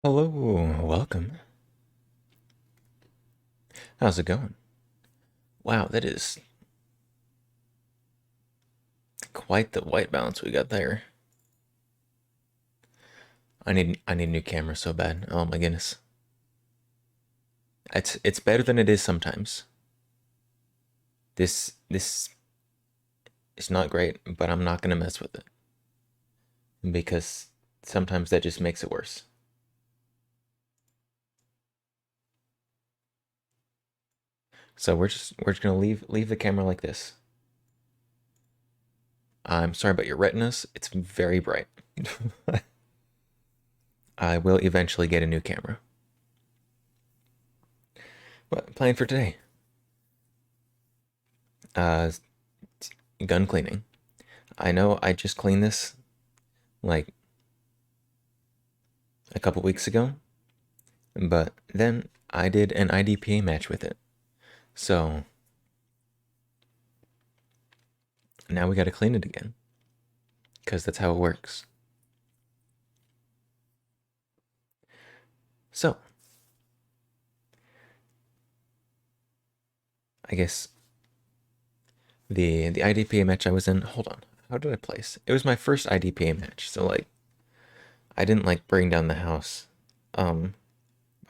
Hello, welcome. How's it going? Wow, that is quite the white balance we got there. I need a new camera so bad. Oh my goodness. It's better than it is sometimes. This is not great, but I'm not gonna mess with it because sometimes that just makes it worse. So we're just gonna leave the camera like this. I'm sorry about your retinas. It's very bright. I will eventually get a new camera. What plan for today? Uh, Gun cleaning. I know I just cleaned this like a couple weeks ago, but then I did an IDPA match with it. So now we got to clean it again because that's how it works. So I guess the IDPA match I was in. Hold on, how did I place? It was my first IDPA match, so like I didn't like bring down the house. Um,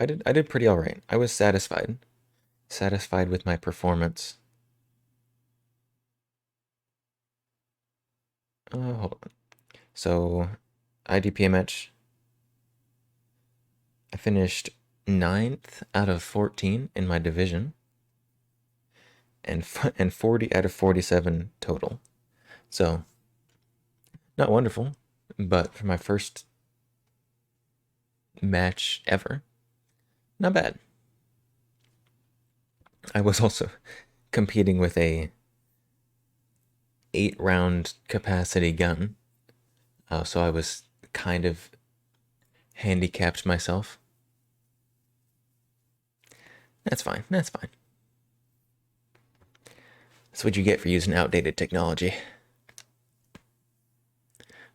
I did pretty all right. I was satisfied with my performance. Hold on. So IDPA match, I finished ninth out of 14 in my division, and 40 out of 47 total. So not wonderful, but for my first match ever, not bad. I was also competing with a 8-round capacity gun, so I was kind of handicapped myself. That's fine. That's fine. That's what you get for using outdated technology.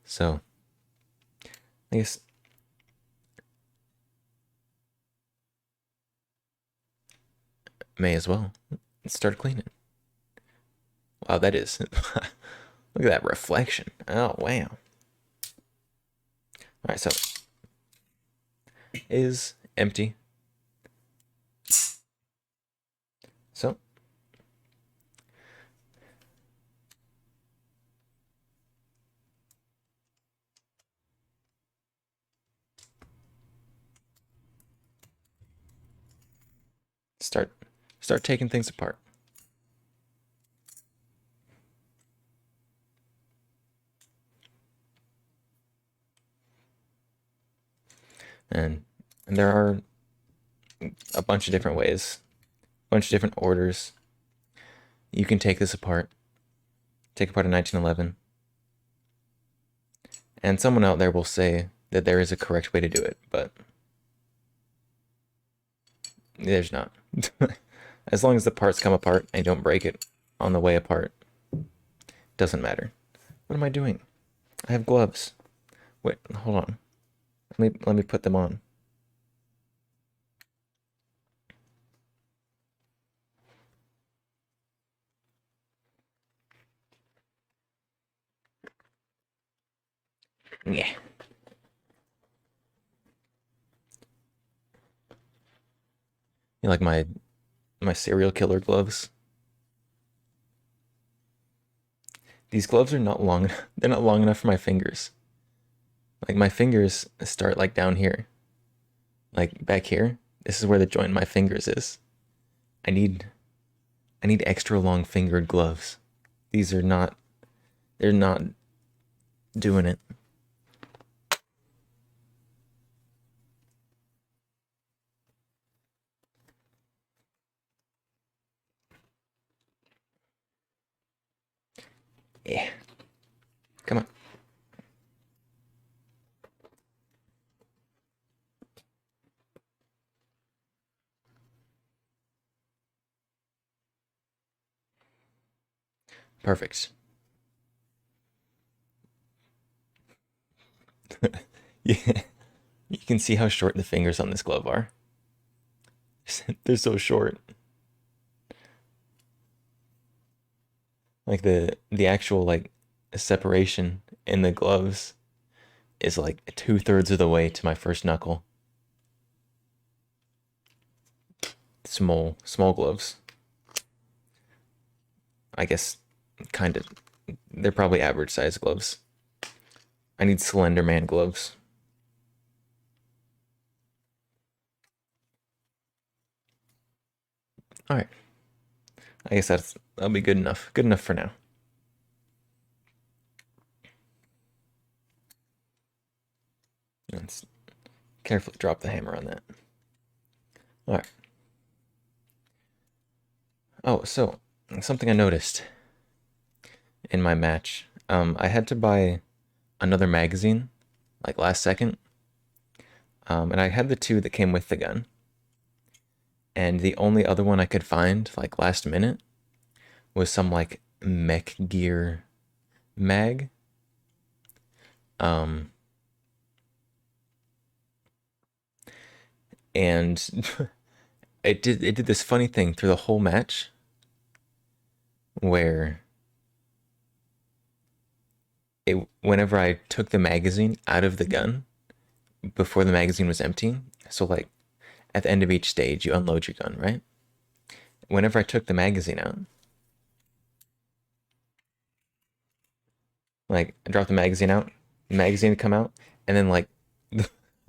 So I guess may as well start cleaning. Wow, that is. Look at that reflection. Oh, wow. All right, so is empty. So start start taking things apart. And there are a bunch of different ways, a bunch of different orders. You can take this apart, take apart a 1911, and someone out there will say that there is a correct way to do it, but there's not. As long as the parts come apart and don't break it on the way apart, doesn't matter. What am I doing? I have gloves. Wait, hold on. Let me put them on. Yeah. You like my serial killer gloves? These gloves are not long. They're not long enough for my fingers. Like my fingers start like down here, like back here. This is where the joint in my fingers is. I need I need extra long fingered gloves. These are not. They're not doing it. Yeah. Come on. Perfect. Yeah. You can see how short the fingers on this glove are. They're so short. Like the actual like separation in the gloves is like 2/3 of the way to my first knuckle. Small gloves. I guess kind of. They're probably average size gloves. I need Slender Man gloves. All right. I guess that'll be good enough. Good enough for now. Let's carefully drop the hammer on that. All right. Oh, so something I noticed in my match. I had to buy another magazine like last second. And I had the two that came with the gun. And the only other one I could find like last minute was some like mech gear mag. Um and it did this funny thing through the whole match where whenever I took the magazine out of the gun before the magazine was empty, so like at the end of each stage you unload your gun, right? Whenever I took the magazine out, like I dropped the magazine out, the magazine would come out, and then like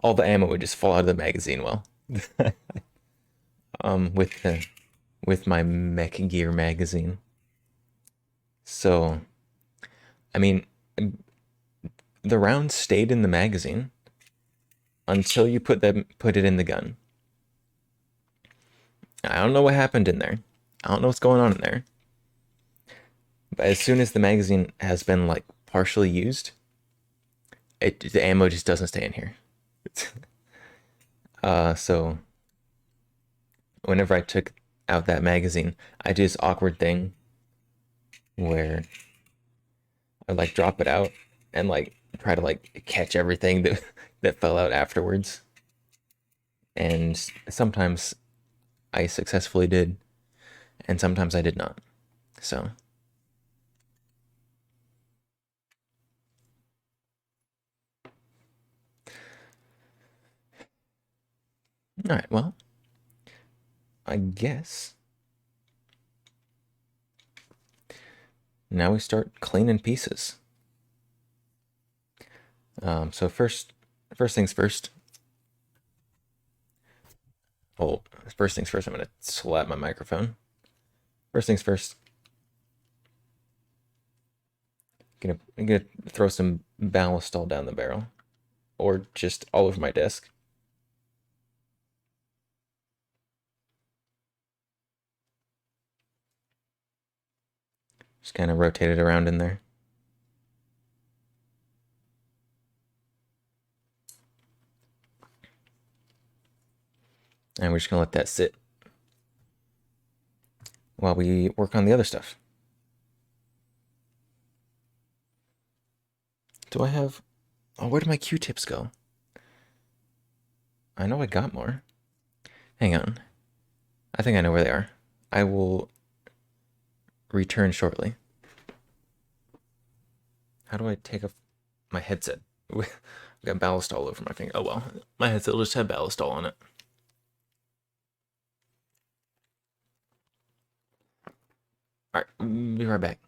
all the ammo would just fall out of the magazine. Well, with my mech gear magazine. So, I mean, the rounds stayed in the magazine until you put it in the gun. I don't know what happened in there. I don't know what's going on in there. But as soon as the magazine has been like partially used, the ammo just doesn't stay in here. So whenever I took out that magazine, I did this awkward thing where I like drop it out and like try to like catch everything that that fell out afterwards. And sometimes I successfully did, and sometimes I did not. So, all right, well, I guess now we start cleaning pieces. So first things first. Oh, first things first. I'm gonna slap my microphone. First things first. I'm gonna throw some ballast all down the barrel, or just all over my desk. Just kind of rotate it around in there. And we're just gonna let that sit while we work on the other stuff. Do I have... Oh, where did my Q-tips go? I know I got more. Hang on. I think I know where they are. I will return shortly. How do I take off my headset? I've got ballast all over my finger. Oh well, my headset will just have ballast all on it. All right, be right back.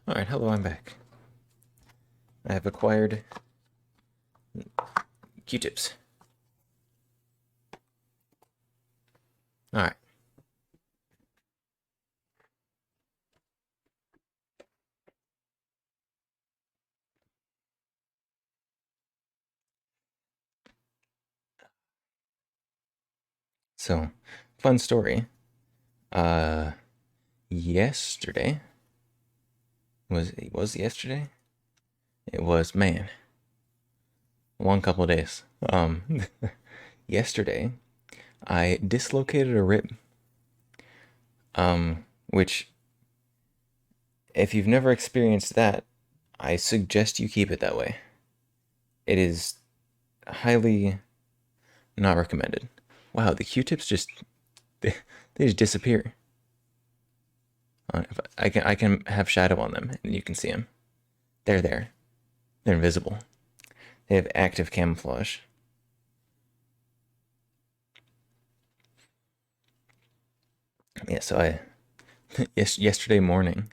Alright, hello, I'm back. I have acquired Q-tips. Alright. So, fun story. Yesterday was yesterday? It was, man, one couple of days. Yesterday I dislocated a rib. Which, if you've never experienced that, I suggest you keep it that way. It is highly not recommended. Wow, the Q-tips just they just disappear. I can have shadow on them, and you can see them. They're there. They're invisible. They have active camouflage. Yeah, so yesterday morning,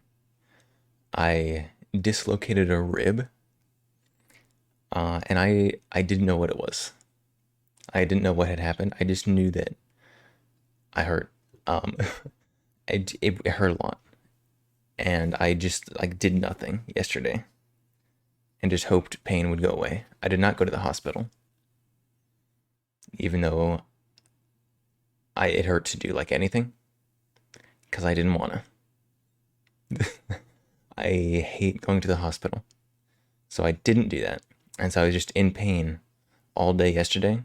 I dislocated a rib, and I didn't know what it was. I didn't know what had happened. I just knew that I hurt. Um, it hurt a lot, and I just like did nothing yesterday, and just hoped pain would go away. I did not go to the hospital, even though it hurt to do like anything, because I didn't want to. I hate going to the hospital, so I didn't do that, and so I was just in pain all day yesterday.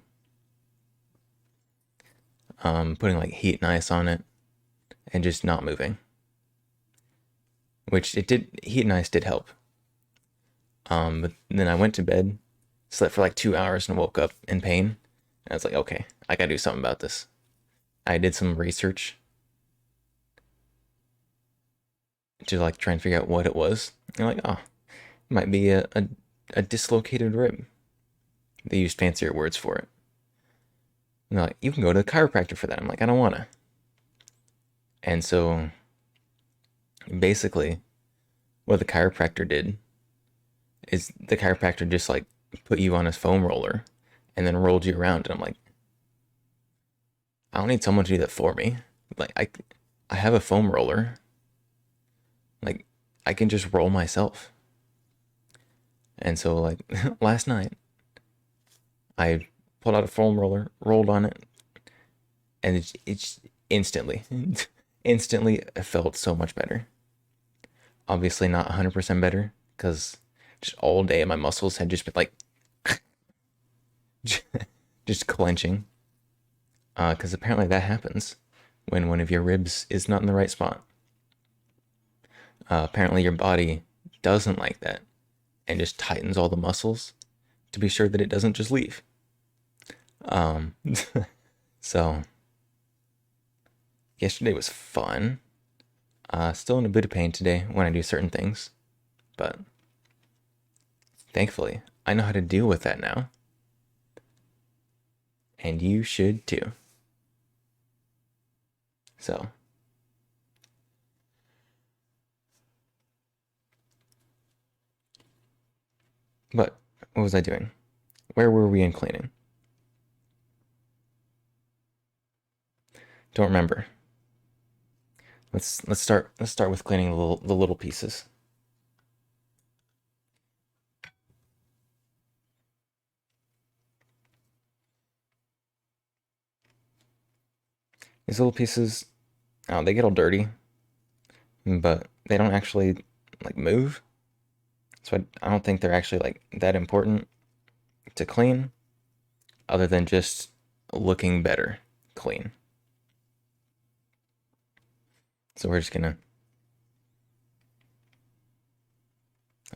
Putting like heat and ice on it, and just not moving. Which it did. Heat and ice did help. But then I went to bed, slept for like 2 hours, and woke up in pain. And I was like, okay, I gotta do something about this. I did some research to like try and figure out what it was. And I'm like, oh, it might be a dislocated rib. They used fancier words for it. And they're like, you can go to the chiropractor for that. I'm like, I don't wanna. And so basically, what the chiropractor did is the chiropractor just like put you on his foam roller and then rolled you around. And I'm like, I don't need someone to do that for me. Like I have a foam roller. Like I can just roll myself. And so like last night I pulled out a foam roller, rolled on it, and it's instantly instantly it felt so much better. Obviously not 100% better because just all day my muscles had just been like just clenching. Because apparently that happens when one of your ribs is not in the right spot. Apparently your body doesn't like that and just tightens all the muscles to be sure that it doesn't just leave. Um, so yesterday was fun. Still in a bit of pain today when I do certain things, but thankfully I know how to deal with that now, and you should too. So, but what was I doing? Where were we in cleaning? Don't remember. Let's start with cleaning the little pieces. These little pieces, oh, they get all dirty, but they don't actually like move. So I don't think they're actually like that important to clean, other than just looking better clean. So we're just gonna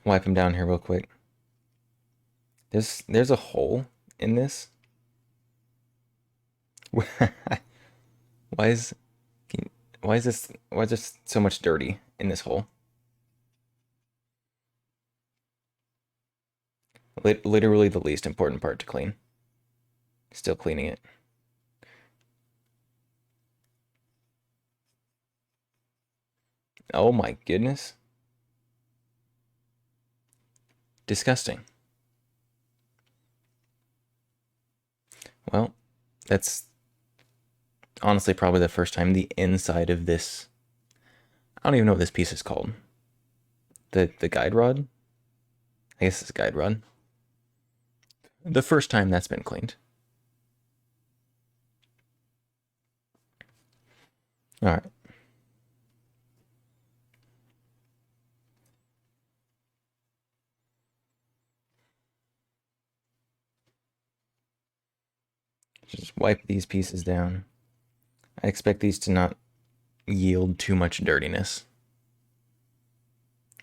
wipe them down here real quick. There's a hole in this. Why is why is this so much dirty in this hole? Literally the least important part to clean. Still cleaning it. Oh my goodness. Disgusting. Well, that's honestly probably the first time the inside of this. I don't even know what this piece is called. The guide rod? I guess it's a guide rod. The first time that's been cleaned. Alright. Just wipe these pieces down. I expect these to not yield too much dirtiness.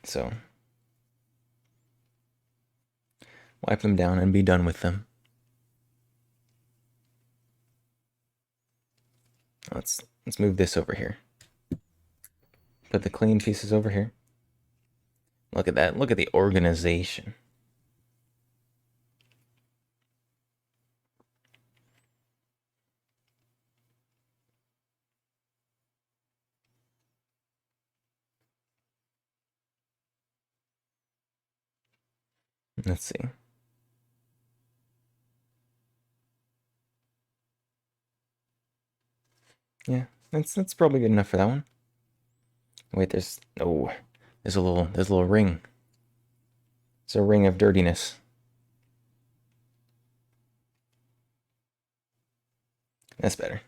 So, wipe them down and be done with them. Let's move this over here. Put the clean pieces over here. Look at that. Look at the organization. Let's see. Yeah, that's probably good enough for that one. Wait, there's a little ring. It's a ring of dirtiness. That's better.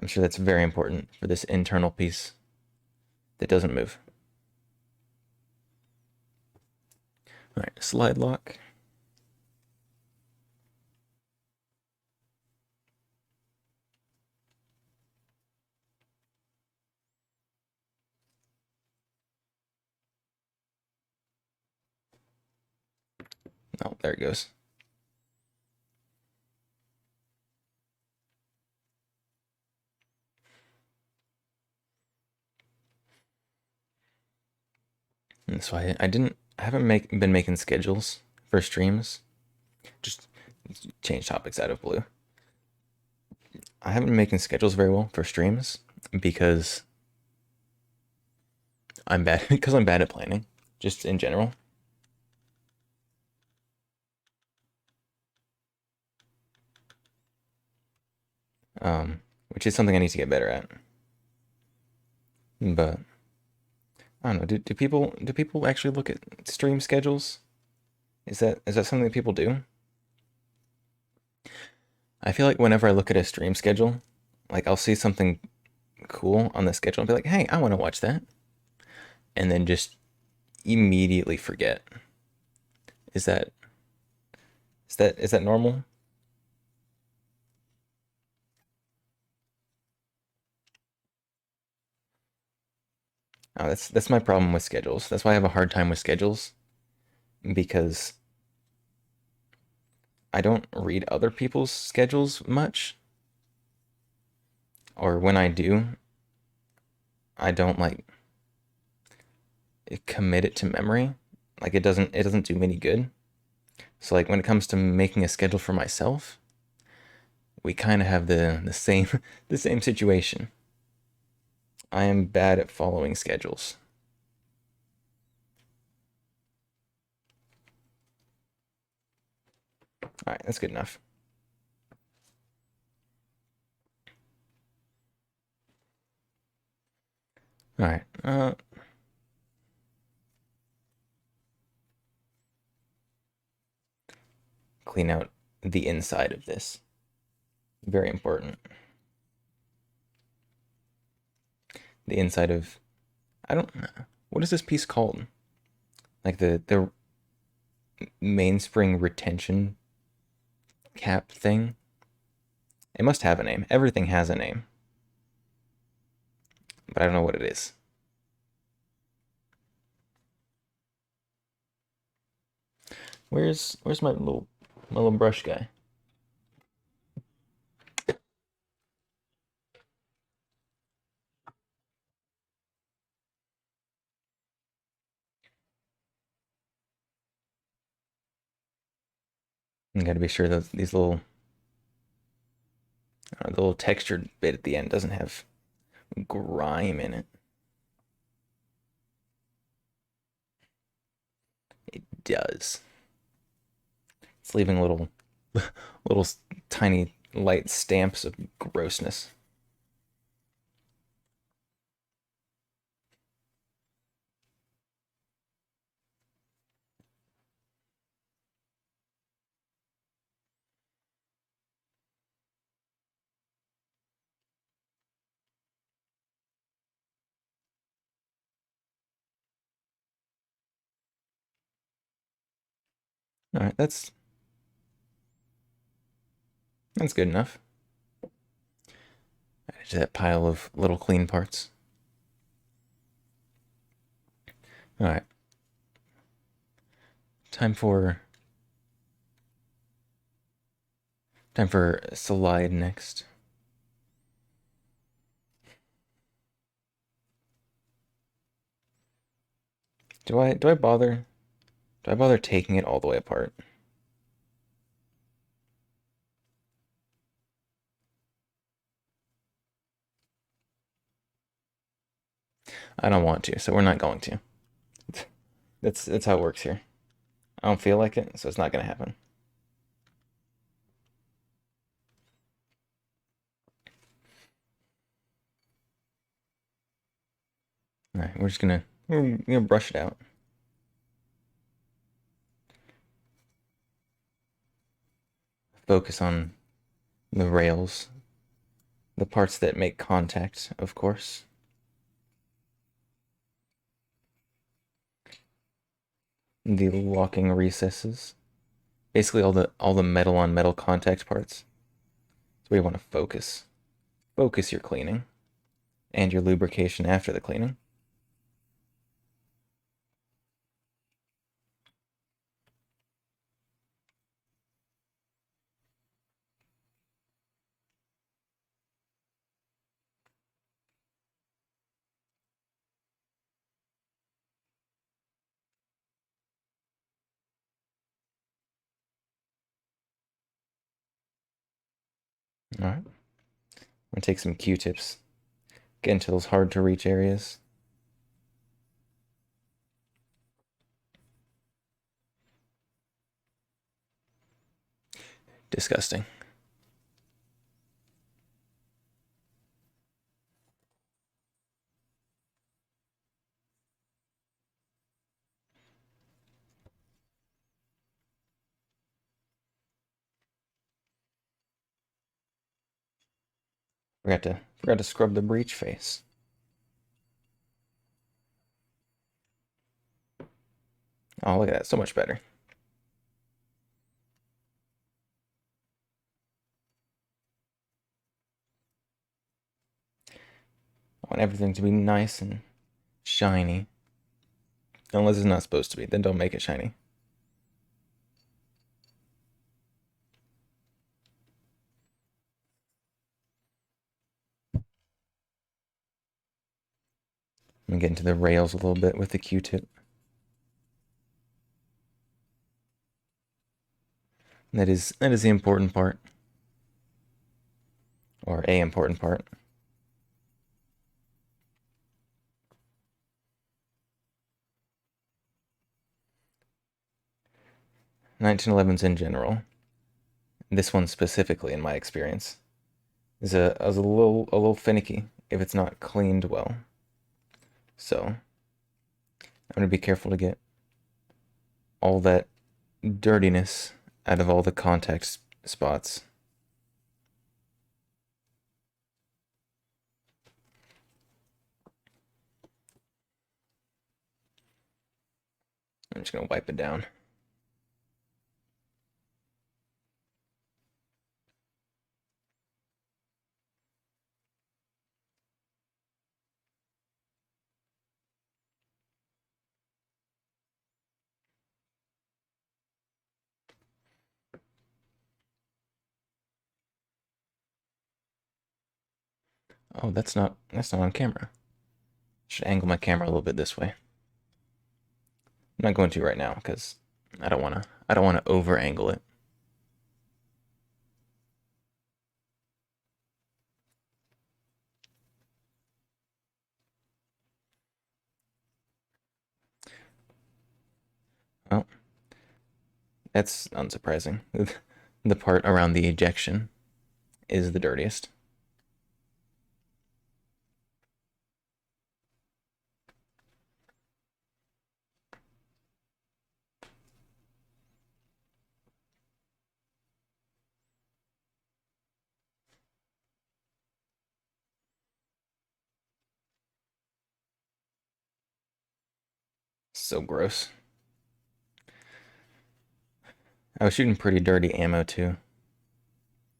I'm sure that's very important for this internal piece that doesn't move. All right, slide lock. Oh, there it goes. And so I haven't been making schedules for streams. Just change topics out of blue. I haven't been making schedules very well for streams because I'm bad at planning, just in general. Which is something I need to get better at. But I don't know. Do people actually look at stream schedules? Is that something that people do? I feel like whenever I look at a stream schedule, like I'll see something cool on the schedule and be like, "Hey, I want to watch that," and then just immediately forget. Is that normal? Oh, that's my problem with schedules. That's why I have a hard time with schedules because I don't read other people's schedules much. Or when I do, I don't like commit it to memory. Like it doesn't do me any good. So like when it comes to making a schedule for myself, we kind of have the same the same situation. I am bad at following schedules. All right, that's good enough. All right. Clean out the inside of this. Very important. The inside of, I don't know. What is this piece called? Like the mainspring retention cap thing? It must have a name. Everything has a name. But I don't know what it is. Where's my little brush guy? You gotta be sure that these the little textured bit at the end doesn't have grime in it. does. It's leaving little tiny light stamps of grossness. All right, that's good enough. Add to that pile of little clean parts. All right. Time for slide next. Do I bother taking it all the way apart? I don't want to, so we're not going to. That's how it works here. I don't feel like it, so it's not gonna happen. All right, we're gonna brush it out. Focus on the rails, the parts that make contact, of course. The locking recesses. Basically all the metal on metal contact parts. That's where you want to focus. Focus your cleaning and your lubrication after the cleaning. All right. I'm gonna take some Q-tips. Get into those hard to reach areas. Disgusting. Forgot to scrub the breech face. Oh, look at that, so much better. I want everything to be nice and shiny. Unless it's not supposed to be, then don't make it shiny. I'm gonna get into the rails a little bit with the Q-tip. That is the important part. Or a important part. 1911s in general. This one specifically, in my experience, is a little finicky if it's not cleaned well. So I'm gonna be careful to get all that dirtiness out of all the contact spots. I'm just gonna wipe it down. Oh, that's not on camera. Should angle my camera a little bit this way. I'm not going to right now because I don't wanna over angle it. Well, That's unsurprising. The part around the ejection is the dirtiest. So gross. I was shooting pretty dirty ammo too.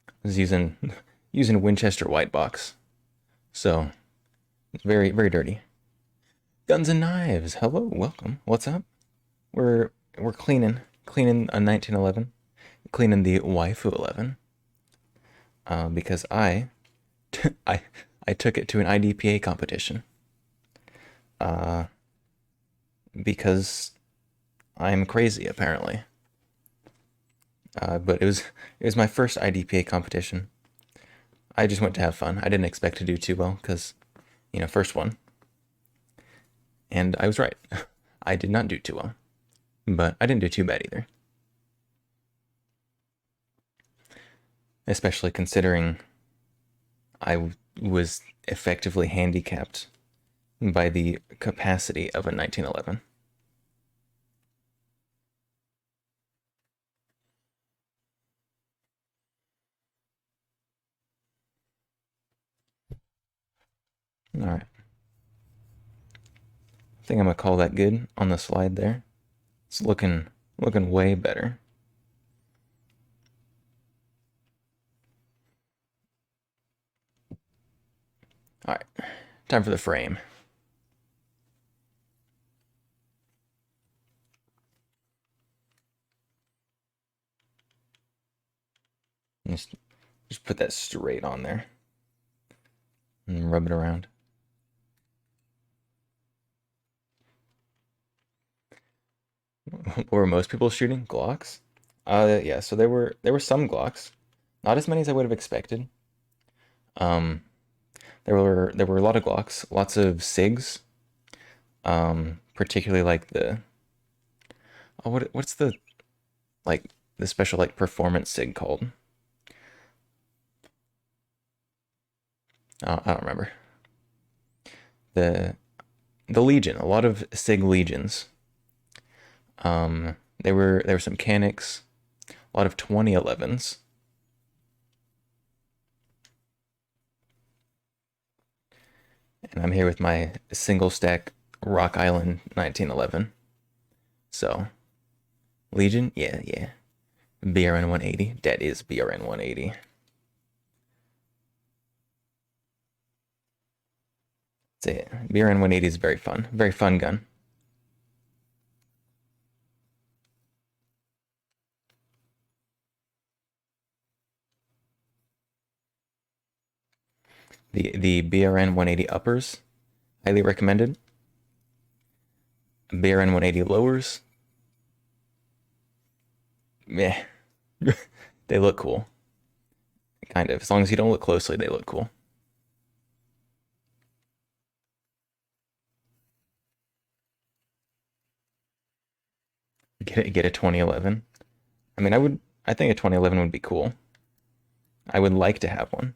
I was using Winchester white box. So it's very dirty. Guns and knives. Hello, welcome. What's up? We're cleaning a 1911, cleaning the Waifu11. Because I I took it to an IDPA competition. Uh, because I'm crazy apparently. But it was my first IDPA competition. I just went to have fun. I didn't expect to do too well because, first one. And I was right. I did not do too well, but I didn't do too bad either. Especially considering I was effectively handicapped by the capacity of a 1911. All right. I think I'm gonna call that good on the slide there. It's looking way better. All right, time for the frame. Just put that straight on there and rub it around. What were most people shooting? Glocks? Yeah. So there were some Glocks, not as many as I would have expected. Um, there were a lot of Glocks, lots of SIGs. Particularly like what's like the special like performance SIG called? I don't remember. The the Legion, a lot of SIG Legions. There were some Canics, a lot of 2011s. And I'm here with my single stack Rock Island 1911. So, Legion, yeah. BRN 180, that is BRN 180. That's it. BRN 180 is very fun gun. The BRN 180 uppers, highly recommended. BRN 180 lowers, meh. They look cool, kind of. As long as you don't look closely, they look cool. Get a 2011. I mean, I think a 2011 would be cool. I would like to have one,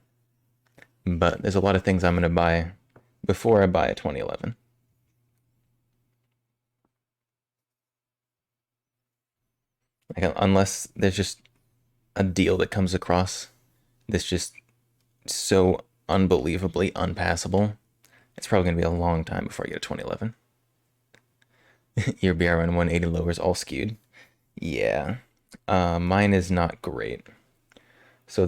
but there's a lot of things I'm gonna buy before I buy a 2011. Like unless there's just a deal that comes across that's just so unbelievably unpassable, it's probably gonna be a long time before I get a 2011. Your BRN 180 lowers all skewed. Yeah. Mine is not great. So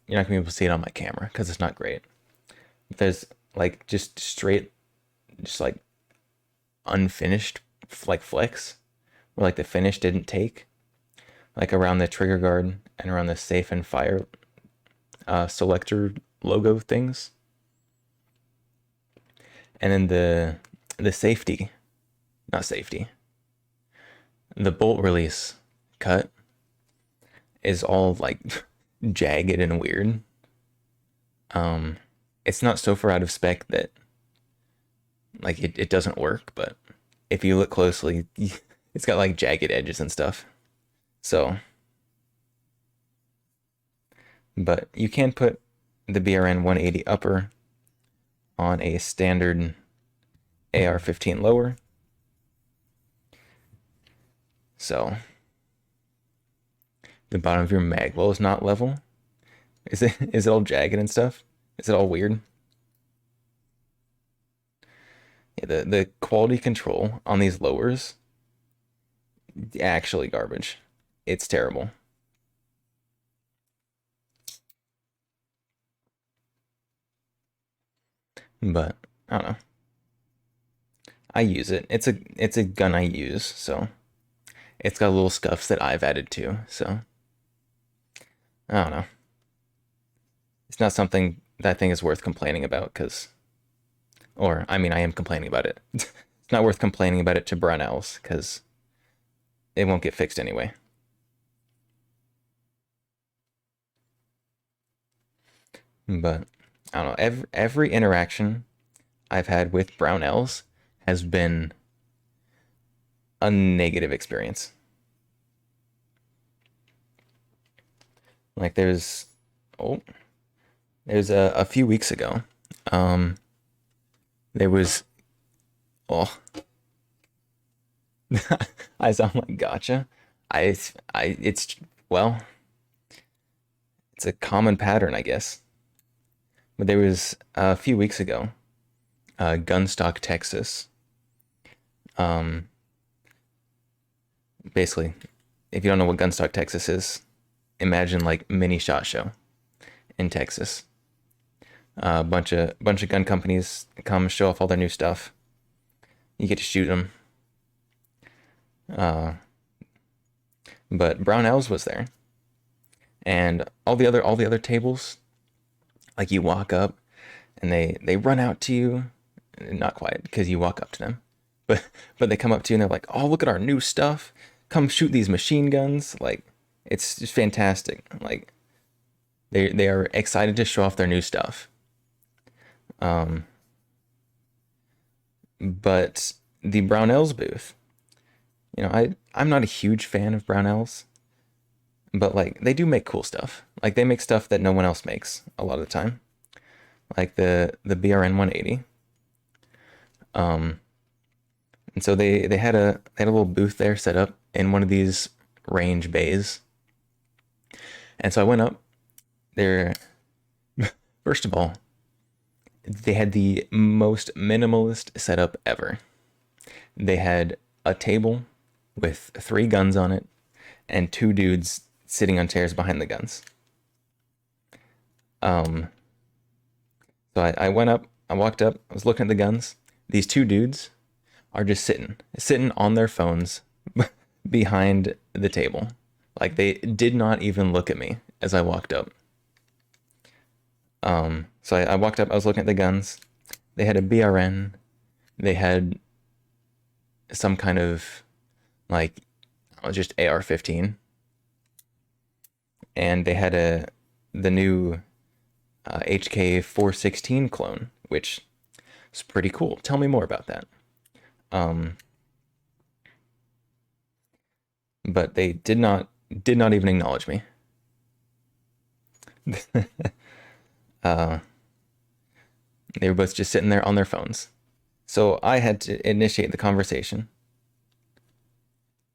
you're not gonna be able to see it on my camera because it's not great. There's like just straight, just like unfinished like flex, where like the finish didn't take, like around the trigger guard and around the safe and fire selector logo things, and then the safety, not safety, the bolt release cut is all like jagged and weird. It's not so far out of spec that like it doesn't work, but if you look closely, it's got like jagged edges and stuff. So, but you can put the BRN 180 upper on a standard AR-15 lower. So the bottom of your mag well is not level. Is it all jagged and stuff? Is it all weird? Yeah, the quality control on these lowers actually garbage. It's terrible. But I don't know. I use it. It's a gun I use, so it's got little scuffs that I've added to. So I don't know. It's not something that I think is worth complaining about because, or I mean, I am complaining about it. It's not worth complaining about it to Brownells because it won't get fixed anyway. But I don't know. Every interaction I've had with Brownells has been a negative experience. Like oh, there's a few weeks ago, um, there was, oh, I sound like gotcha. It's, well, it's a common pattern, I guess. But there was a few weeks ago, Gunstock, Texas. Um, Basically, if you don't know what Gunstock, Texas is, imagine like mini SHOT Show in Texas. A bunch of gun companies come show off all their new stuff. You get to shoot them. Uh, but Brownells was there, and all the other tables, like you walk up, and they run out to you, not quite because you walk up to them, but they come up to you and they're like, "Oh, look at our new stuff! Come shoot these machine guns!" Like it's just fantastic. Like they are excited to show off their new stuff. Um, but the Brownells booth, I'm not a huge fan of Brownells, but like they do make cool stuff. Like they make stuff that no one else makes a lot of the time. Like the BRN 180. Um, and so they had a little booth there set up in one of these range bays. And so I went up there. First of all, they had the most minimalist setup ever. They had a table with 3 guns on it and 2 dudes sitting on chairs behind the guns. Um, so I went up, I walked up, I was looking at the guns. These 2 dudes are just sitting on their phones behind the table. Like they did not even look at me as I walked up. So I walked up, I was looking at the guns. They had a BRN. They had some kind of like just AR-15, and they had the new HK416 clone, which is pretty cool. Tell me more about that. Um, but they did not even acknowledge me. uh, they were both just sitting there on their phones. So I had to initiate the conversation.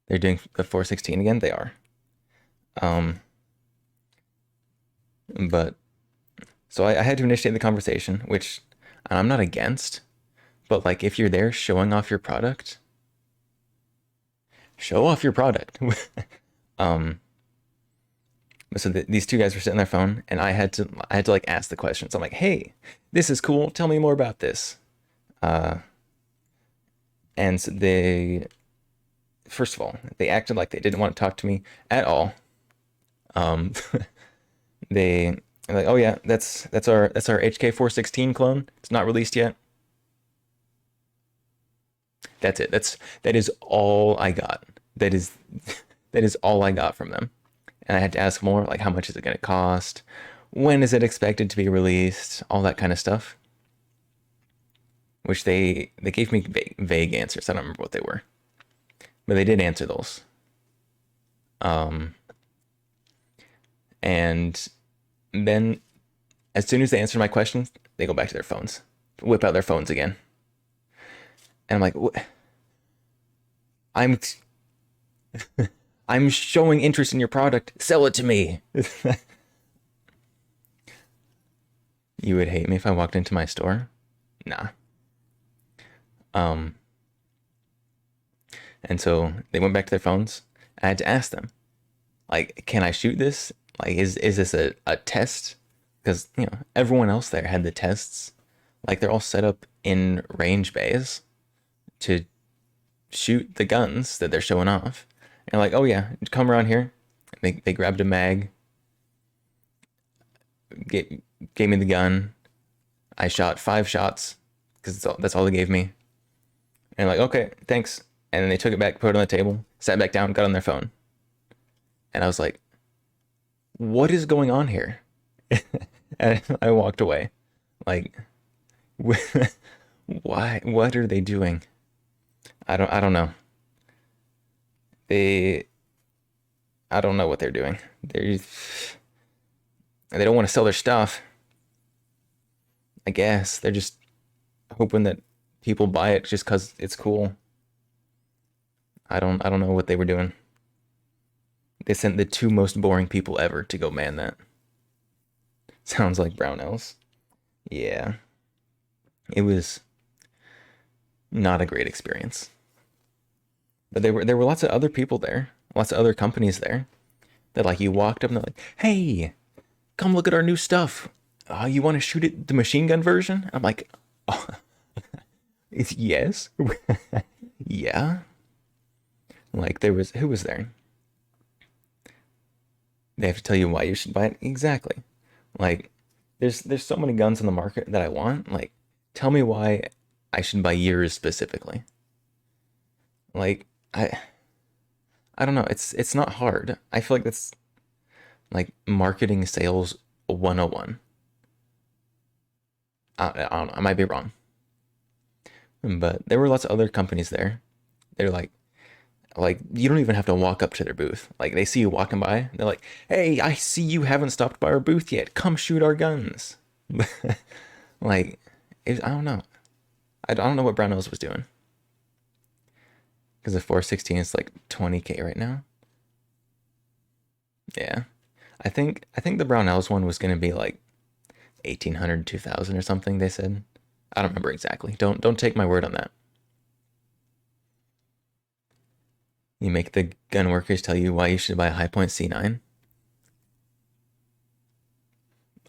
They're doing the 416 again. They are. Um, but so I had to initiate the conversation, which I'm not against. But like, if you're there showing off your product, show off your product. um, so these 2 guys were sitting on their phone, and I had to like ask the questions. I'm like, "Hey, this is cool. Tell me more about this." Uh, and so first of all, they acted like they didn't want to talk to me at all. Um, they like, "Oh yeah, that's our HK416 clone. It's not released yet." That's it. That is all I got. That is that is all I got from them. And I had to ask more, like how much is it going to cost? When is it expected to be released? All that kind of stuff. Which they gave me vague answers. I don't remember what they were, but they did answer those. Um, and then as soon as they answer my questions, they go back to their phones, whip out their phones again. And I'm like, I'm I'm showing interest in your product. Sell it to me. You would hate me if I walked into my store? Nah. Um, and so they went back to their phones. I had to ask them, like, can I shoot this? Like, is this a test? Because, everyone else there had the tests. Like, they're all set up in range bays to shoot the guns that they're showing off. And like, oh yeah, come around here. They grabbed a mag, gave, gave me the gun. I shot 5 shots because that's all they gave me. And like, okay, thanks. And then they took it back, put it on the table, sat back down, got on their phone. And I was like, what is going on here? And I walked away. Like, why? What are they doing? I don't know. They I don't know what they're doing. They don't want to sell their stuff. I guess they're just hoping that people buy it just because it's cool. I don't know what they were doing. They sent the two most boring people ever to go man that. Sounds like Brownells. Yeah. It was not a great experience. But there were lots of other people there, lots of other companies there. That like you walked up and they're like, "Hey, come look at our new stuff. You want to shoot it the machine gun version?" I'm like, oh, yes, yeah. Like there was who was there? They have to tell you why you should buy it exactly. Like there's so many guns on the market that I want. Like tell me why I should buy yours specifically. Like I don't know. It's not hard. I feel like that's like marketing sales 101. I don't know. I might be wrong. But there were lots of other companies there. They're like you don't even have to walk up to their booth. Like they see you walking by, they're like, "Hey, I see you haven't stopped by our booth yet. Come shoot our guns." Like, I don't know. I don't know what Brownells was doing because the 416 is like 20K right now. Yeah, I think the Brownells one was gonna be like 1,800, 2,000 or something. They said. I don't remember exactly. Don't take my word on that. You make the gun workers tell you why you should buy a High Point C9.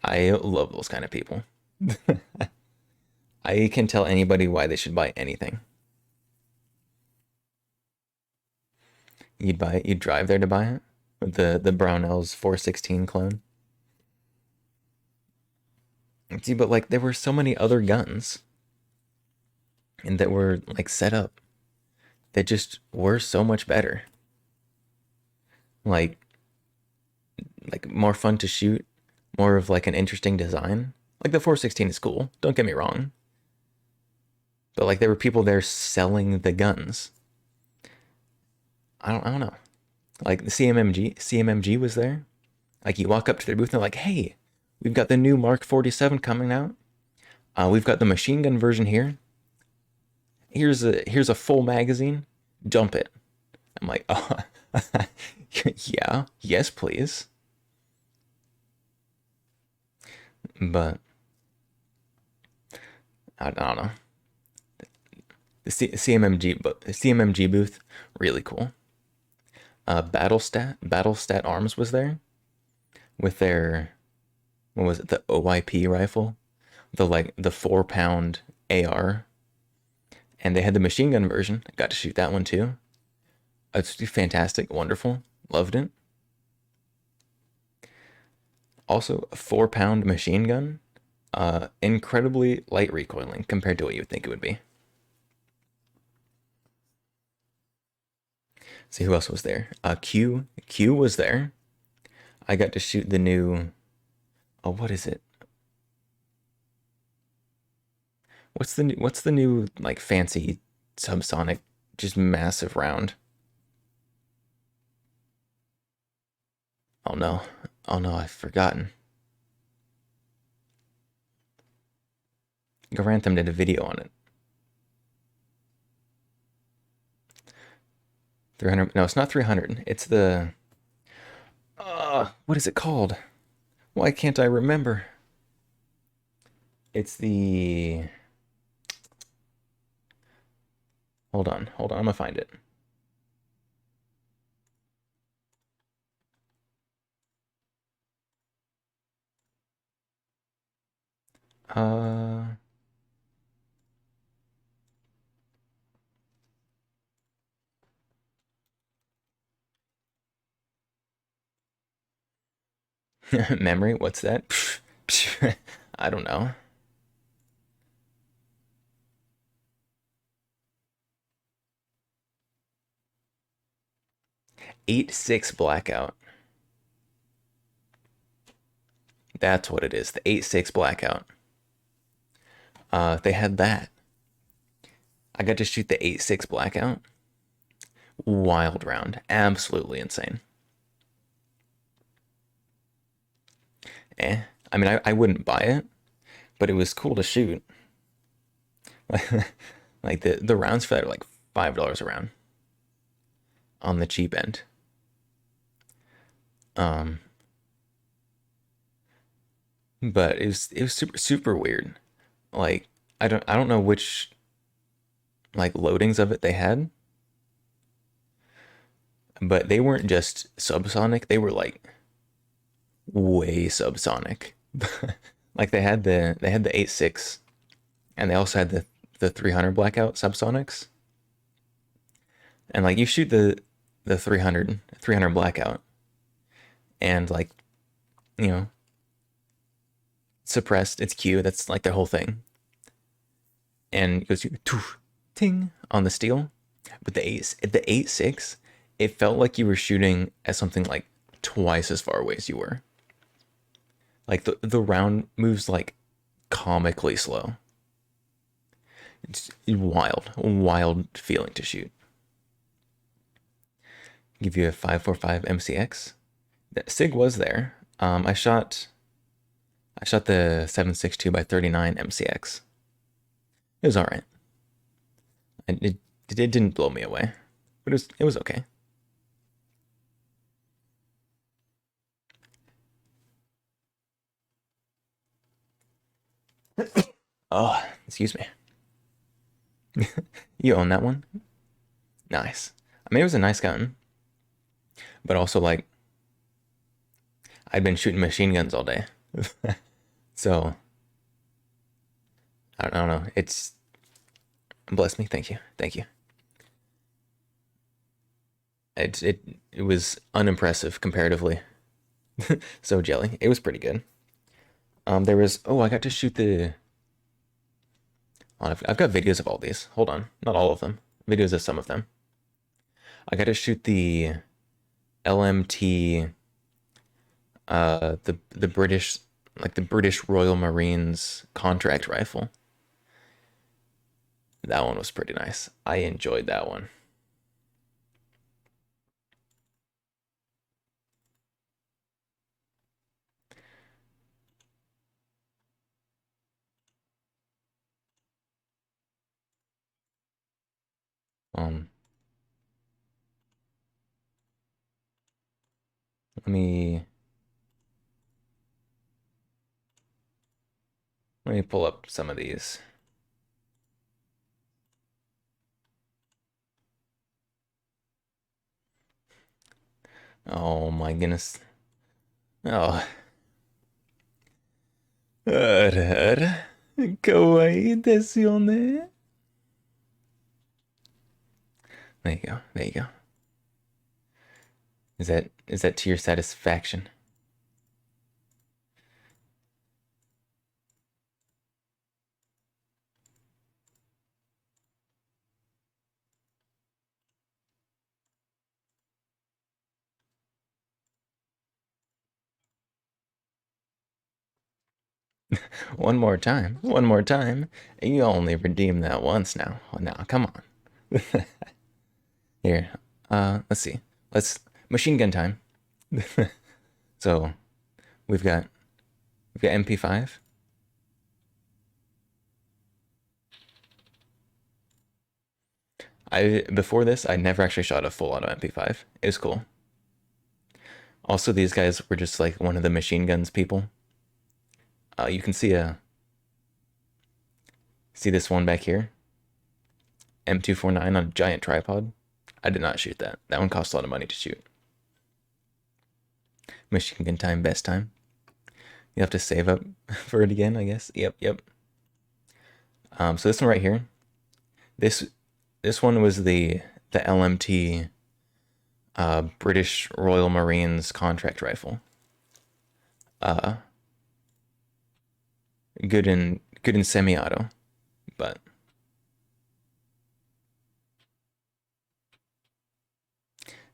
I love those kind of people. I can tell anybody why they should buy anything. You'd drive there to buy it? The Brownells 416 clone. See, but like there were so many other guns and that were like set up that just were so much better. Like more fun to shoot, more of like an interesting design. Like the 416 is cool, don't get me wrong. But like there were people there selling the guns. I don't know. Like the CMMG was there. Like you walk up to their booth and they're like, "Hey, we've got the new Mark 47 coming out. We've got the machine gun version here. Here's a full magazine. Dump it." I'm like, "Oh, yeah, yes, please." But I don't know. The CMMG booth, really cool. Battlestat Arms was there with their what was it, the OIP rifle, the 4 pound AR, and they had the machine gun version. I got to shoot that one too. It's fantastic, wonderful, loved it. Also, a 4 pound machine gun, incredibly light recoiling compared to what you would think it would be. See who else was there? Q was there. I got to shoot the new. Oh, what is it? What's the new like fancy subsonic, just massive round? Oh no. Oh no, I've forgotten. Garantham did a video on it. 300. No, it's not 300. It's the. What is it called? Why can't I remember? It's the. Hold on. Hold on. I'm gonna find it. Uh. Memory? What's that? I don't know. 8-6 blackout. That's what it is. The 8-6 blackout. They had that. I got to shoot the 8-6 blackout. Wild round. Absolutely insane. I mean, I wouldn't buy it, but it was cool to shoot. Like the rounds for that are like $5 a round on the cheap end. But it was super weird. Like I don't know which like loadings of it they had, but they weren't just subsonic, they were like way subsonic. Like they had the 8-6 and they also had the 300 blackout subsonics. And like you shoot the 300 blackout and like, you know, suppressed, it's Q, that's like their whole thing. And it goes ting on the steel. But the 8-6, it felt like you were shooting at something like twice as far away as you were. Like the round moves like comically slow. It's wild feeling to shoot. Give you a 545 MCX. The SIG was there. I shot the 7.62 by 39 MCX. It was all right. It didn't blow me away, but it was okay. Oh, excuse me. You own that one? Nice. I mean, it was a nice gun, but also like I'd been shooting machine guns all day, so I don't know. It's bless me. Thank you. Thank you. It was unimpressive comparatively. So jelly. It was pretty good. There was I got to shoot the. I've got videos of all these. Hold on, not all of them. Videos of some of them. I got to shoot the LMT, the British, like the British Royal Marines contract rifle. That one was pretty nice. I enjoyed that one. Um, let me let me pull up some of these. Oh my goodness. Oh. Kawaii desu yo ne. There you go. There you go. Is that to your satisfaction? One more time. One more time. You only redeem that once now. Oh, now, come on. Here. Let's see. Let's machine gun time. So we've got MP5. Before this, I never actually shot a full auto MP5. It was cool. Also, these guys were just like one of the machine guns people. You can see this one back here, M249 on a giant tripod. I did not shoot that. That one cost a lot of money to shoot. Machine gun time, best time. You have to save up for it again, I guess. Yep. So this one right here, this one was the LMT British Royal Marines contract rifle. Good in semi-auto, but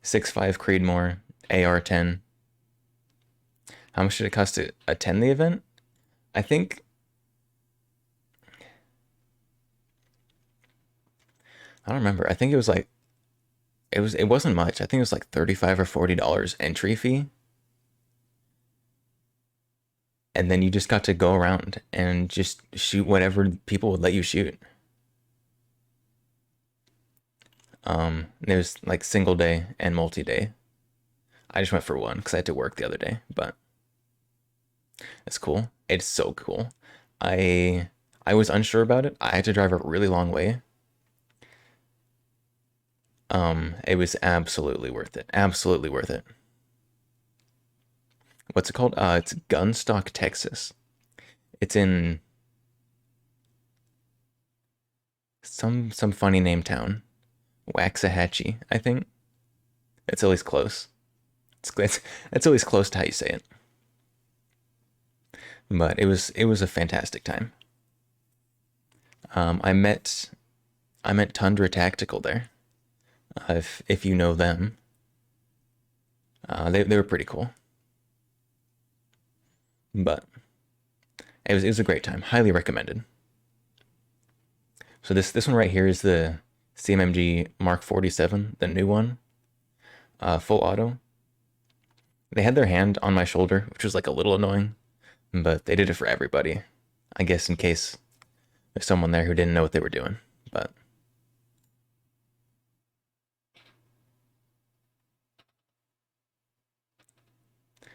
6.5 Creedmoor AR-10. How much did it cost to attend the event? I think I don't remember. I think it was like it wasn't much. I think it was like $35 or $40 entry fee. And then you just got to go around and just shoot whatever people would let you shoot. There's like single day and multi-day. I just went for one because I had to work the other day, but it's cool. It's so cool. I was unsure about it. I had to drive a really long way. It was absolutely worth it. Absolutely worth it. What's it called? It's Gunstock, Texas. It's in some funny name town. Waxahachie, I think. It's always close. It's always close to how you say it. But it was a fantastic time. I met Tundra Tactical there. If you know them, they were pretty cool. But it was a great time. Highly recommended. So this one right here is the CMMG Mark 47, the new one, full auto. They had their hand on my shoulder, which was like a little annoying, but they did it for everybody. I guess in case there's someone there who didn't know what they were doing, but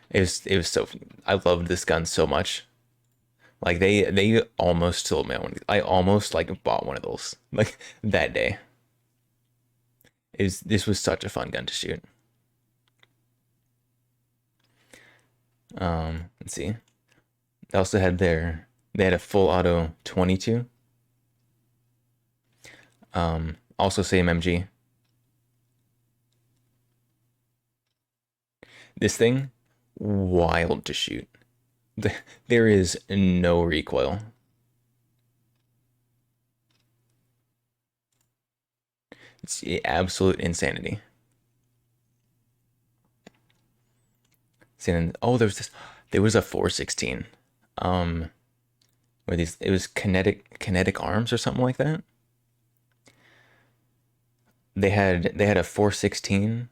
it was so. I loved this gun so much. Like they almost sold me one. I almost like bought one of those like that day. This was such a fun gun to shoot. Let's see. They also had they had a full auto 22. Also same MG. This thing, wild to shoot. There is no recoil. It's absolute insanity. See, oh, there was a 416. Where it was kinetic arms or something like that. They had a 416,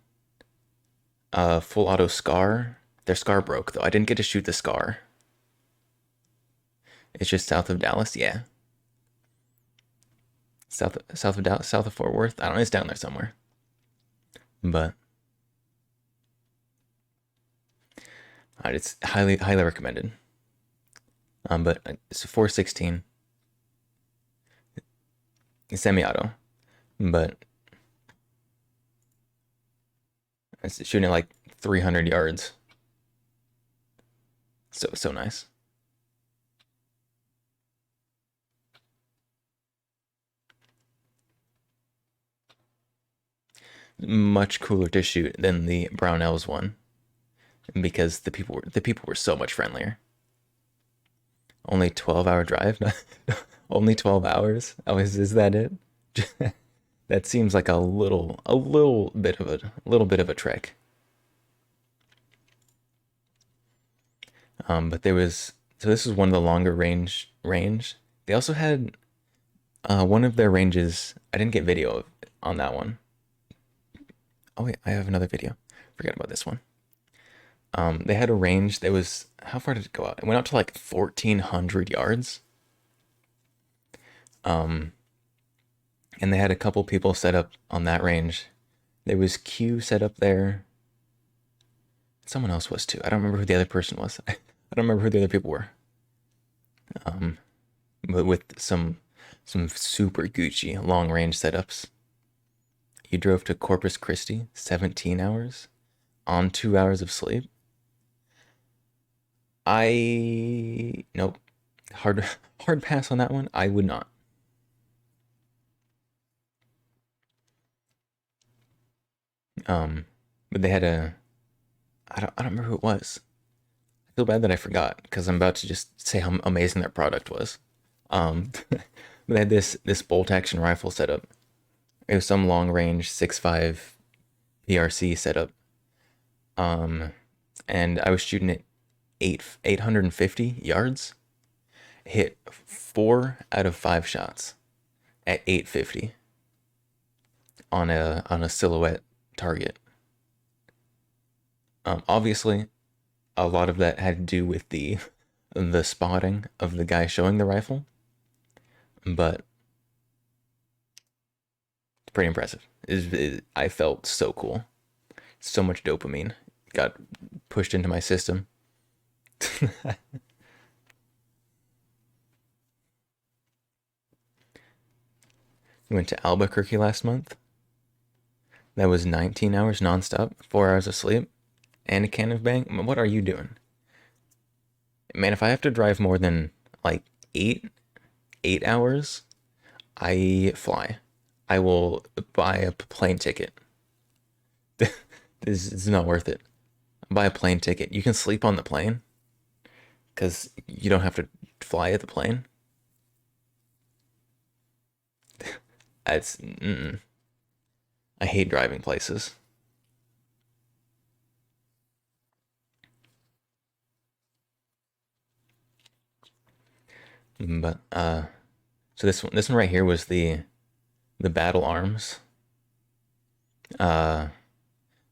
full auto Scar. Their Scar broke though. I didn't get to shoot the Scar. It's just south of Dallas, yeah. South of Dallas, south of Fort Worth. I don't know. It's down there somewhere. But it's highly recommended. But it's a 416 semi-auto, but it's shooting at like 300 yards. So nice. Much cooler to shoot than the Brownells one because the people were so much friendlier. Only 12-hour drive? Only 12 hours? Oh, is that it? That seems like a little bit of a trek. But so this is one of the longer range. They also had one of their ranges. I didn't get video on that one. Oh wait, I have another video. Forget about this one. They had a range that was, how far did it go out? It went out to like 1,400 yards. Um, and they had a couple people set up on that range. There was Q set up there. Someone else was too. I don't remember who the other person was. I don't remember who the other people were. Um, but with some super Gucci long range setups. You drove to Corpus Christi, 17 hours on 2 hours of sleep. Nope. Hard hard pass on that one. I would not. Um, but they had a I don't remember who it was. I feel bad that I forgot because I'm about to just say how amazing that product was. But they had this bolt action rifle setup. It was some long range 6.5 PRC setup. Um, and I was shooting it 850 yards. Hit 4 out of 5 shots at 850 on a silhouette target. Obviously, a lot of that had to do with the spotting of the guy showing the rifle, but it's pretty impressive. I felt so cool. So much dopamine got pushed into my system. We went to Albuquerque last month. That was 19 hours nonstop, 4 hours of sleep, and a can of bang. What are you doing? Man, if I have to drive more than like eight hours, I fly. I will buy a plane ticket. This is not worth it. Buy a plane ticket. You can sleep on the plane because you don't have to fly at the plane. It's I hate driving places. But so this one right here was the battle arms. Uh,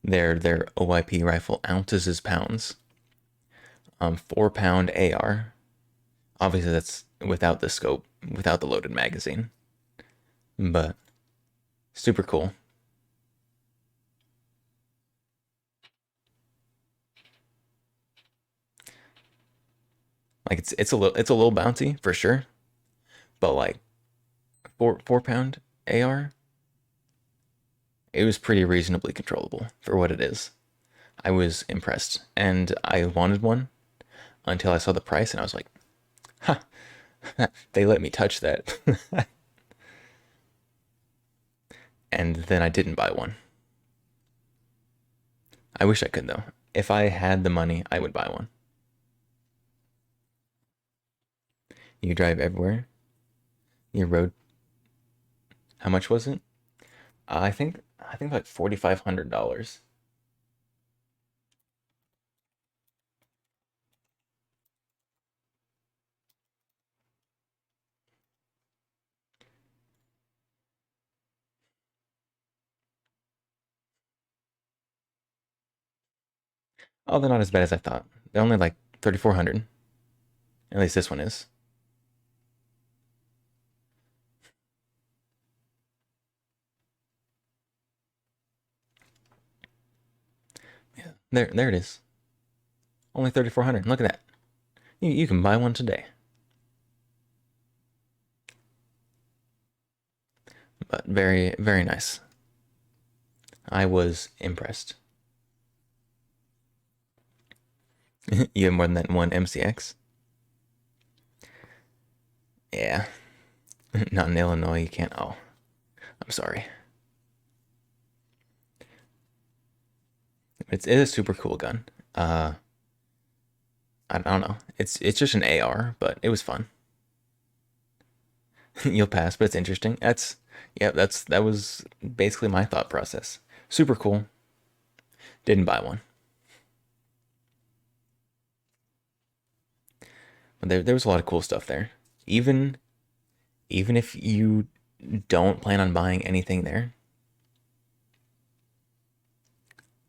their OYP rifle, ounces is pounds. 4 pound AR. Obviously that's without the scope, without the loaded magazine, but super cool. Like it's a little bouncy for sure, but like 4 pound AR, it was pretty reasonably controllable for what it is. I was impressed, and I wanted one until I saw the price, and I was like, "Huh, they let me touch that." And then I didn't buy one. I wish I could though. If I had the money, I would buy one. You drive everywhere. Your road. How much was it? I think like $4,500. Oh, they're not as bad as I thought. They're only like 3,400. At least this one is. Yeah, there it is. Only 3,400. Look at that. You can buy one today. But very very nice. I was impressed. You have more than that one MCX. Yeah, not in Illinois. You can't. Oh, I'm sorry. It is a super cool gun. I don't know. It's just an AR, but it was fun. You'll pass, but it's interesting. Yeah, that was basically my thought process. Super cool. Didn't buy one, but there was a lot of cool stuff there. Even even if you don't plan on buying anything there,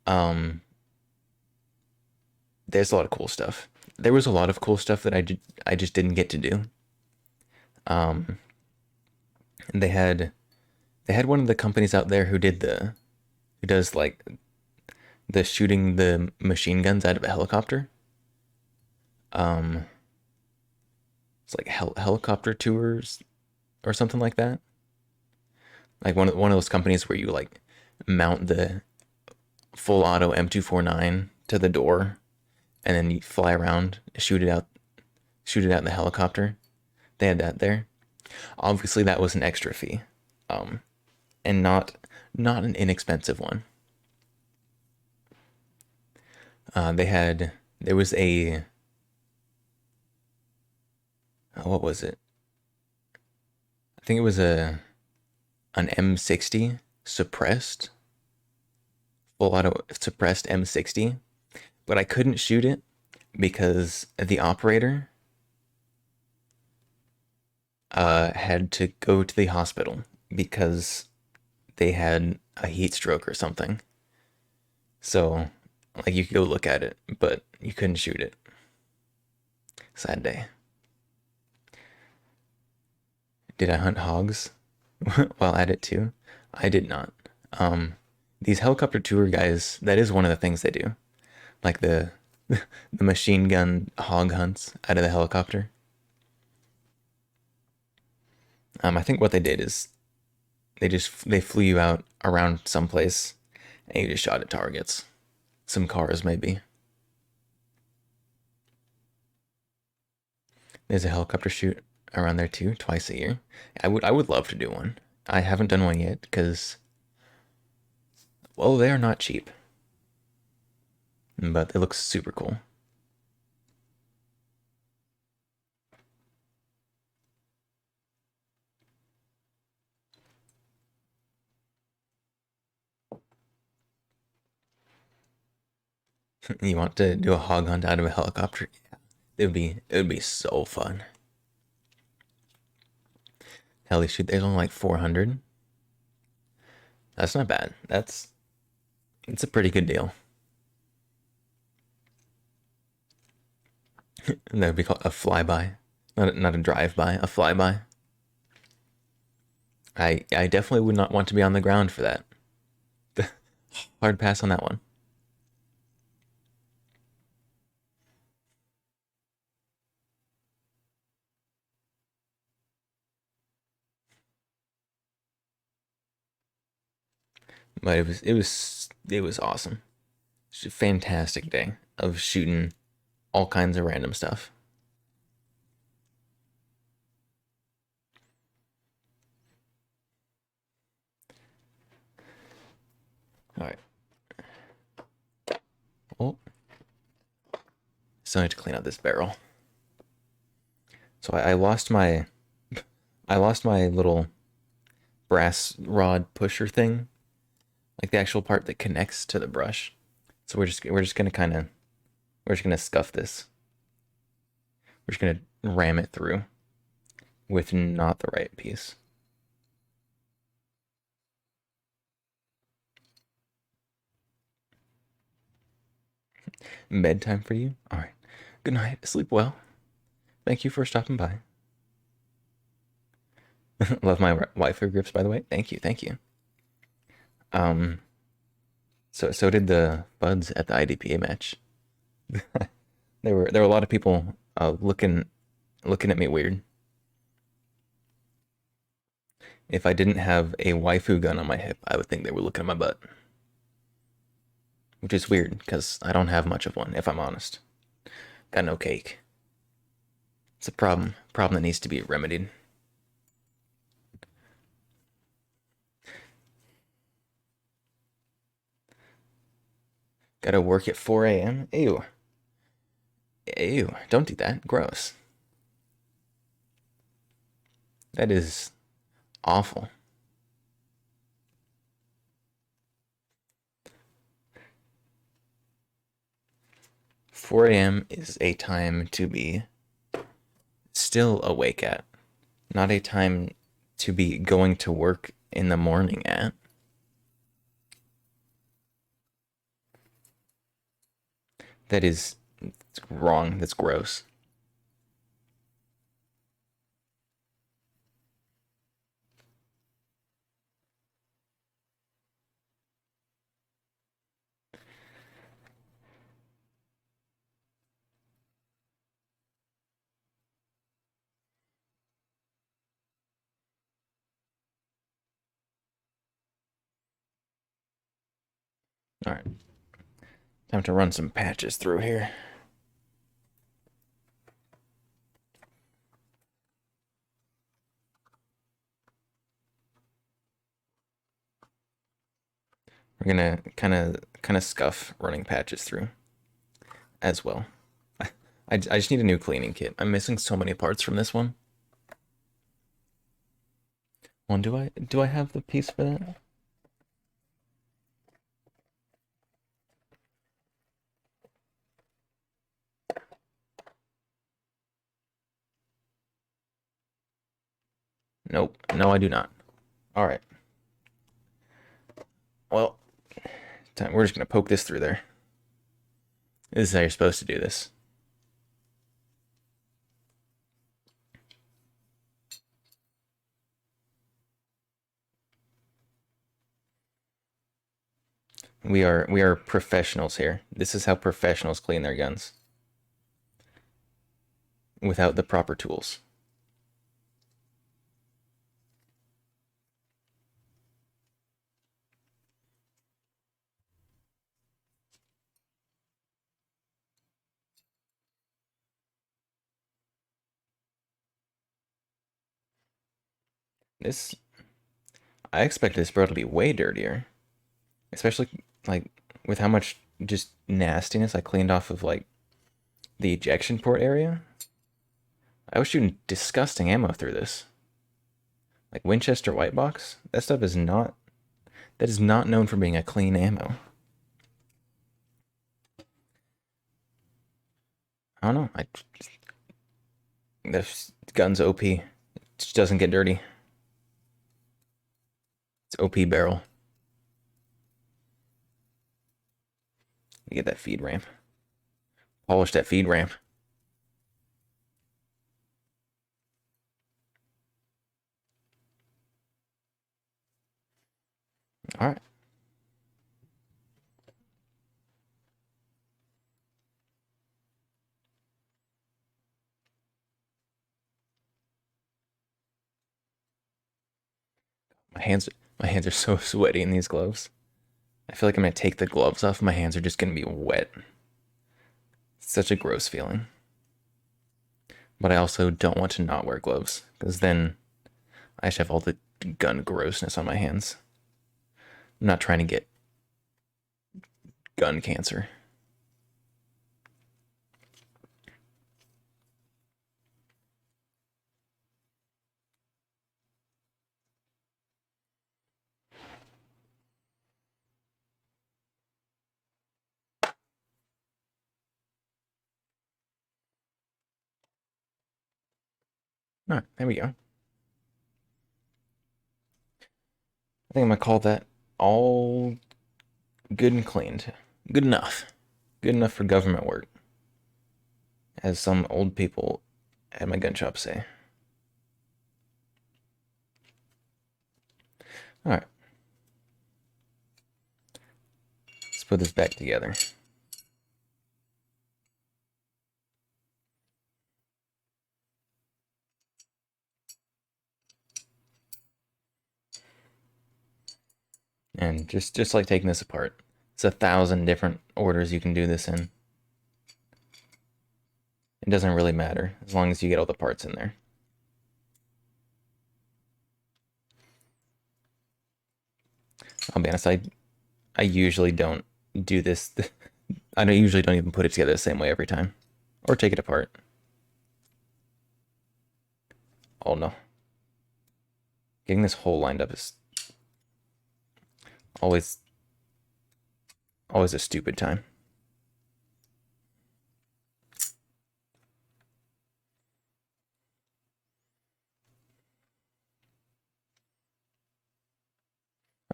um, there's a lot of cool stuff. There was a lot of cool stuff that I just didn't get to do. Um, they had they had one of the companies out there who does like the shooting the machine guns out of a helicopter. Um, it's like helicopter tours or something like that. Like one of those companies where you like mount the full auto M249 to the door, and then you fly around, shoot it out in the helicopter. They had that there. Obviously, that was an extra fee, um, and not an inexpensive one. There was a what was it? I think it was a an M60 suppressed full auto suppressed M60, but I couldn't shoot it because the operator had to go to the hospital because they had a heat stroke or something. So, like, you could go look at it, but you couldn't shoot it. Sad day. Did I hunt hogs while at it too? I did not. Um, these helicopter tour guys, that is one of the things they do. Like the machine gun hog hunts out of the helicopter. I think what they did is they flew you out around someplace and you just shot at targets. Some cars maybe. There's a helicopter shoot around there too, twice a year. I would love to do one. I haven't done one yet because well, they are not cheap, but they look super cool. You want to do a hog hunt out of a helicopter? Yeah. It would be so fun. Heli shoot, there's only like 400. That's not bad. It's a pretty good deal. And that would be called a flyby, not a drive by, a flyby. I definitely would not want to be on the ground for that. Hard pass on that one. But it was awesome. It's a fantastic day of shooting all kinds of random stuff. All right. Well, still need to clean out this barrel. So I lost my little brass rod pusher thing, like the actual part that connects to the brush. So we're just gonna kind of we're just gonna scuff this. We're just gonna ram it through with not the right piece. Bedtime for you? All right. Good night. Sleep well. Thank you for stopping by. Love my waifu grips, by the way. Thank you. Thank you. Um, so did the buds at the IDPA match. There were a lot of people looking at me weird. If I didn't have a waifu gun on my hip, I would think they were looking at my butt. Which is weird, because I don't have much of one, if I'm honest. Got no cake. It's a problem that needs to be remedied. Gotta work at 4 a.m.? Ew. Ew, don't do that. Gross. That is awful. 4 a.m. is a time to be still awake at, not a time to be going to work in the morning at. That is It's wrong. That's gross. All right. Time to run some patches through here. We're gonna kind of scuff running patches through as well. I just need a new cleaning kit. I'm missing so many parts from this one. One, do I have the piece for that? Nope. No, I do not. All right. Well, we're just gonna poke this through there. This is how you're supposed to do this. We are professionals here. This is how professionals clean their guns without the proper tools. This I expected this bro to be way dirtier, especially like with how much just nastiness I cleaned off of like the ejection port area. I was shooting disgusting ammo through this. Like Winchester white box, that stuff is not that is not known for being a clean ammo. I don't know. This gun's OP. It just doesn't get dirty. It's OP barrel. You get that feed ramp. Polish that feed ramp. All right. My hands are so sweaty in these gloves. I feel like I'm gonna take the gloves off. My hands are just gonna be wet. It's such a gross feeling. But I also don't want to not wear gloves because then I just have all the gun grossness on my hands. I'm not trying to get gun cancer. All right, there we go. I think I'm gonna call that all good and cleaned. Good enough. Good enough for government work, as some old people at my gun shop say. All right. Let's put this back together. And just like taking this apart, it's 1,000 different orders you can do this in. It doesn't really matter as long as you get all the parts in there. I'll be honest, I usually don't do this. I usually don't even put it together the same way every time, or take it apart. Oh no, getting this hole lined up is always a stupid time.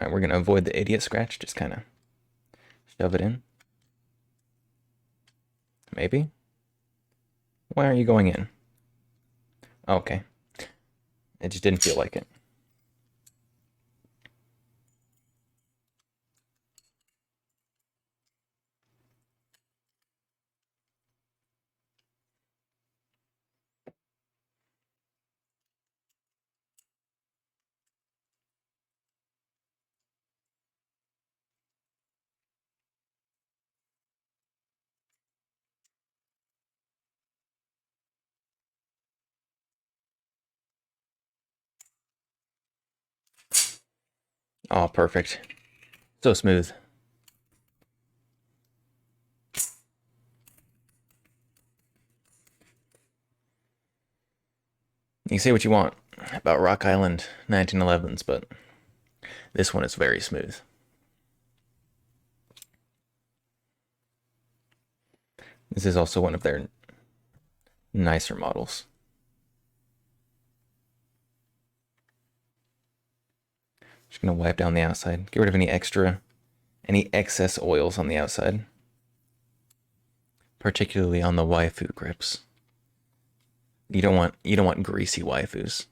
All right, we're gonna avoid the idiot scratch. Just kind of shove it in. Maybe? Why aren't you going in? Okay. It just didn't feel like it. Oh, perfect. So smooth. You can say what you want about Rock Island 1911s, but this one is very smooth. This is also one of their nicer models. Just gonna wipe down the outside. Get rid of any excess oils on the outside. Particularly on the waifu grips. You don't want greasy waifus.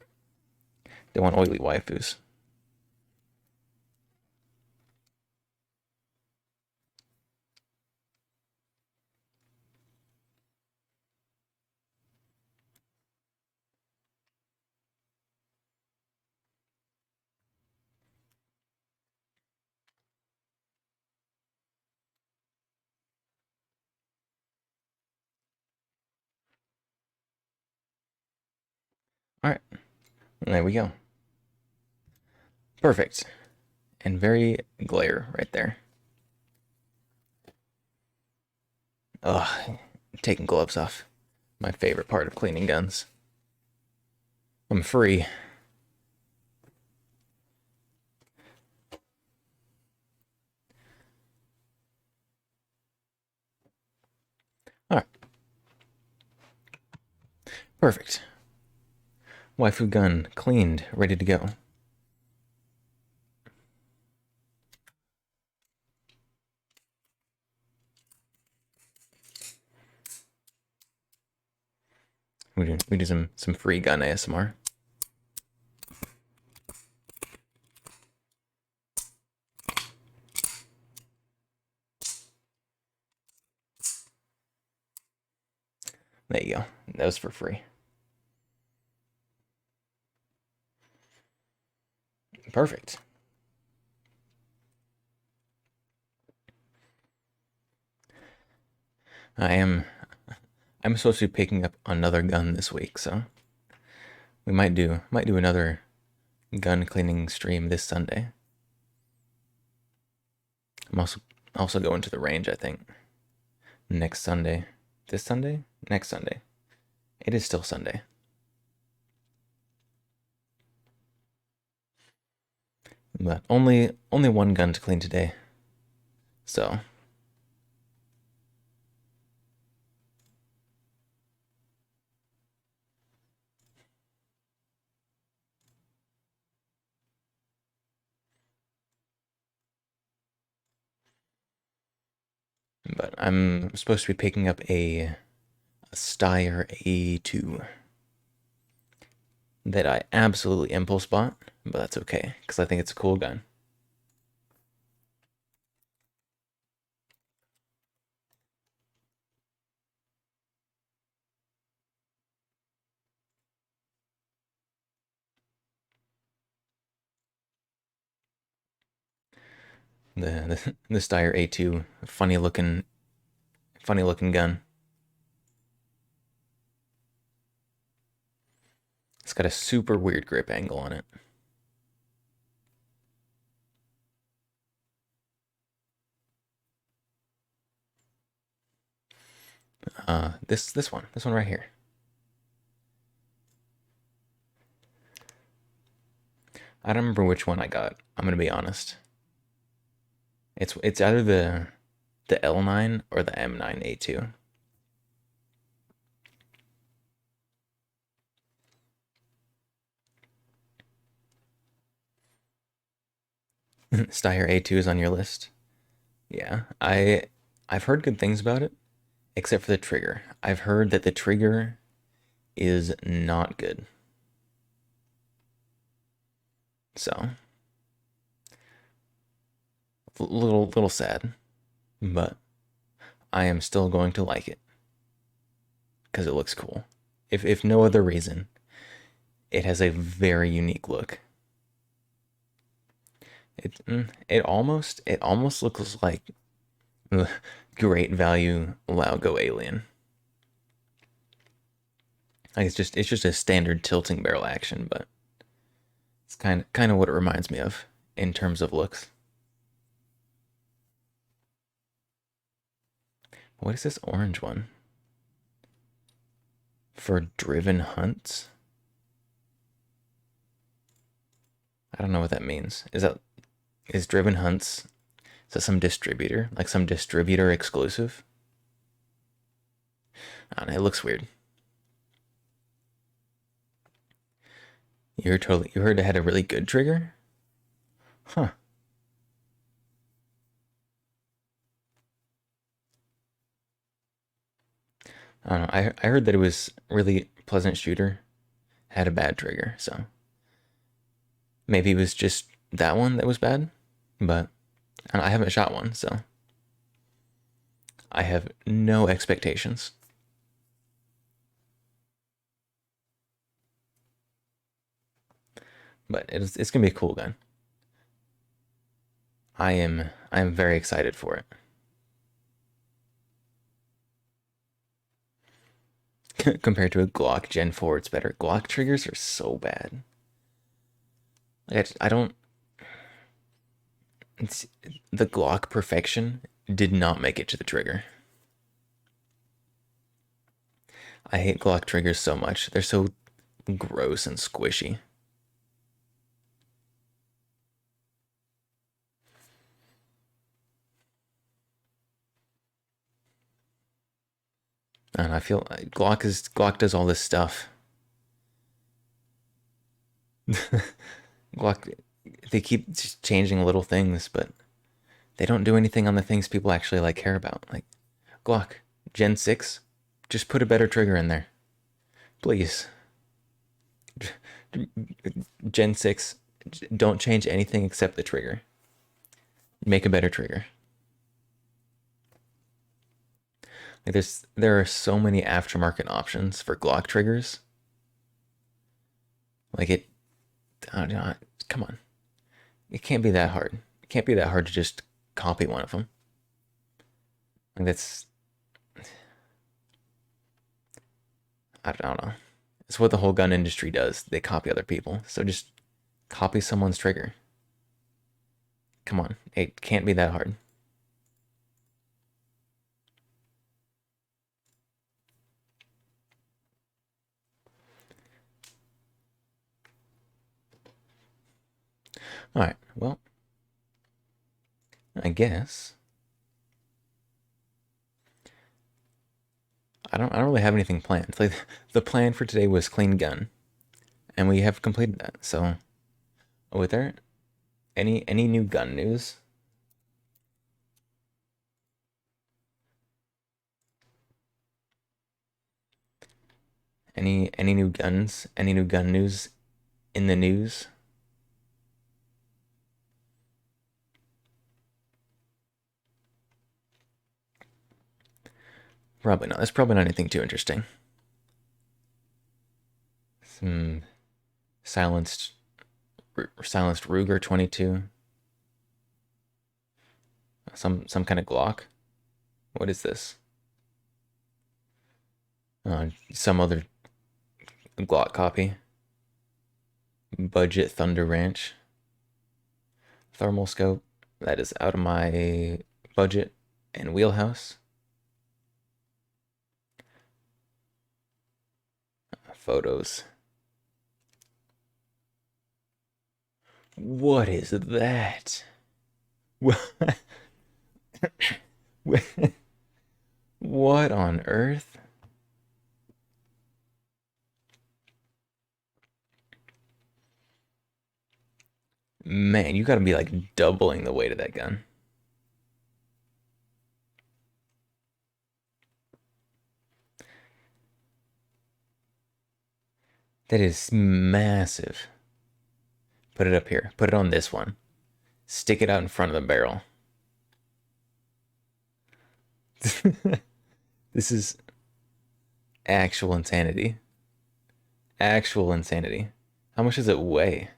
They want oily waifus. Alright, there we go. Perfect. And very glare right there. Ugh, taking gloves off. My favorite part of cleaning guns. I'm free. Alright. Perfect. Waifu gun cleaned, ready to go. We do some free gun ASMR. There you go. That was for free. Perfect. I'm supposed to be picking up another gun this week, so we might do another gun cleaning stream this Sunday. I'm also going to the range, I think. Next Sunday. This Sunday? Next Sunday. It is still Sunday. But only one gun to clean today. So but I'm supposed to be picking up a Steyr A2 that I absolutely impulse bought, but that's okay because I think it's a cool gun. The Steyr A2, funny looking gun. It's got a super weird grip angle on it. This one right here. I don't remember which one I got. I'm gonna be honest. It's either the L9 or the M9 A2. Steyr A2 is on your list. Yeah, I've heard good things about it. except for the trigger. I've heard that the trigger is not good. So, little sad, but I am still going to like it because it looks cool. If no other reason, it has a very unique look. It almost looks like great value Laugo alien. Like it's just a standard tilting barrel action, but it's kind of what it reminds me of in terms of looks. What is this orange one? For driven hunts? I don't know what that means. Is driven hunts, is that some distributor? Like some distributor exclusive? I don't know, it looks weird. You heard it had a really good trigger? Huh. I don't know. I heard that it was really pleasant shooter, had a bad trigger, so maybe it was just that one that was bad, but I haven't shot one, so I have no expectations. But it's gonna be a cool gun. I am very excited for it. Compared to a Glock Gen 4, it's better. Glock triggers are so bad. Like I don't. It's, the Glock perfection did not make it to the trigger. I hate Glock triggers so much. They're so gross and squishy. And I feel like Glock does all this stuff. Glock, they keep just changing little things, but they don't do anything on the things people actually like care about. Like Glock Gen 6, just put a better trigger in there, please. Gen 6, don't change anything except the trigger. Make a better trigger. Like there are so many aftermarket options for Glock triggers. Like I don't know, come on. It can't be that hard. It can't be that hard to just copy one of them. Like that's I don't know. It's what the whole gun industry does. They copy other people. So just copy someone's trigger. Come on. It can't be that hard. All right. Well, I guess I don't really have anything planned. Like the plan for today was clean gun, and we have completed that. So, with there any new gun news? Any new guns? Any new gun news in the news? Probably not. There's probably not anything too interesting. Some silenced silenced Ruger 22. Some kind of Glock. What is this? Some other Glock copy. Budget Thunder Ranch. Thermal scope. That is out of my budget and wheelhouse. Photos. What is that? What on earth? Man, you gotta be like doubling the weight of that gun. That is massive. Put it up here. Put it on this one. Stick it out in front of the barrel. This is actual insanity. Actual insanity. How much does it weigh?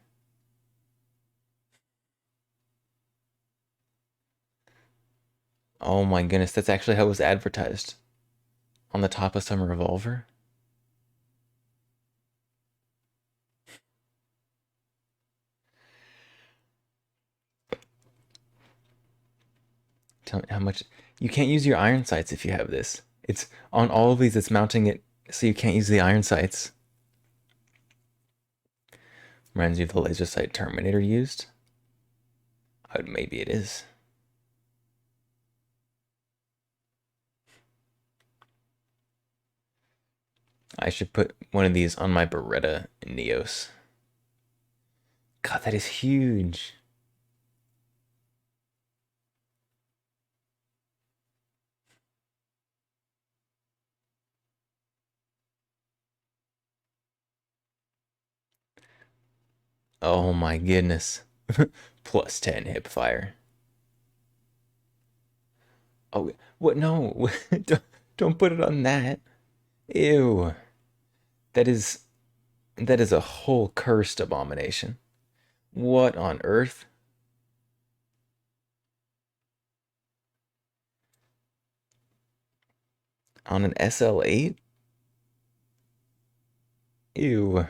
Oh my goodness, that's actually how it was advertised. On the top of some revolver? Tell me how much. You can't use your iron sights if you have this. It's on all of these, it's mounting it so you can't use the iron sights. Reminds you of the laser sight Terminator used? Maybe it is. I should put one of these on my Beretta Neos. God, that is huge. Oh my goodness. Plus 10 hip fire. Oh, what? No. Don't put it on that. Ew. That is that is a whole cursed abomination. What on earth? On an SL8? Ew.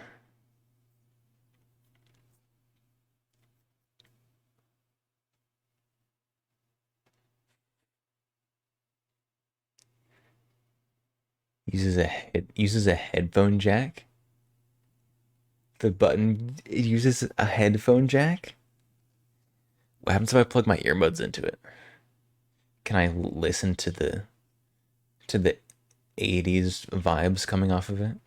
Uses a headphone jack. The button it uses a headphone jack. What happens if I plug my earbuds into it? Can I listen to the 80s vibes coming off of it?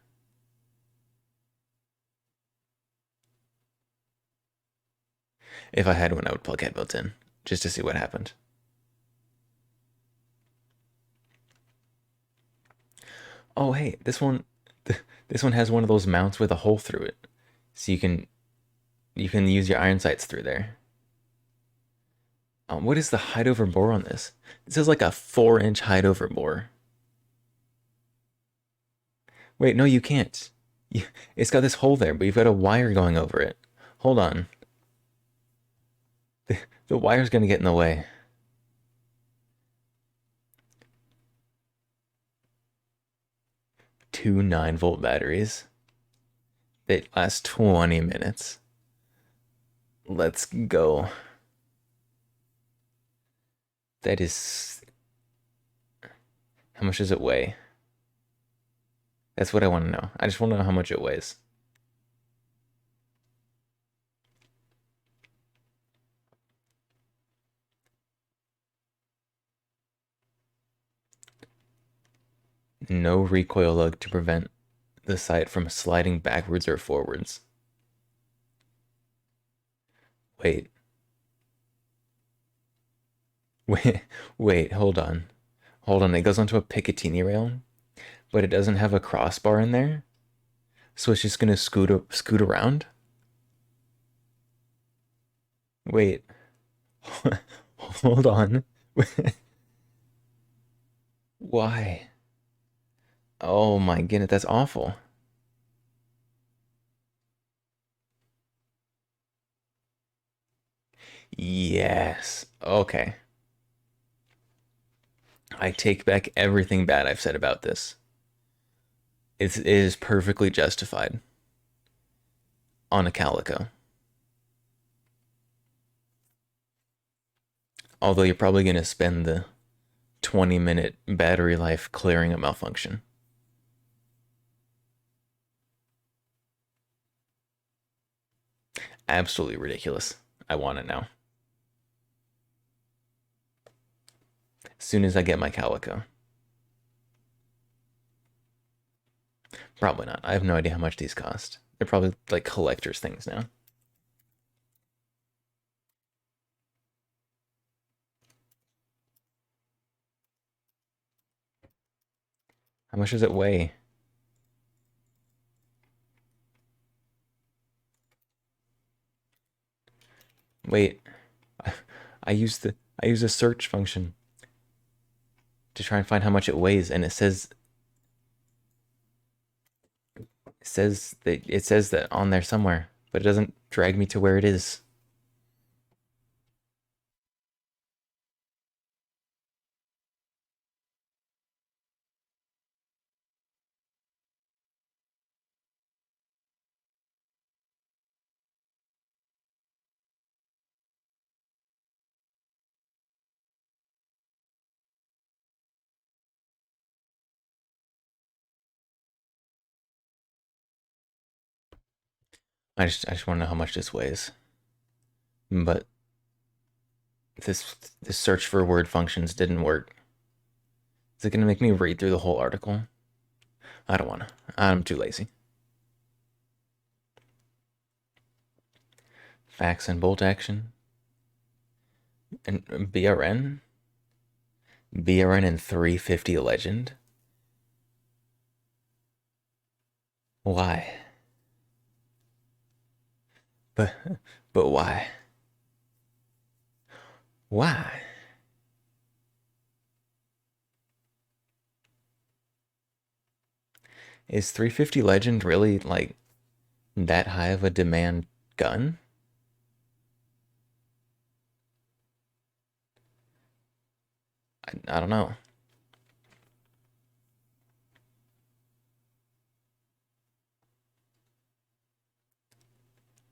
If I had one, I would plug headphones in just to see what happened. Oh, hey, this one has one of those mounts with a hole through it, so you can use your iron sights through there. What is the height over bore on this? This is like a 4-inch height over bore. Wait, no, you can't. It's got this hole there, but you've got a wire going over it. Hold on. The wire's gonna get in the way. Two 9-volt batteries. They last 20 minutes. Let's go. That is. How much does it weigh? That's what I want to know. I just want to know how much it weighs. No recoil lug to prevent the sight from sliding backwards or forwards. Wait. Wait, wait, hold on. Hold on. It goes onto a Picatinny rail, but it doesn't have a crossbar in there. So it's just gonna scoot around. Wait. Hold on. Why? Oh my goodness, that's awful. Yes. Okay. I take back everything bad I've said about this. It is perfectly justified on a Calico. Although you're probably going to spend the 20-minute battery life clearing a malfunction. Absolutely ridiculous. I want it now. As soon as I get my Calico. Probably not. I have no idea how much these cost. They're probably like collector's things now. How much does it weigh? Wait, I use a search function to try and find how much it weighs, and it says that on there somewhere, but it doesn't drag me to where it is. I just want to know how much this weighs. But this search for word functions didn't work. Is it gonna make me read through the whole article? I don't wanna. I'm too lazy. Fax and bolt action. And BRN? BRN and 350 legend? Why? But but why? Why? Is 350 legend really like that high of a demand gun? I don't know.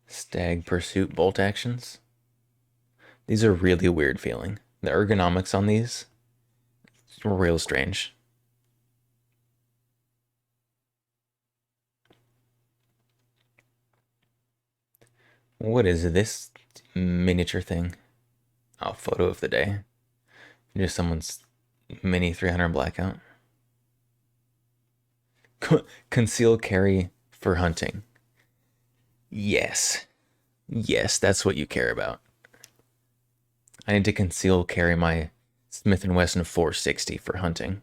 Stag pursuit bolt actions. These are really weird feeling. The ergonomics on these are real strange. What is this miniature thing? Oh, photo of the day. Just someone's mini 300 blackout. Conceal carry for hunting. Yes. Yes, that's what you care about. I need to conceal carry my Smith & Wesson 460 for hunting.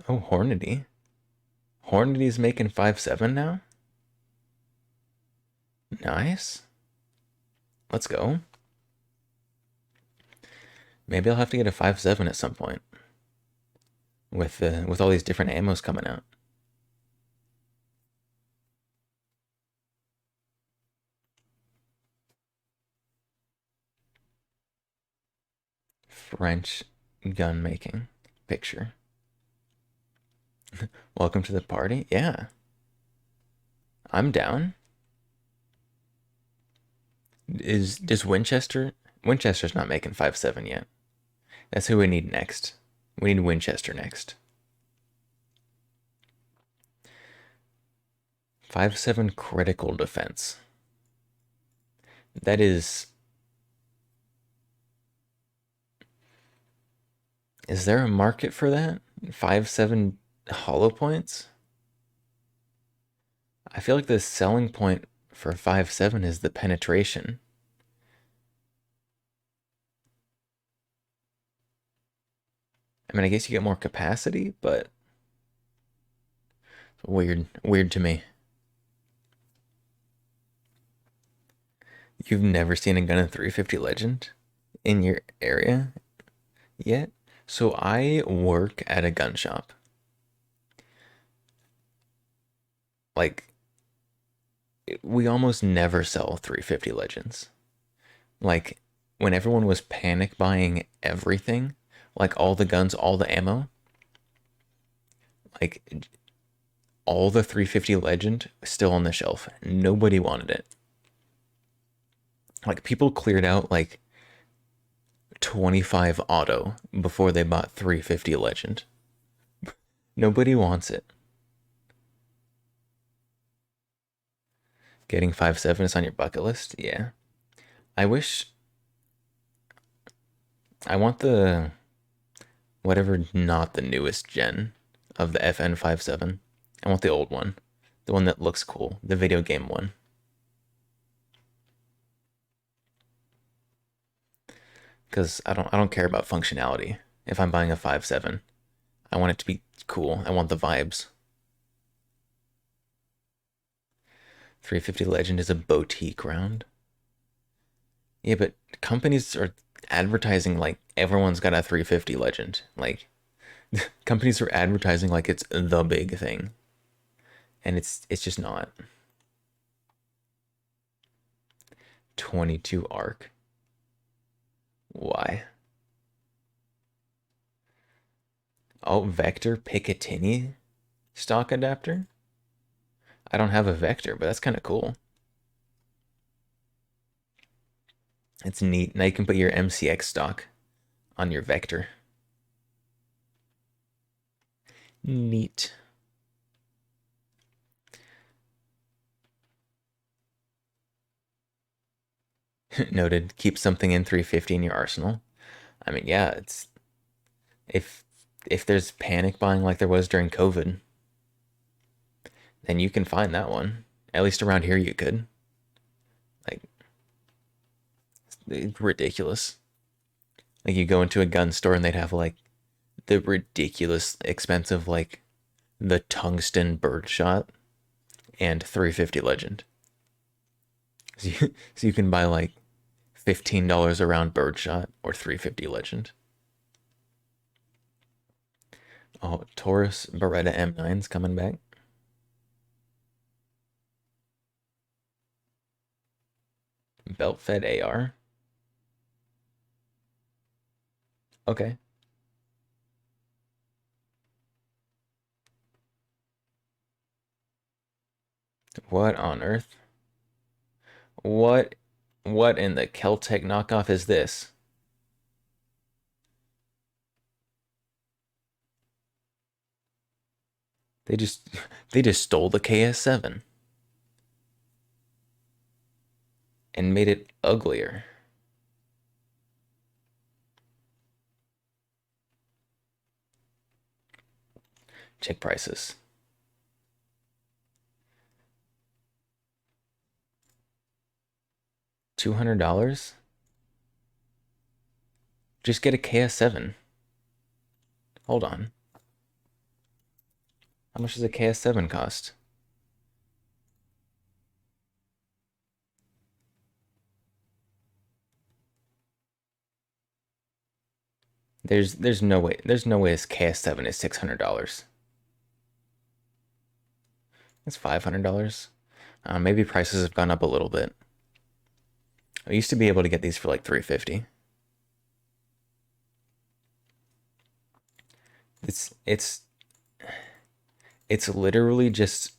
Oh, Hornady. Hornady's making 5.7 now? Nice. Let's go. Maybe I'll have to get a 5.7 at some point. With all these different ammos coming out. French gun making picture. Welcome to the party. Yeah. I'm down. Does Winchester's not making 5.7 yet. That's who we need next. We need Winchester next. 5.7 critical defense. That is there a market for that? 5.7 hollow points? I feel like the selling point for 5.7 is the penetration. I mean, I guess you get more capacity, but weird to me. You've never seen a gun in 350 Legend in your area yet? So I work at a gun shop. Like, we almost never sell 350 Legends. Like, when everyone was panic buying everything, like all the guns, all the ammo, like all the 350 Legend still on the shelf. Nobody wanted it. Like, people cleared out like 25 auto before they bought 350 Legend. Nobody wants it. Getting 5.7 is on your bucket list? Yeah. I wish. I want the. Whatever, not the newest gen of the FN 5.7. I want the old one. The one that looks cool. The video game one. Because I don't care about functionality if I'm buying a 5.7. I want it to be cool. I want the vibes. 350 Legend is a boutique round. Yeah, but companies are advertising like everyone's got a 350 Legend. Like companies are advertising like it's the big thing, and it's just not. 22 arc. Why? Oh, Vector Picatinny stock adapter? I don't have a Vector, but that's kind of cool. It's neat. Now you can put your MCX stock on your Vector. Neat. Noted. Keep something in 350 in your arsenal. I mean, yeah, it's if if there's panic buying like there was during COVID, then you can find that one. At least around here you could. Like it's ridiculous. Like you go into a gun store and they'd have like the ridiculous expensive like the tungsten birdshot and 350 legend. So you can buy like $15 a round birdshot or 350 legend. Oh, Taurus Beretta M9's coming back. Belt fed AR. Okay. What on earth? What what in the Keltec knockoff is this? They just they just stole the KS7 and made it uglier. Check prices. $200? Just get a KS7. Hold on. How much does a KS7 cost? There's no way this KS7 is $600. It's $500. Maybe prices have gone up a little bit. I used to be able to get these for like 350. It's it's literally just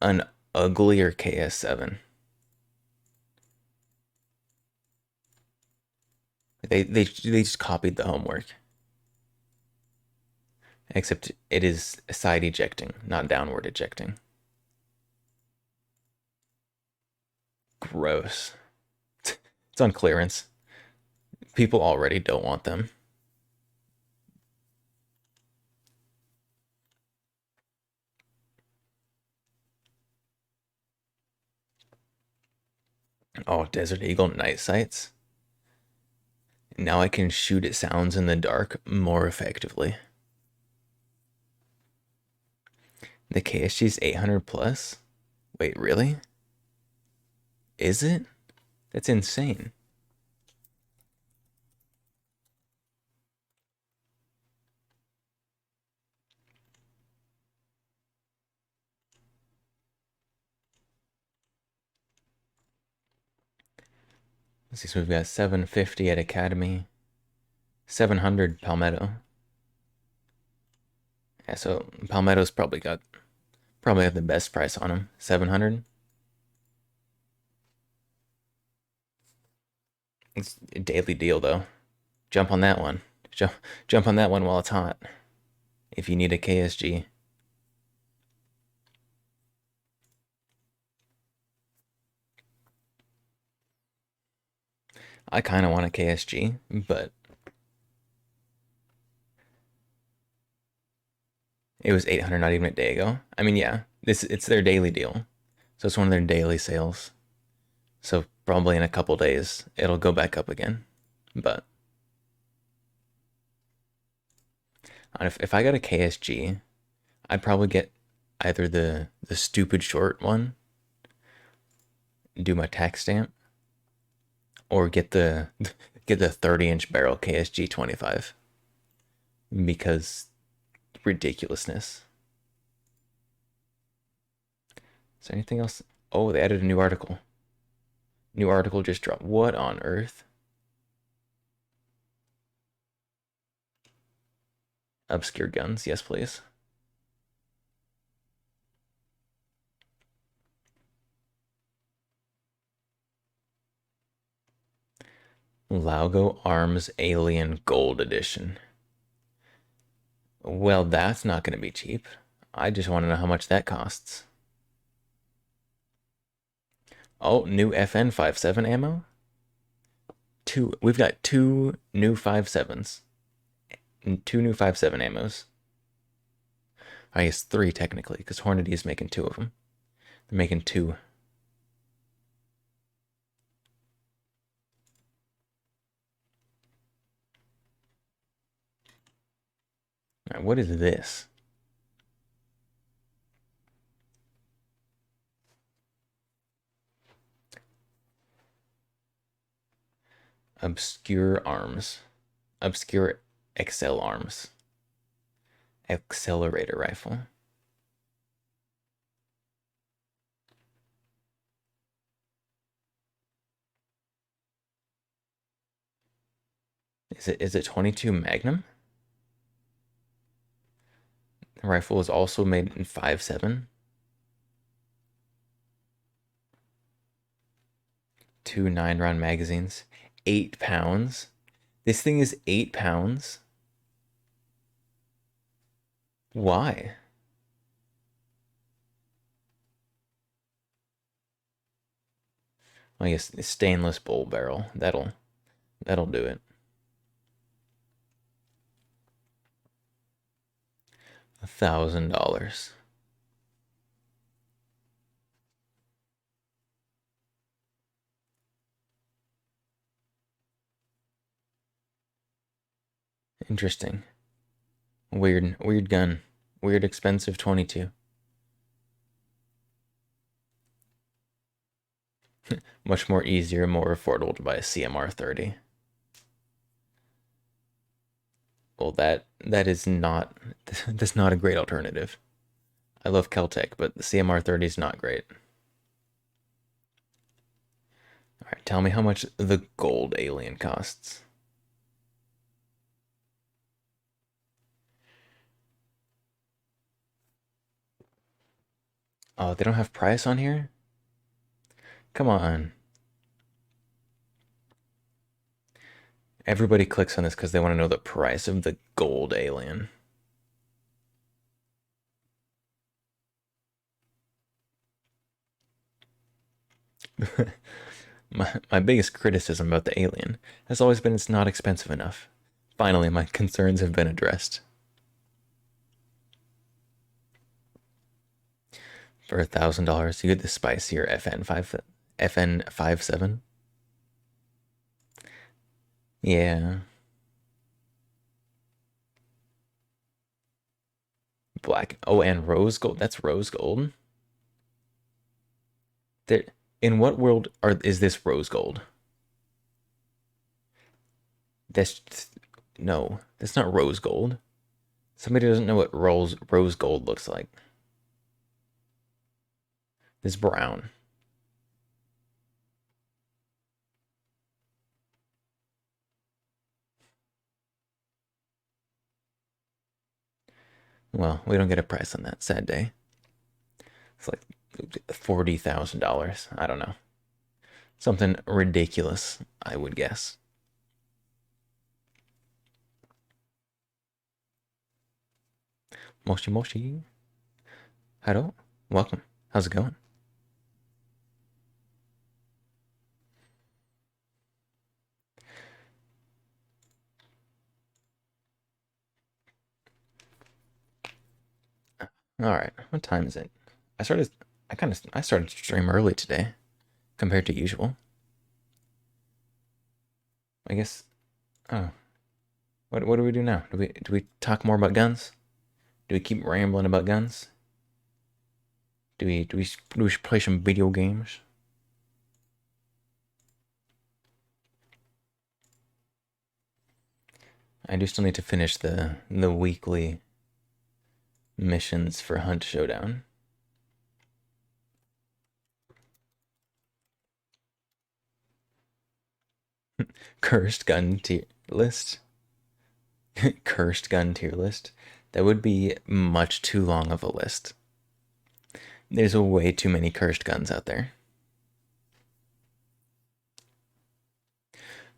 an uglier KS7. They just copied the homework. Except it is side ejecting, not downward ejecting. Gross. It's on clearance. People already don't want them. Oh, Desert Eagle night sights. Now I can shoot at sounds in the dark more effectively. The KSG's 800 plus? Wait, really? Is it? That's insane. Let's see, so we've got 750 at Academy, 700 Palmetto. Yeah, so Palmetto's probably got the best price on them. 700. It's a daily deal though. Jump on that one. Jump on that one while it's hot. If you need a KSG. I kind of want a KSG, but it was 800 not even a day ago. I mean, yeah, it's their daily deal. So it's one of their daily sales. So probably in a couple days it'll go back up again. But And if I got a KSG, I'd probably get either the stupid short one, do my tax stamp, or get the get the 30-inch barrel KSG 25 because ridiculousness. Is there anything else? Oh, they added a new article. New article just dropped. What on earth? Obscure guns, yes, please. Laugo Arms Alien Gold Edition. Well, that's not going to be cheap. I just want to know how much that costs. Oh, new FN57 ammo? We've got two new 5.7s. And two new 5.7 ammos. I guess three technically, because Hornady is making two of them. They're making two. All right, what is this? Obscure arms. Obscure XL arms. Accelerator rifle. Is it 22 Magnum? The rifle is also made in 5.7. Two 9-round magazines. 8 pounds. This thing is 8 pounds. Why? I guess stainless bull barrel. That'll do it. $1,000. Interesting. Weird gun. Weird expensive 22. Much more easier, more affordable to buy a CMR 30. Well, that is not that's not a great alternative. I love Keltec, but the CMR 30 is not great. All right, tell me how much the gold alien costs. Oh, they don't have price on here? Come on. Everybody clicks on this because they want to know the price of the gold alien. My biggest criticism about the alien has always been it's not expensive enough. Finally, my concerns have been addressed. For $1,000, you get the spicier FN57. Yeah. Black. Oh, and rose gold. That's rose gold. There, in what world is this rose gold? That's no, that's not rose gold. Somebody doesn't know what rose gold looks like. It's brown. Well, we don't get a price on that. Sad day. It's like $40,000. I don't know. Something ridiculous, I would guess. Moshi Moshi. Hello. Welcome. How's it going? All right. What time is it? I started to stream early today compared to usual. I guess. Oh. What do we do now? Do we talk more about guns? Do we keep rambling about guns? Do we play some video games? I do still need to finish the weekly missions for Hunt Showdown. Cursed gun tier list. Cursed gun tier list. That would be much too long of a list. There's way too many cursed guns out there.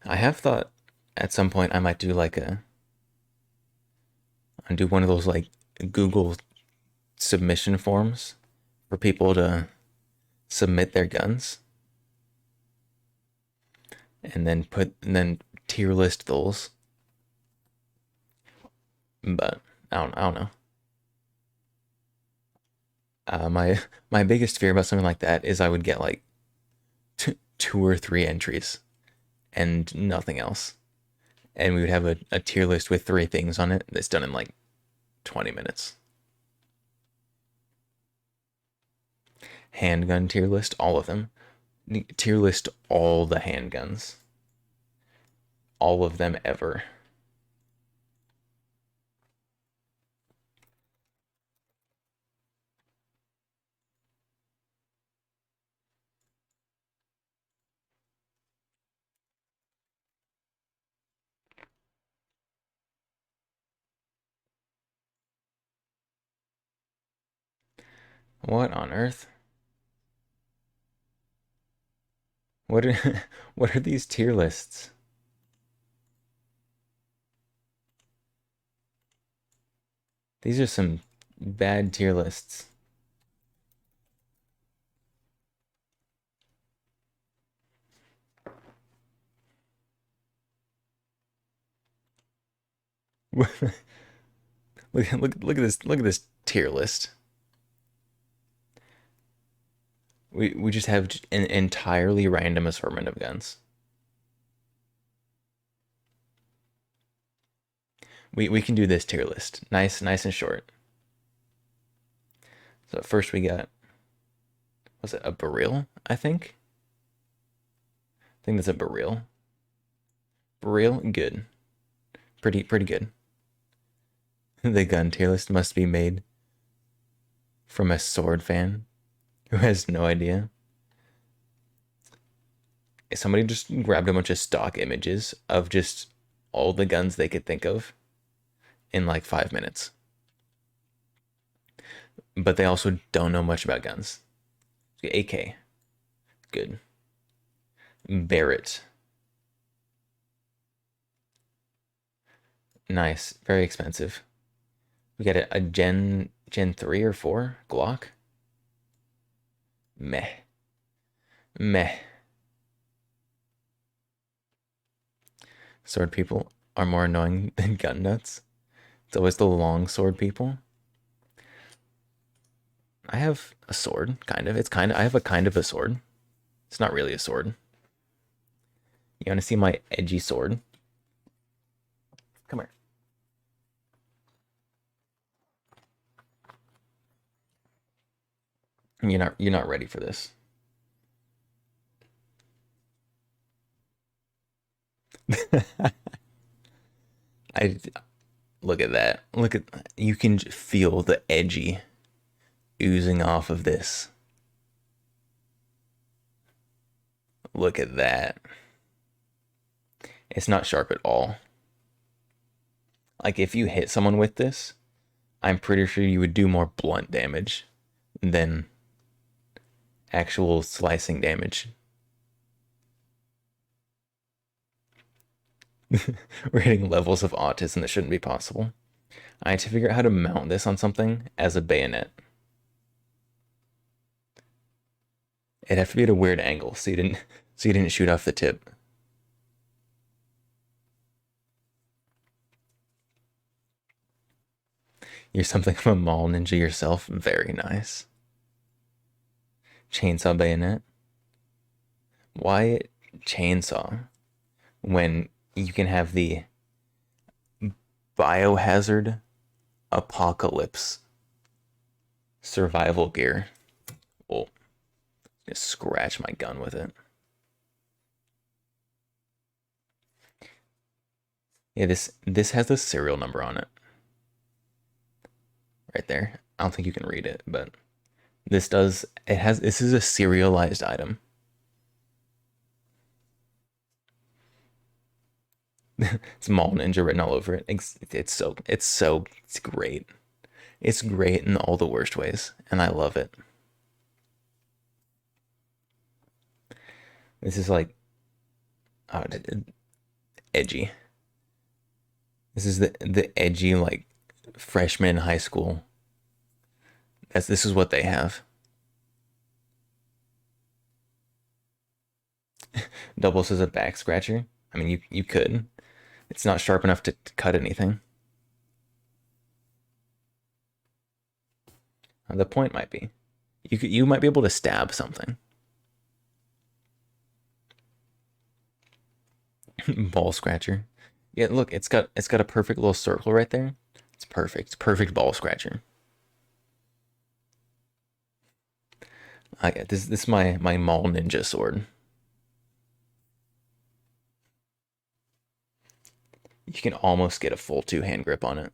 I have thought at some point I might do like do one of those like Google submission forms for people to submit their guns and then tier list those. But I don't know. My biggest fear about something like that is I would get like two or three entries and nothing else, and we would have a tier list with three things on it that's done in like 20 minutes. Handgun tier list, all of them. Tier list all the handguns, all of them ever. What on earth? What are what are these tier lists? These are some bad tier lists. Look at this tier list. We just have an entirely random assortment of guns. We can do this tier list. Nice and short. So first we got, was it a barrel, I think? I think that's a barrel. Barrel, good. Pretty good. The gun tier list must be made from a sword fan who has no idea. Somebody just grabbed a bunch of stock images of just all the guns they could think of in like 5 minutes. But they also don't know much about guns. AK, good. Barrett, nice, very expensive. We got a Gen 3 or 4 Glock. Meh. Meh. Sword people are more annoying than gun nuts. It's always the long sword people. I have a sword, kind of. I have a kind of a sword. It's not really a sword. You want to see my edgy sword? Come here. You're not ready for this. I look at that. Look at, you can feel the edgy oozing off of this. Look at that. It's not sharp at all. Like if you hit someone with this, I'm pretty sure you would do more blunt damage than actual slicing damage. We're hitting levels of autism that shouldn't be possible. I had to figure out how to mount this on something as a bayonet. It'd have to be at a weird angle so you didn't shoot off the tip. You're something of a mall ninja yourself. Very nice. Chainsaw bayonet. Why chainsaw when you can have the Biohazard Apocalypse Survival Gear. Oh, just scratch my gun with it. Yeah, this has the serial number on it. Right there. I don't think you can read it, but this does. This is a serialized item. It's Mall Ninja written all over it. It's great. It's great in all the worst ways, and I love it. This is like oh, edgy. This is the edgy like freshman in high school. This is what they have. Doubles as a back scratcher. I mean, you could. It's not sharp enough to cut anything. The point might be, you might be able to stab something. Ball scratcher. Yeah, look, it's got a perfect little circle right there. It's perfect. It's perfect ball scratcher. This is my Mall Ninja sword. You can almost get a full two-hand grip on it.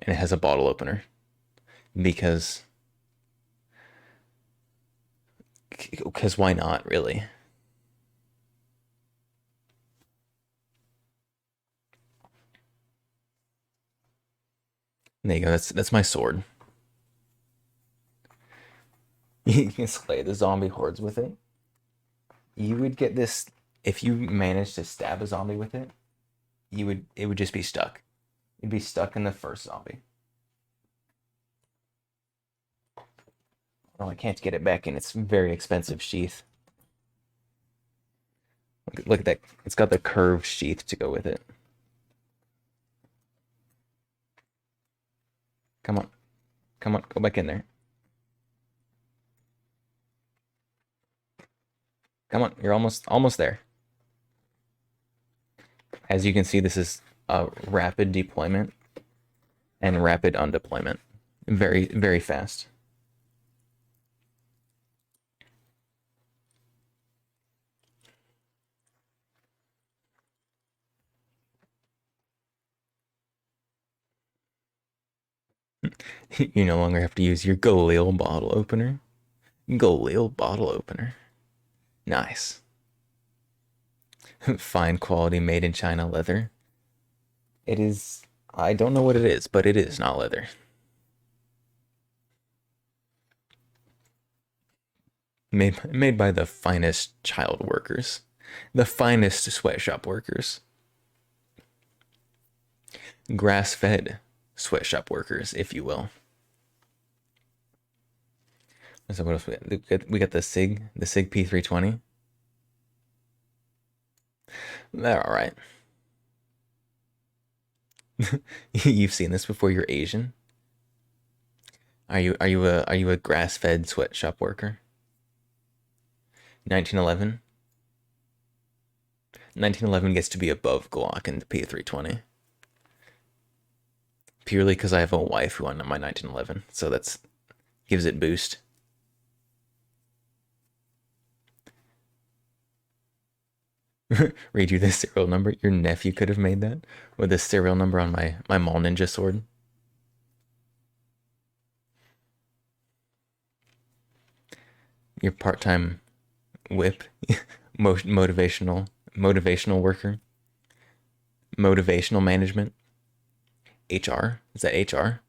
And it has a bottle opener. Because why not, really? There you go. That's my sword. You can slay the zombie hordes with it. You would get this if you managed to stab a zombie with it. It would just be stuck. It'd be stuck in the first zombie. Oh, I can't get it back in its very expensive sheath. Look at that. It's got the curved sheath to go with it. Come on. Come on, go back in there. Come on, you're almost there. As you can see, this is a rapid deployment and rapid undeployment. Very, very fast. You no longer have to use your Galil bottle opener. Galil bottle opener. Nice. Fine quality made in China leather. It is, I don't know what it is, but it is not leather. Made by the finest child workers, the finest sweatshop workers, grass-fed sweatshop workers, if you will. So what else we got the Sig P320. They're all right. You've seen this before. You're Asian. Are you a grass-fed sweatshop worker? 1911. 1911 gets to be above Glock and the P320. Purely because I have a waifu on my 1911, so that's gives it boost. Read you the serial number. Your nephew could have made that with the serial number on my Mall Ninja sword. Your part-time whip, motivational worker, motivational management, HR. Is that HR?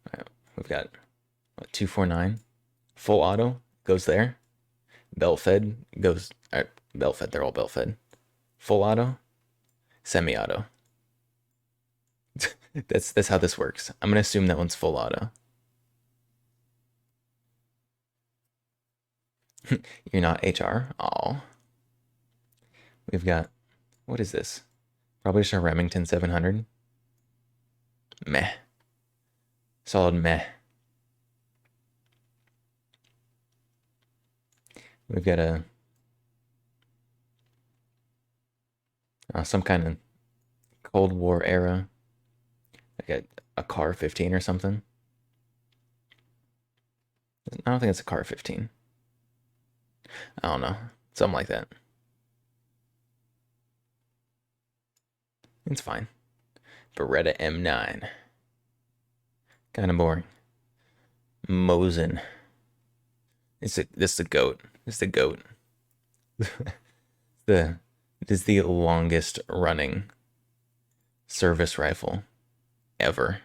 All right, we've got what, 249 full auto goes there. Belt fed goes. All right, belt fed. They're all belt fed. Full auto, semi auto. That's how this works. I'm gonna assume that one's full auto. You're not HR. Oh. We've got, what is this? Probably just a Remington 700. Meh. Solid meh. We've got a Some kind of Cold War era, like a car 15 or something. I don't think it's a car 15. I don't know, something like that. It's fine. Beretta M9, kind of boring. Mosin. This is the goat. It's the goat. The it is the longest running service rifle ever.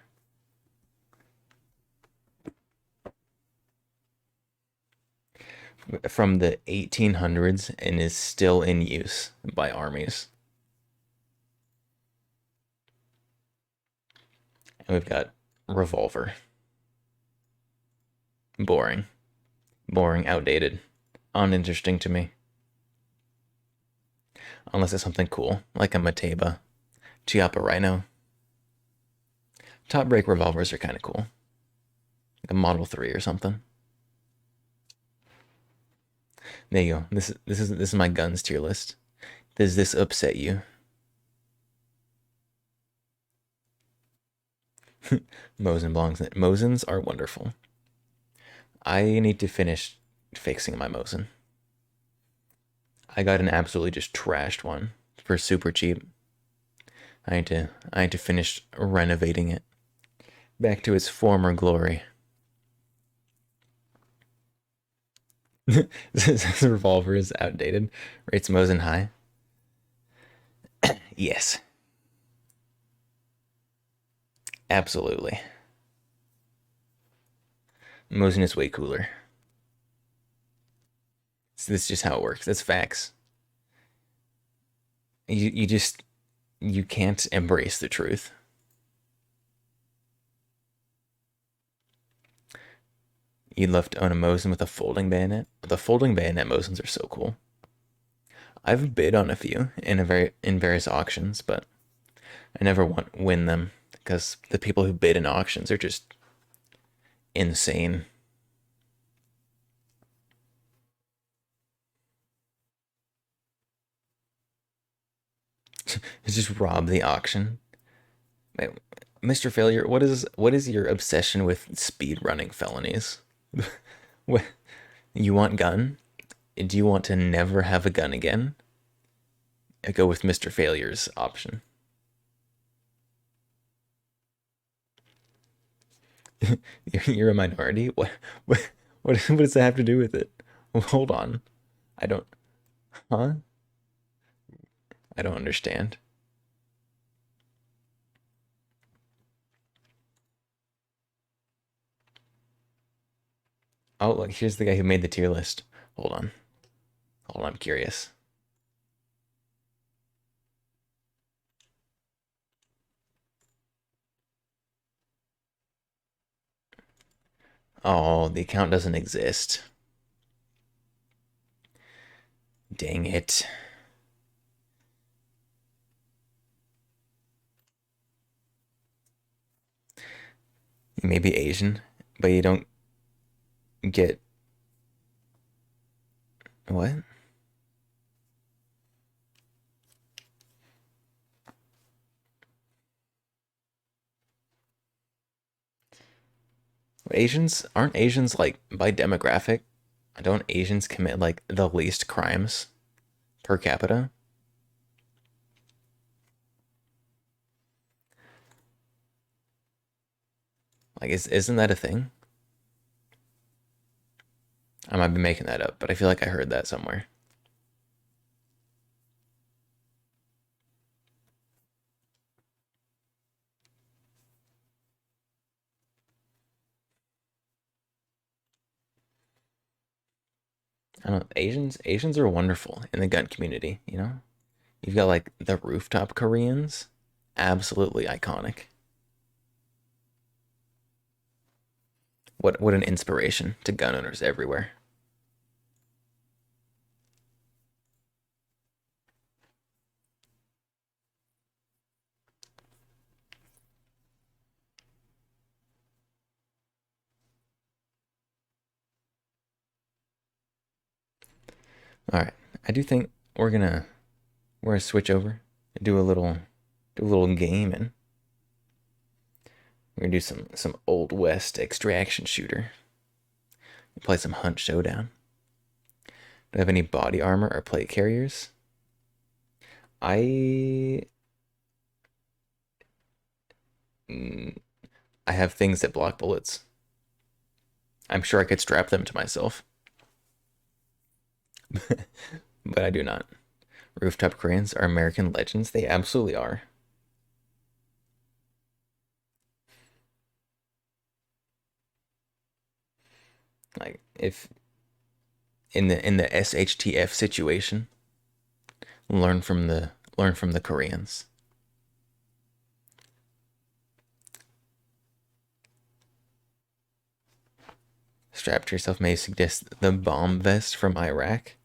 From the 1800s and is still in use by armies. And we've got revolver. Boring. Boring, outdated, uninteresting to me. Unless it's something cool, like a Mateba, Chiappa Rhino. Top break revolvers are kind of cool. Like a Model 3 or something. There you go. This is my guns tier list. Does this upset you? Mosin belongs in it. Mosins are wonderful. I need to finish fixing my Mosin. I got an absolutely just trashed one for super cheap. I need to finish renovating it back to its former glory. This revolver is outdated. Rates Mosin high. Yes. Absolutely. Mosin is way cooler. So this is just how it works. That's facts. You just you can't embrace the truth. You'd love to own a Mosin with a folding bayonet. The folding bayonet Mosins are so cool. I've bid on a few in various auctions, but I never win them because the people who bid in auctions are just insane. It's just rob the auction. Mr. Failure, what is your obsession with speed running felonies? What, you want gun? Do you want to never have a gun again? I go with Mr. Failure's option. You're a minority. What does that have to do with it? Well, hold on. I don't. Huh? I don't understand. Oh, look, here's the guy who made the tier list. Hold on. Hold on, I'm curious. Oh, the account doesn't exist. Dang it. You may be Asian, but you don't get what? Asians aren't Asians like by demographic? Don't Asians commit like the least crimes per capita? Like isn't that a thing? I might be making that up, but I feel like I heard that somewhere. I don't know. Asians are wonderful in the gun community, you know? You've got like the rooftop Koreans, absolutely iconic. What an inspiration to gun owners everywhere. All right. I do think we're gonna switch over Do a little game, and we're gonna do some old west extraction shooter. Play some Hunt Showdown. Do I have any body armor or plate carriers? I mm, I have things that block bullets. I'm sure I could strap them to myself, but I do not. Rooftop cranes are American legends. They absolutely are. Like if in the SHTF situation, learn from the Koreans. Strap to yourself may suggest the bomb vest from Iraq.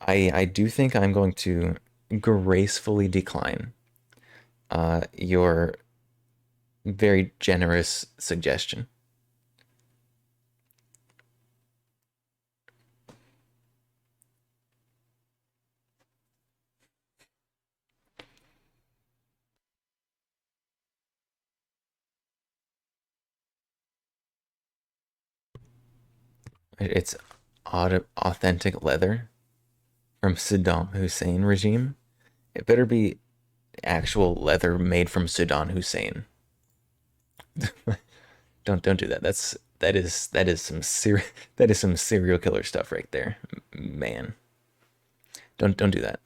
I do think I'm going to gracefully decline your very generous suggestion. It's authentic leather from Saddam Hussein regime. It better be actual leather made from Saddam Hussein. Don't do that. That is some that is some serial killer stuff right there, man. Don't do that.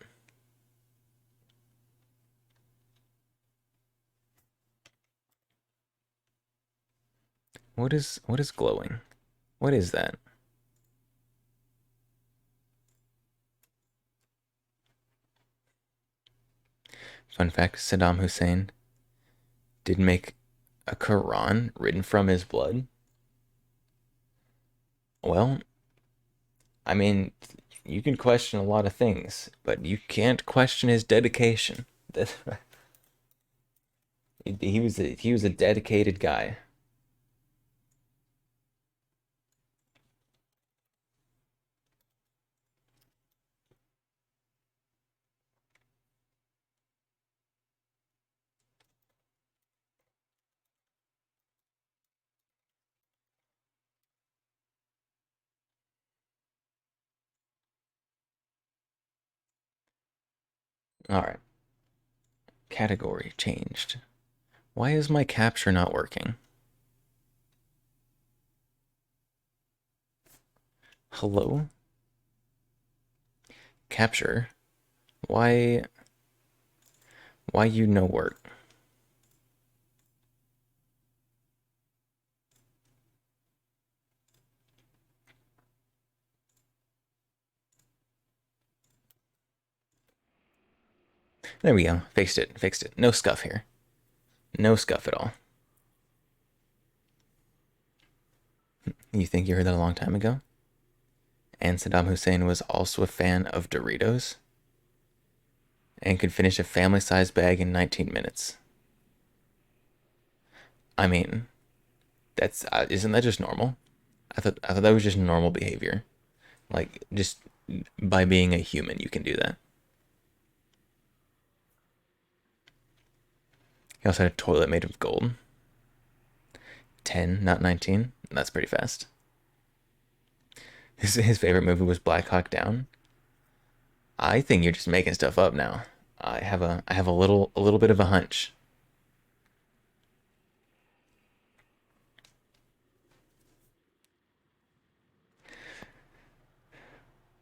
What is glowing? What is that? Fun fact: Saddam Hussein did make a Quran written from his blood. Well, I mean, you can question a lot of things, but you can't question his dedication. He was a dedicated guy. All right, category changed. Why is my capture not working? Hello? Capture? Why you no work? There we go. Fixed it. Fixed it. No scuff here. No scuff at all. You think you heard that a long time ago? And Saddam Hussein was also a fan of Doritos and could finish a family-sized bag in 19 minutes. I mean, that's isn't that just normal? I thought that was just normal behavior. Like just by being a human, you can do that. He also had a toilet made of gold. 10, not 19. That's pretty fast. His favorite movie was Black Hawk Down. I think you're just making stuff up now. I have a little bit of a hunch.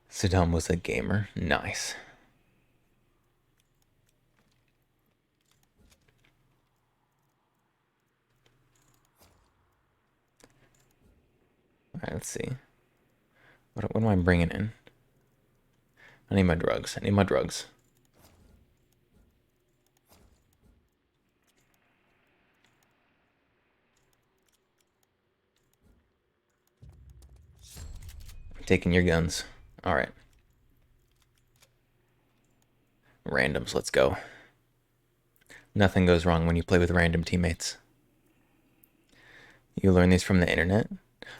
Saddam was a gamer. Nice. All right, let's see. What am I bringing in? I need my drugs. I need my drugs. I'm taking your guns. All right. Randoms, let's go. Nothing goes wrong when you play with random teammates. You learn these from the internet?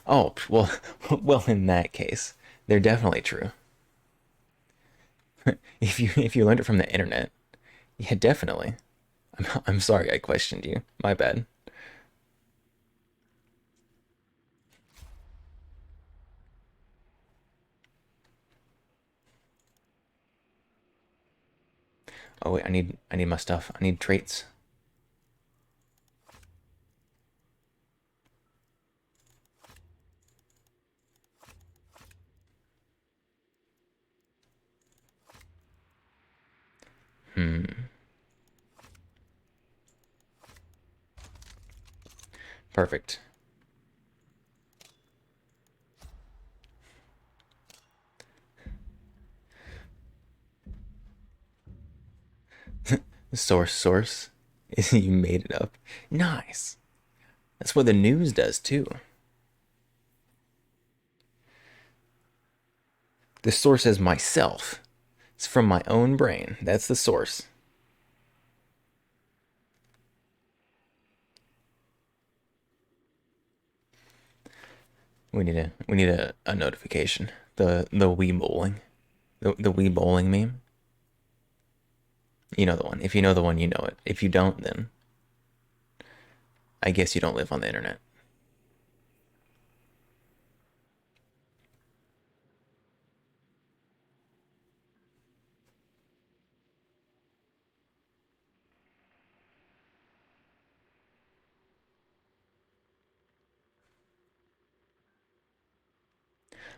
Oh, well, well, in that case, they're definitely true. If you learned it from the internet, Yeah, definitely. I'm sorry I questioned you. My bad. Oh wait, I need my stuff. I need traits. Hmm. Perfect. Source. You made it up. Nice. That's what the news does too. The source is myself. It's from my own brain. That's the source. We need a notification. The Wii bowling. The Wii bowling meme. You know the one. If you know the one, you know it. If you don't, then I guess you don't live on the internet.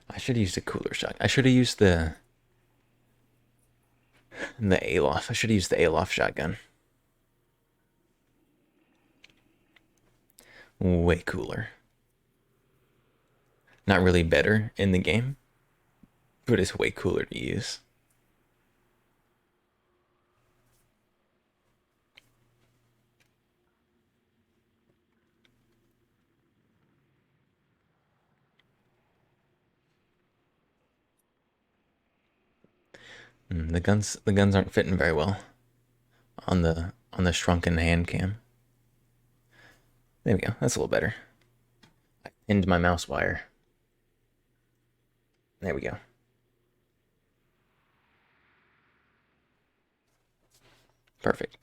I should have used a cooler shot. I should have used the Aloft. I should have used the Aloft shotgun. Way cooler. Not really better in the game, but it's way cooler to use. The guns aren't fitting very well on the shrunken hand cam. There we go. That's a little better. I pinned my mouse wire. There we go. Perfect.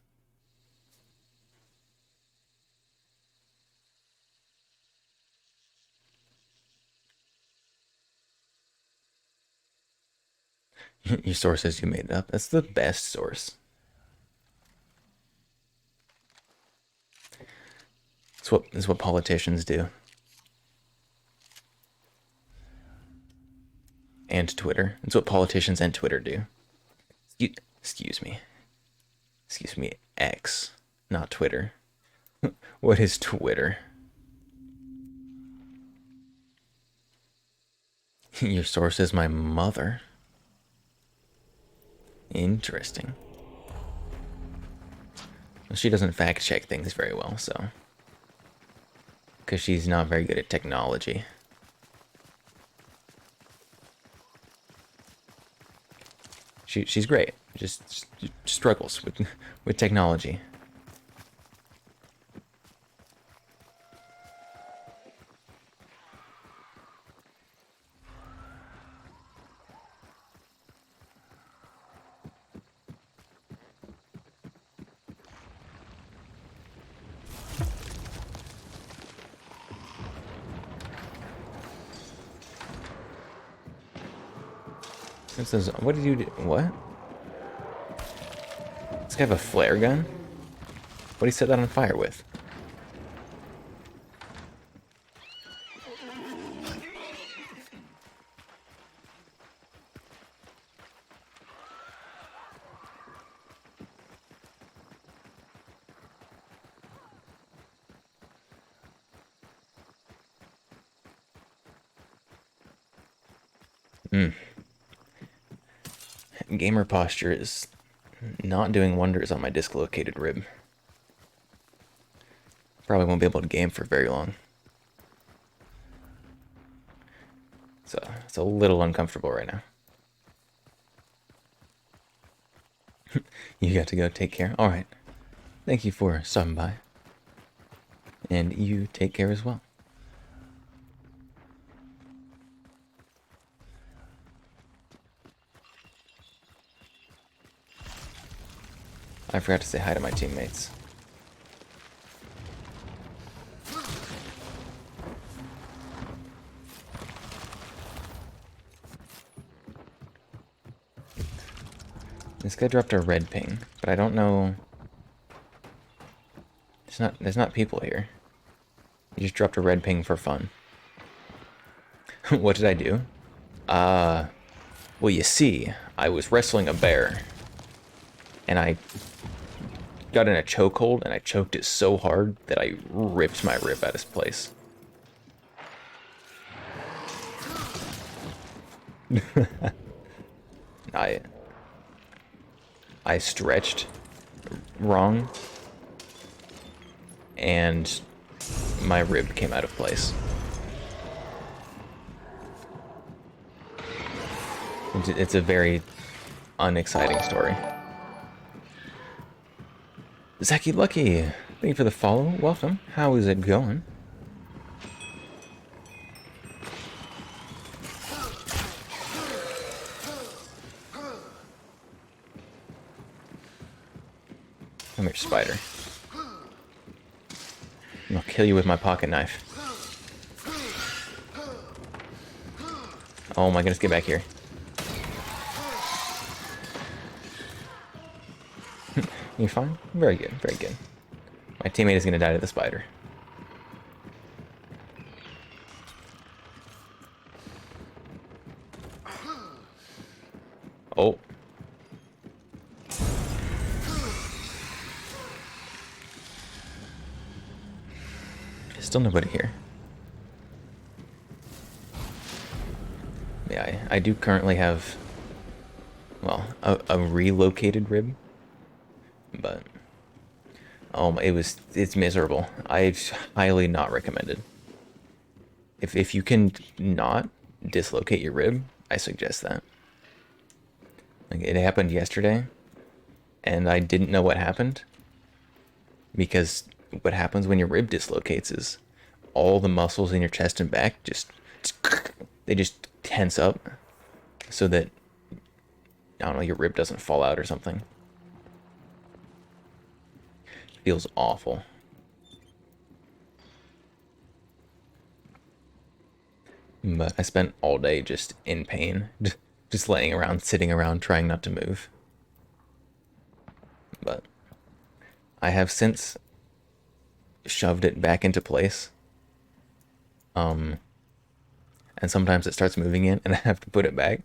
Your source says you made it up. That's the best source. It's what politicians do. And Twitter. It's what politicians and Twitter do. Excuse me. Excuse me. X, not Twitter. What is Twitter? Your source is my mother. Interesting. Well, she doesn't fact check things very well, so. Because she's not very good at technology. She's great. Just struggles with technology. This is what did you do? What? This guy have a flare gun? What did he set that on fire with? Hmm. Gamer posture is not doing wonders on my dislocated rib. Probably won't be able to game for very long. So it's a little uncomfortable right now. You got to go take care. All right. Thank you for stopping by. And you take care as well. I forgot to say hi to my teammates. This guy dropped a red ping, but I don't know. There's not people here. He just dropped a red ping for fun. What did I do? Well, you see, I was wrestling a bear, and I got in a chokehold, and I choked it so hard that I ripped my rib out of place. I stretched wrong, and my rib came out of place. It's a very unexciting story. Zaki Lucky, thank you for the follow. Welcome. How is it going? Come here, spider. I'll kill you with my pocket knife. Oh my goodness, get back here. You fine? Very good, very good. My teammate is gonna die to the spider. Oh. Still nobody here. Yeah, I do currently have, well, a relocated rib. But it's miserable. I highly not recommended. If you can not dislocate your rib, I suggest that. Like, it happened yesterday, and I didn't know what happened, because what happens when your rib dislocates is all the muscles in your chest and back just tense up so that, I don't know, your rib doesn't fall out or something. Feels awful. But I spent all day just in pain, just laying around, sitting around, trying not to move. But I have since shoved it back into place. And sometimes it starts moving in and I have to put it back,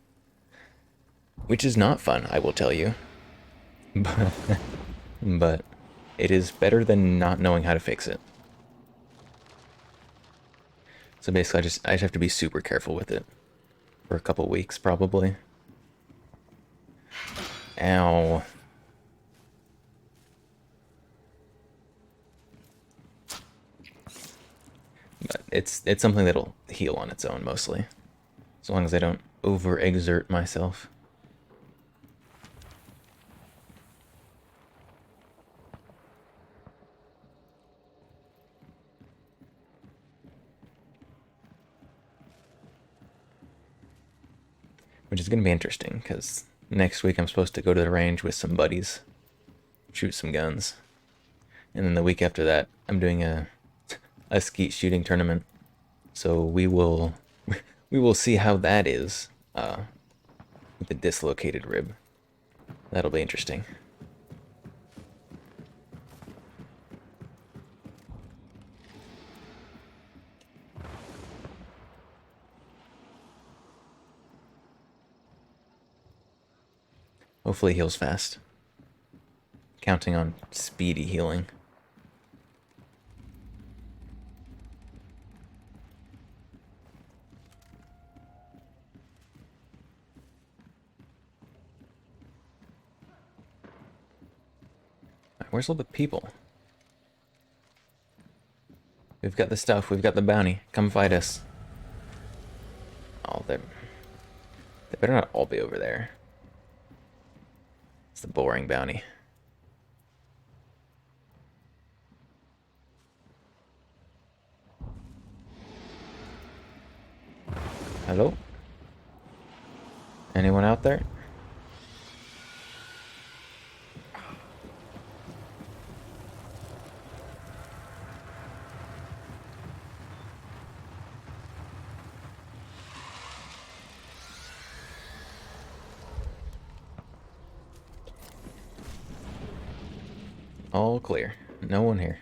which is not fun, I will tell you. But it is better than not knowing how to fix it. So basically I just have to be super careful with it for a couple weeks probably. Ow. But it's something that'll heal on its own mostly, as long as I don't overexert myself. Which is going to be interesting, because next week I'm supposed to go to the range with some buddies, shoot some guns. And then the week after that, I'm doing a skeet shooting tournament. So we will see how that is with the dislocated rib. That'll be interesting. Hopefully heals fast. Counting on speedy healing. Where's all the people? We've got the stuff, we've got the bounty. Come fight us. Oh, they better not all be over there. It's the boring bounty. Hello? Anyone out there? All clear. No one here.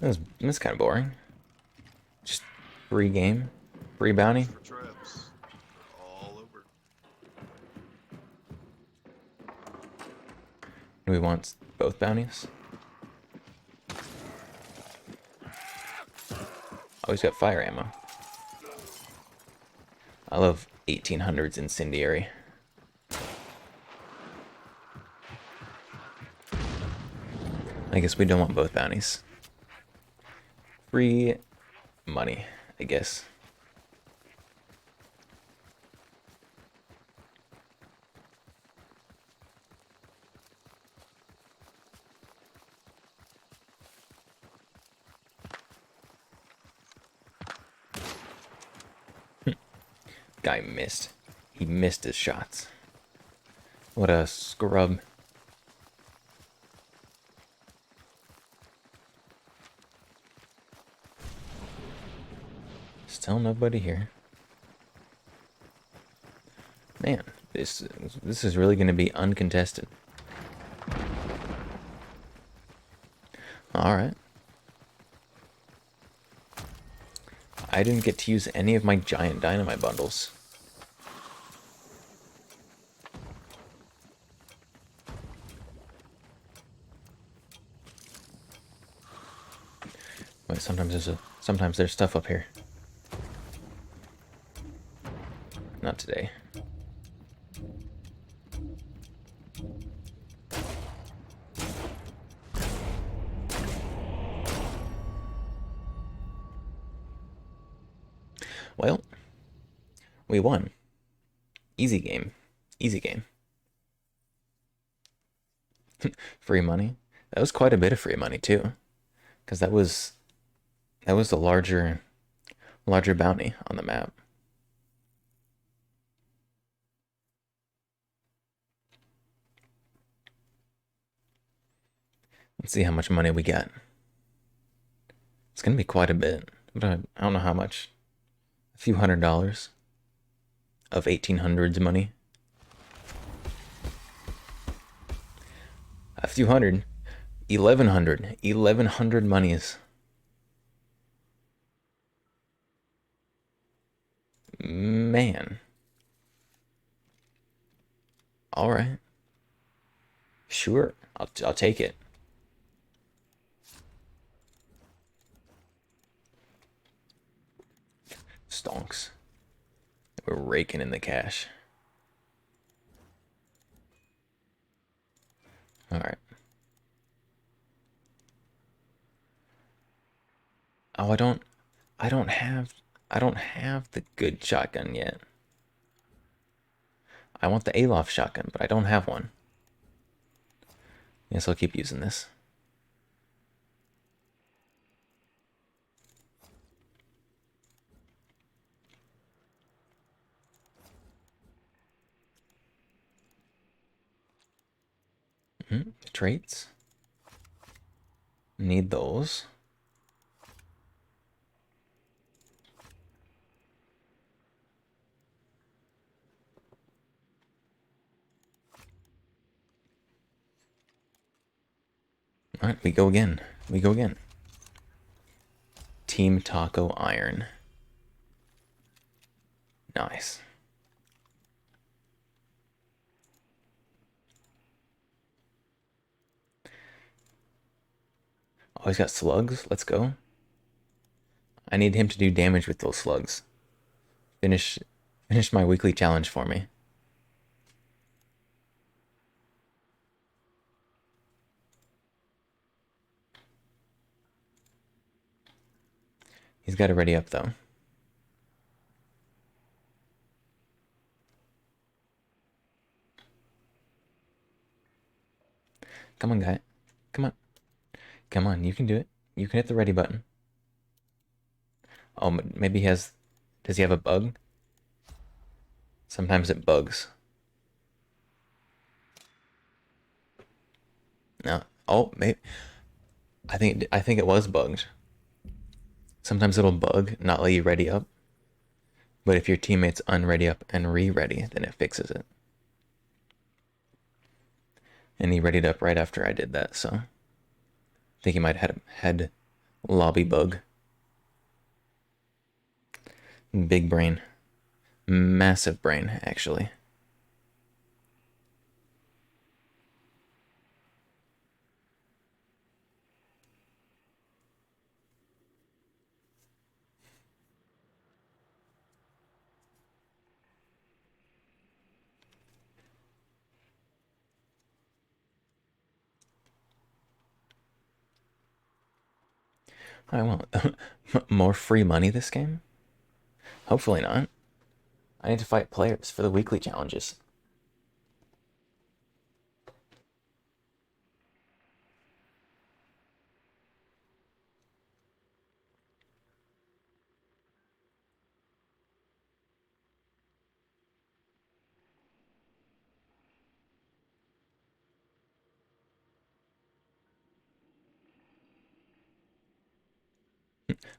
That's kind of boring. Just free game, free bounty. For traps. They're all over. Do we want both bounties? Oh, he's got fire ammo. I love 1800s incendiary. I guess we don't want both bounties. Free money, I guess. Guy missed. He missed his shots. What a scrub. Still nobody here. Man, this is really going to be uncontested. All right. I didn't get to use any of my giant dynamite bundles. Wait, sometimes there's stuff up here. Not today. Well, we won. Easy game. Easy game. Free money. That was quite a bit of free money too, because that was the larger bounty on the map. Let's see how much money we got. It's gonna be quite a bit, but I don't know how much. A few $100 of 1800s money. A few hundred. 1100. 1100 monies. Man. All right. Sure. I'll take it. Stonks. We're raking in the cash. All right. Oh, I don't have the good shotgun yet. I want the Aloft shotgun, but I don't have one. Guess I'll keep using this. Traits. Need those. All right, we go again. We go again. Team Taco Iron. Nice. Oh, he's got slugs. Let's go. I need him to do damage with those slugs. Finish my weekly challenge for me. He's got to ready up though. Come on, guy. Come on. Come on, you can do it. You can hit the ready button. Oh, maybe he has... Does he have a bug? Sometimes it bugs. No. Oh, maybe... I think it was bugged. Sometimes it'll bug, not let you ready up. But if your teammates unready up and re-ready, then it fixes it. And he readied up right after I did that, so I think he might have had lobby bug. Big brain. Massive brain, actually. I want more free money this game? Hopefully not. I need to fight players for the weekly challenges.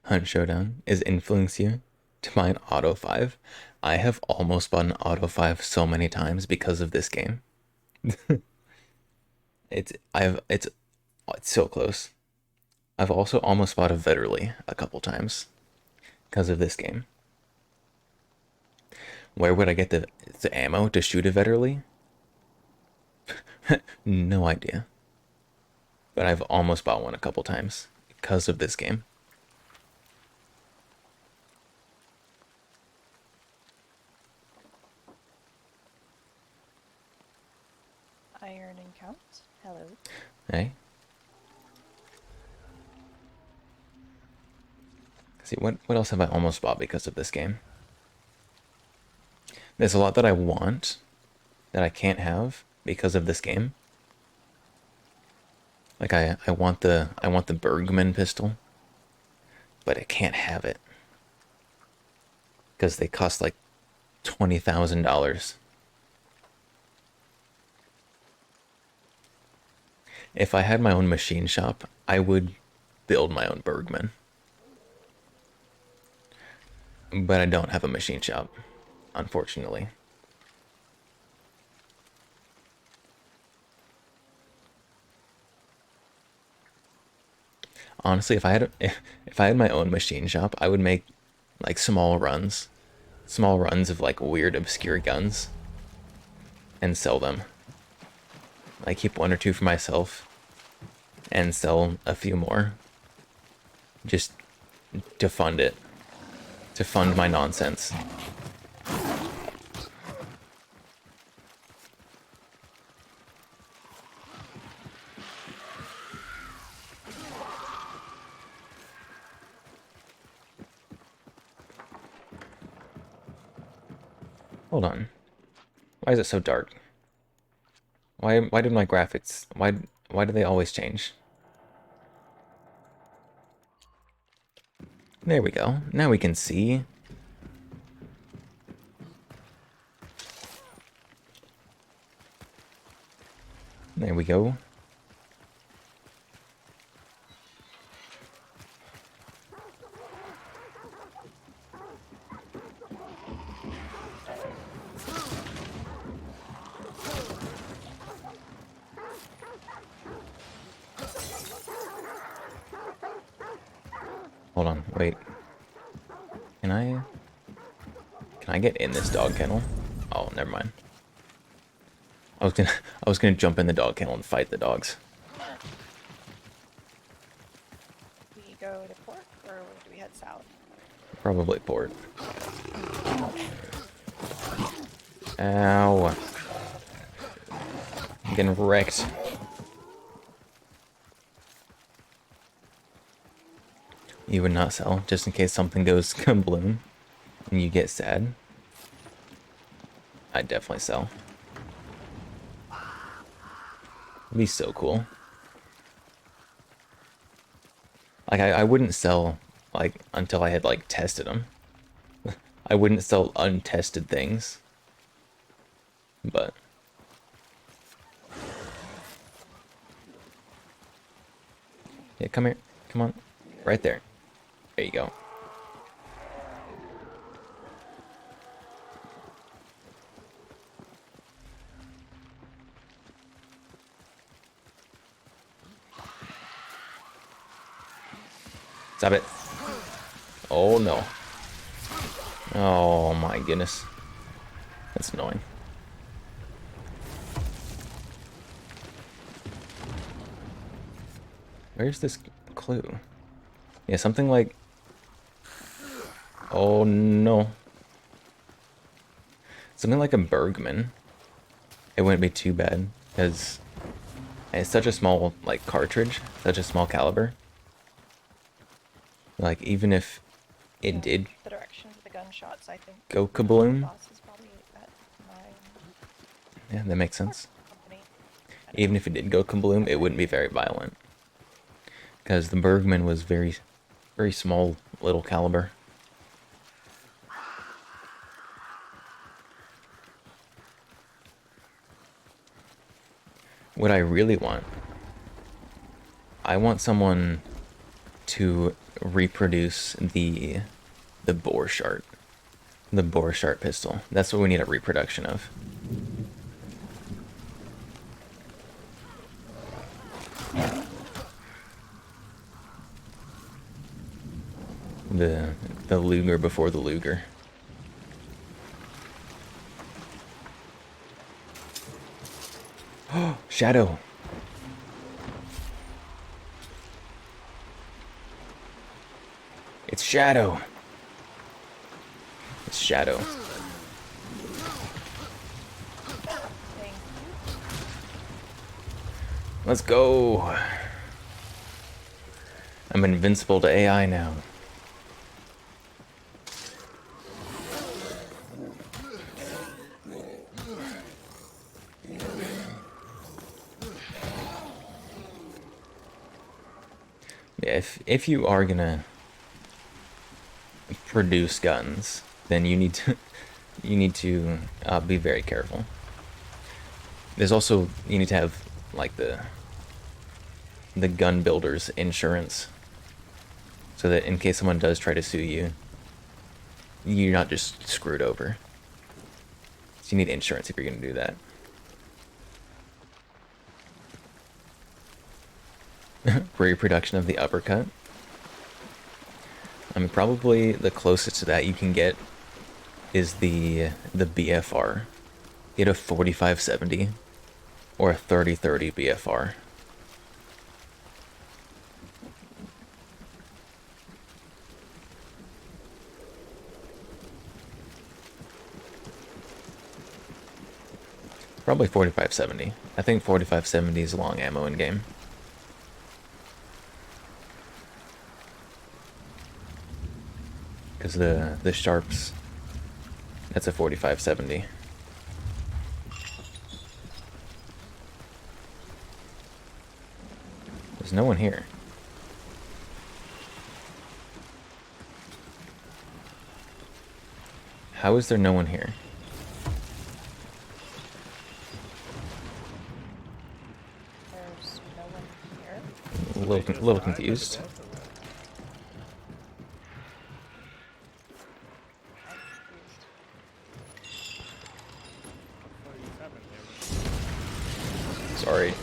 Hunt Showdown is influence you to buy an Auto 5. I have almost bought an Auto 5 so many times because of this game. It's so close. I've also almost bought a Vetterly a couple times because of this game. Where would I get the ammo to shoot a Vetterly? No idea. But I've almost bought one a couple times because of this game. Iron and Count. Hello. Hey. See, what else have I almost bought because of this game? There's a lot that I want that I can't have because of this game. Like I want the Bergman pistol, but I can't have it because they cost like $20,000. If I had my own machine shop, I would build my own Bergman. But I don't have a machine shop, unfortunately. Honestly, if I had my own machine shop, I would make like small runs of like weird obscure guns and sell them. I keep one or two for myself and sell a few more just to fund it, to fund my nonsense. Hold on. Why is it so dark? Why did my graphics why do they always change? There we go. Now we can see. There we go. Hold on, wait. Can I get in this dog kennel? Oh, never mind. I was gonna jump in the dog kennel and fight the dogs. We go to port, or do we head south? Probably port. Ow. I'm getting wrecked. You would not sell, just in case something goes kabloom and you get sad. I'd definitely sell. It'd be so cool. Like, I wouldn't sell, like, until I had, like, tested them. I wouldn't sell untested things. But... yeah, come here. Come on. Right there. There you go. Stop it. Oh no. Oh my goodness. That's annoying. Where's this clue? Yeah, something like... Oh no. Something like a Bergman. It wouldn't be too bad, because it's such a small, like, cartridge, such a small caliber. Like, even if it did The direction of the gunshots, I think. go kabloom, Boss is probably at my yeah, that makes sense. company. Even if it did go kabloom, it wouldn't be very violent. Because the Bergman was very, very small, little caliber. What I really want, I want someone to reproduce the Borchardt. The Borchardt pistol. That's what we need a reproduction of. The Luger before the Luger. Oh, Shadow. It's Shadow. It's Shadow. Thank you. Let's go. I'm invincible to AI now. Yeah, if you are gonna produce guns, then you need to be very careful. There's also, you need to have like the gun builder's insurance, so that in case someone does try to sue you, you're not just screwed over. So you need insurance if you're gonna do that. Reproduction of the uppercut. I mean, probably the closest to that you can get is the BFR. Get a 4570 or a 3030 BFR. Probably 4570. I think 4570 is long ammo in game. Because the Sharps, that's a 4570. There's no one here. How is there no one here? There's no one here. A little confused. I'm confused. Sorry.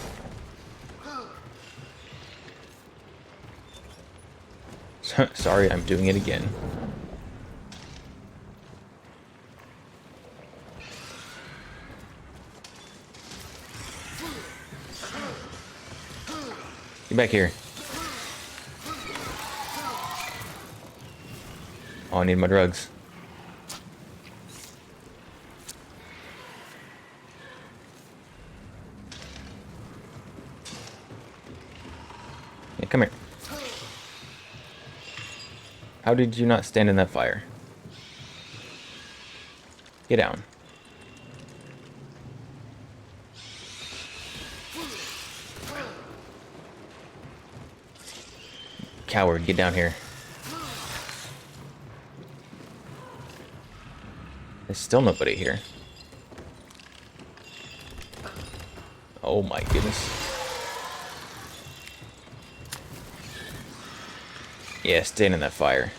Sorry, I'm doing it again. Get back here. Oh, I need my drugs. Yeah, come here. How did you not stand in that fire? Get down. Coward, get down here. There's still nobody here. Oh my goodness. Yeah, stand in that fire.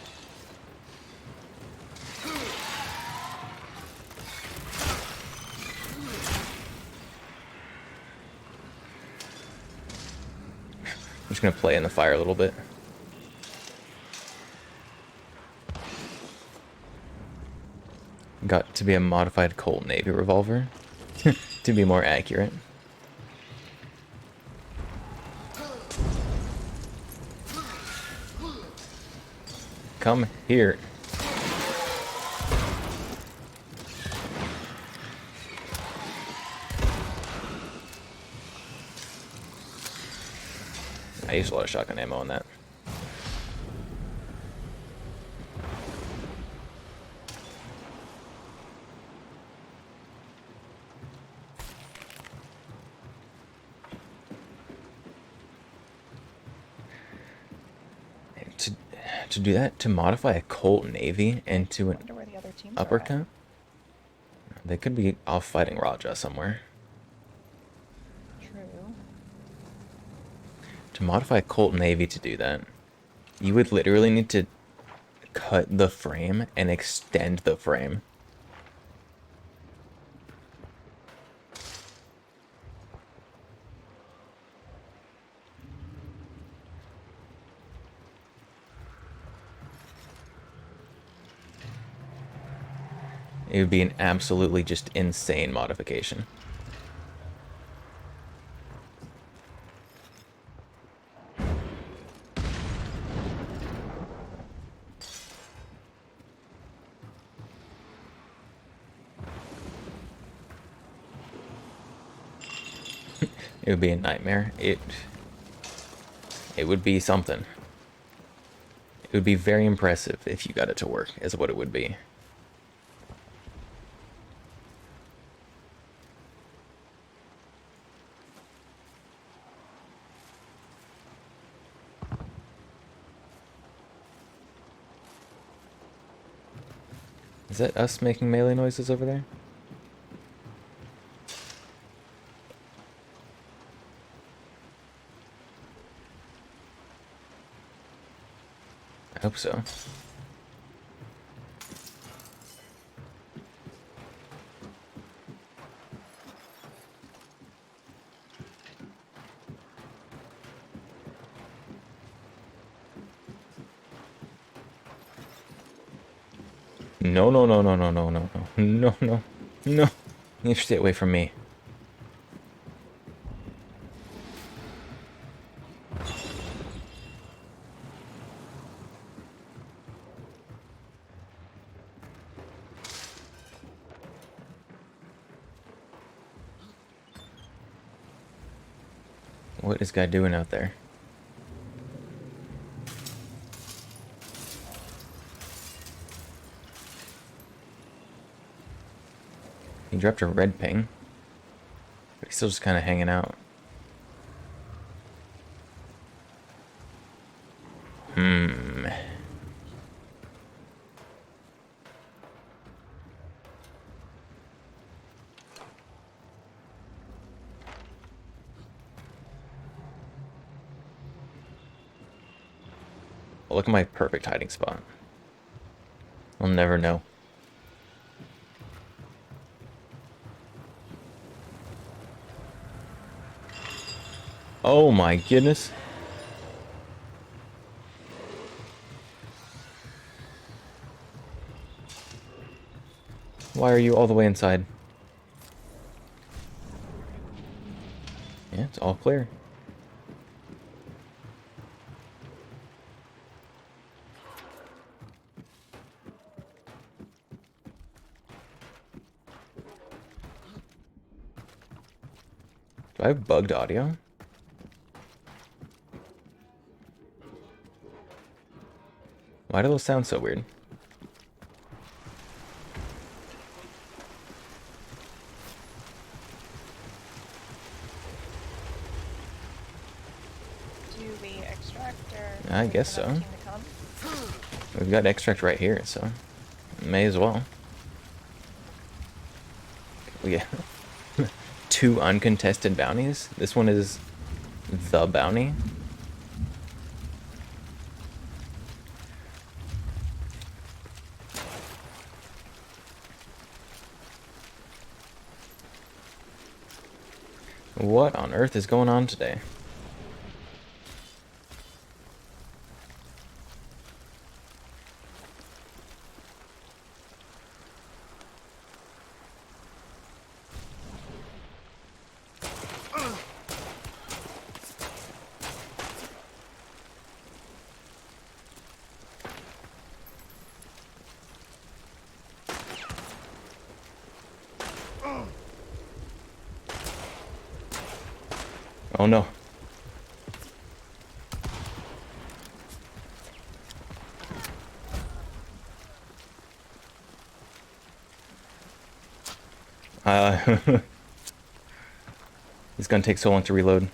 I'm just gonna play in the fire a little bit. got to be a modified Colt Navy revolver, to be more accurate. Come here. I used a lot of shotgun ammo on that. To do that, to modify a Colt Navy into I an wonder where the other teams are uppercut, they could be off fighting Raja somewhere. at. True. To modify a Colt Navy to do that, you would literally need to cut the frame and extend the frame. It would be an absolutely just insane modification. It would be a nightmare. It would be something. It would be very impressive if you got it to work, is what it would be. Is that us making melee noises over there? I hope so. No, no, no, no, no, no, no, no, no, no, no. You stay away from me. What is guy doing out there? He dropped a red ping, but he's still just kind of hanging out. Look at my perfect hiding spot. I'll never know. Oh my goodness. Why are you all the way inside? Yeah, it's all clear. Do I have bugged audio? Why do those sound so weird? Do we extract or? I wait guess for another so. team to come? We've got extract right here, so may as well. We get 2 uncontested bounties. This one is the bounty. What on earth is going on today? Oh no. Uh, it's gonna take so long to reload.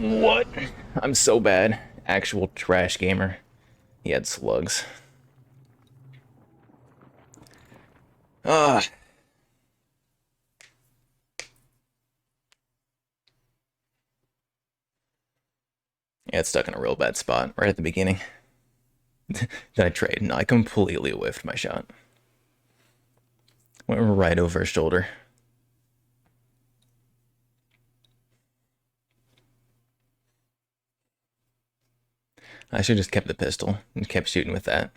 What? I'm so bad. Actual trash gamer. He had slugs. Ah. Yeah, it's stuck in a real bad spot right at the beginning. Did I trade? No, I completely whiffed my shot. Went right over his shoulder. I should have just kept the pistol and kept shooting with that.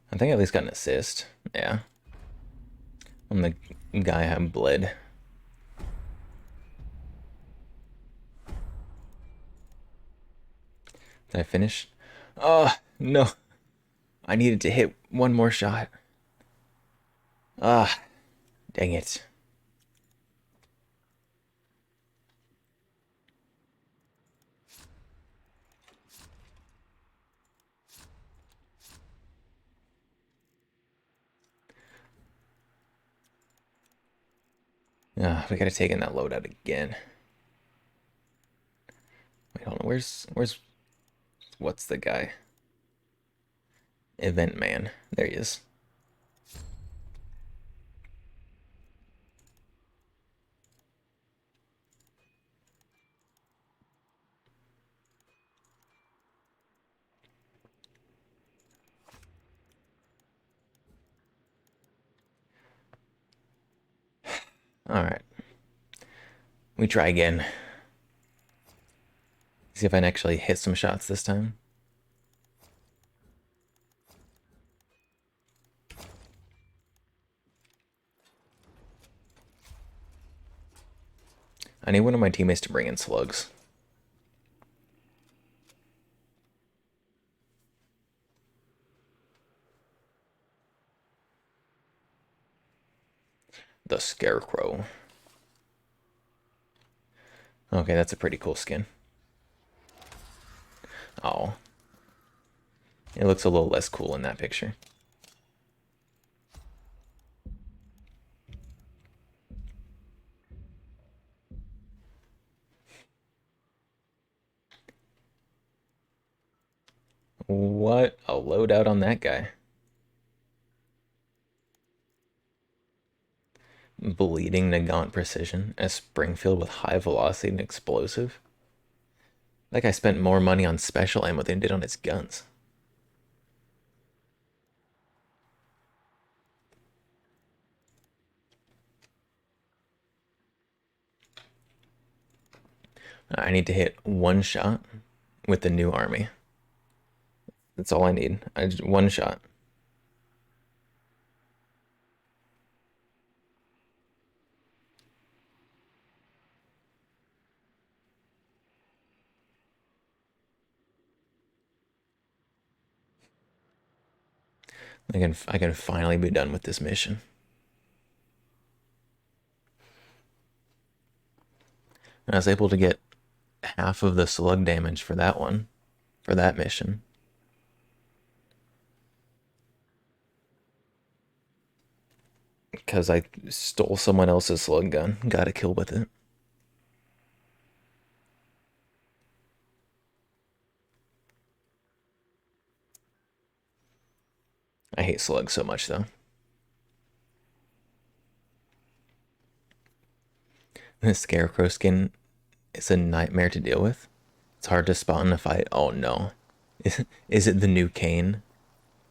I think I at least got an assist. Yeah. I'm the guy who bled. Did I finish? Oh, no. I needed to hit one more shot. Ah, dang it. Ah, we gotta take in that loadout again. Wait, hold on. What's the guy? Event man. There he is. Alright. We try again. See if I can actually hit some shots this time. I need one of my teammates to bring in slugs. The Scarecrow. Okay, that's a pretty cool skin. Oh. It looks a little less cool in that picture. What a loadout on that guy. Bleeding Nagant Precision, a Springfield with high velocity and explosive. That guy spent more money on special ammo than he did on his guns. I need to hit one shot with the new army. That's all I need. One shot. I can finally be done with this mission. And I was able to get half of the slug damage for that one, for that mission. Because I stole someone else's slug gun, got a kill with it. I hate slugs so much though. The Scarecrow skin is a nightmare to deal with. It's hard to spot in a fight. Oh no. Is it the new Kane?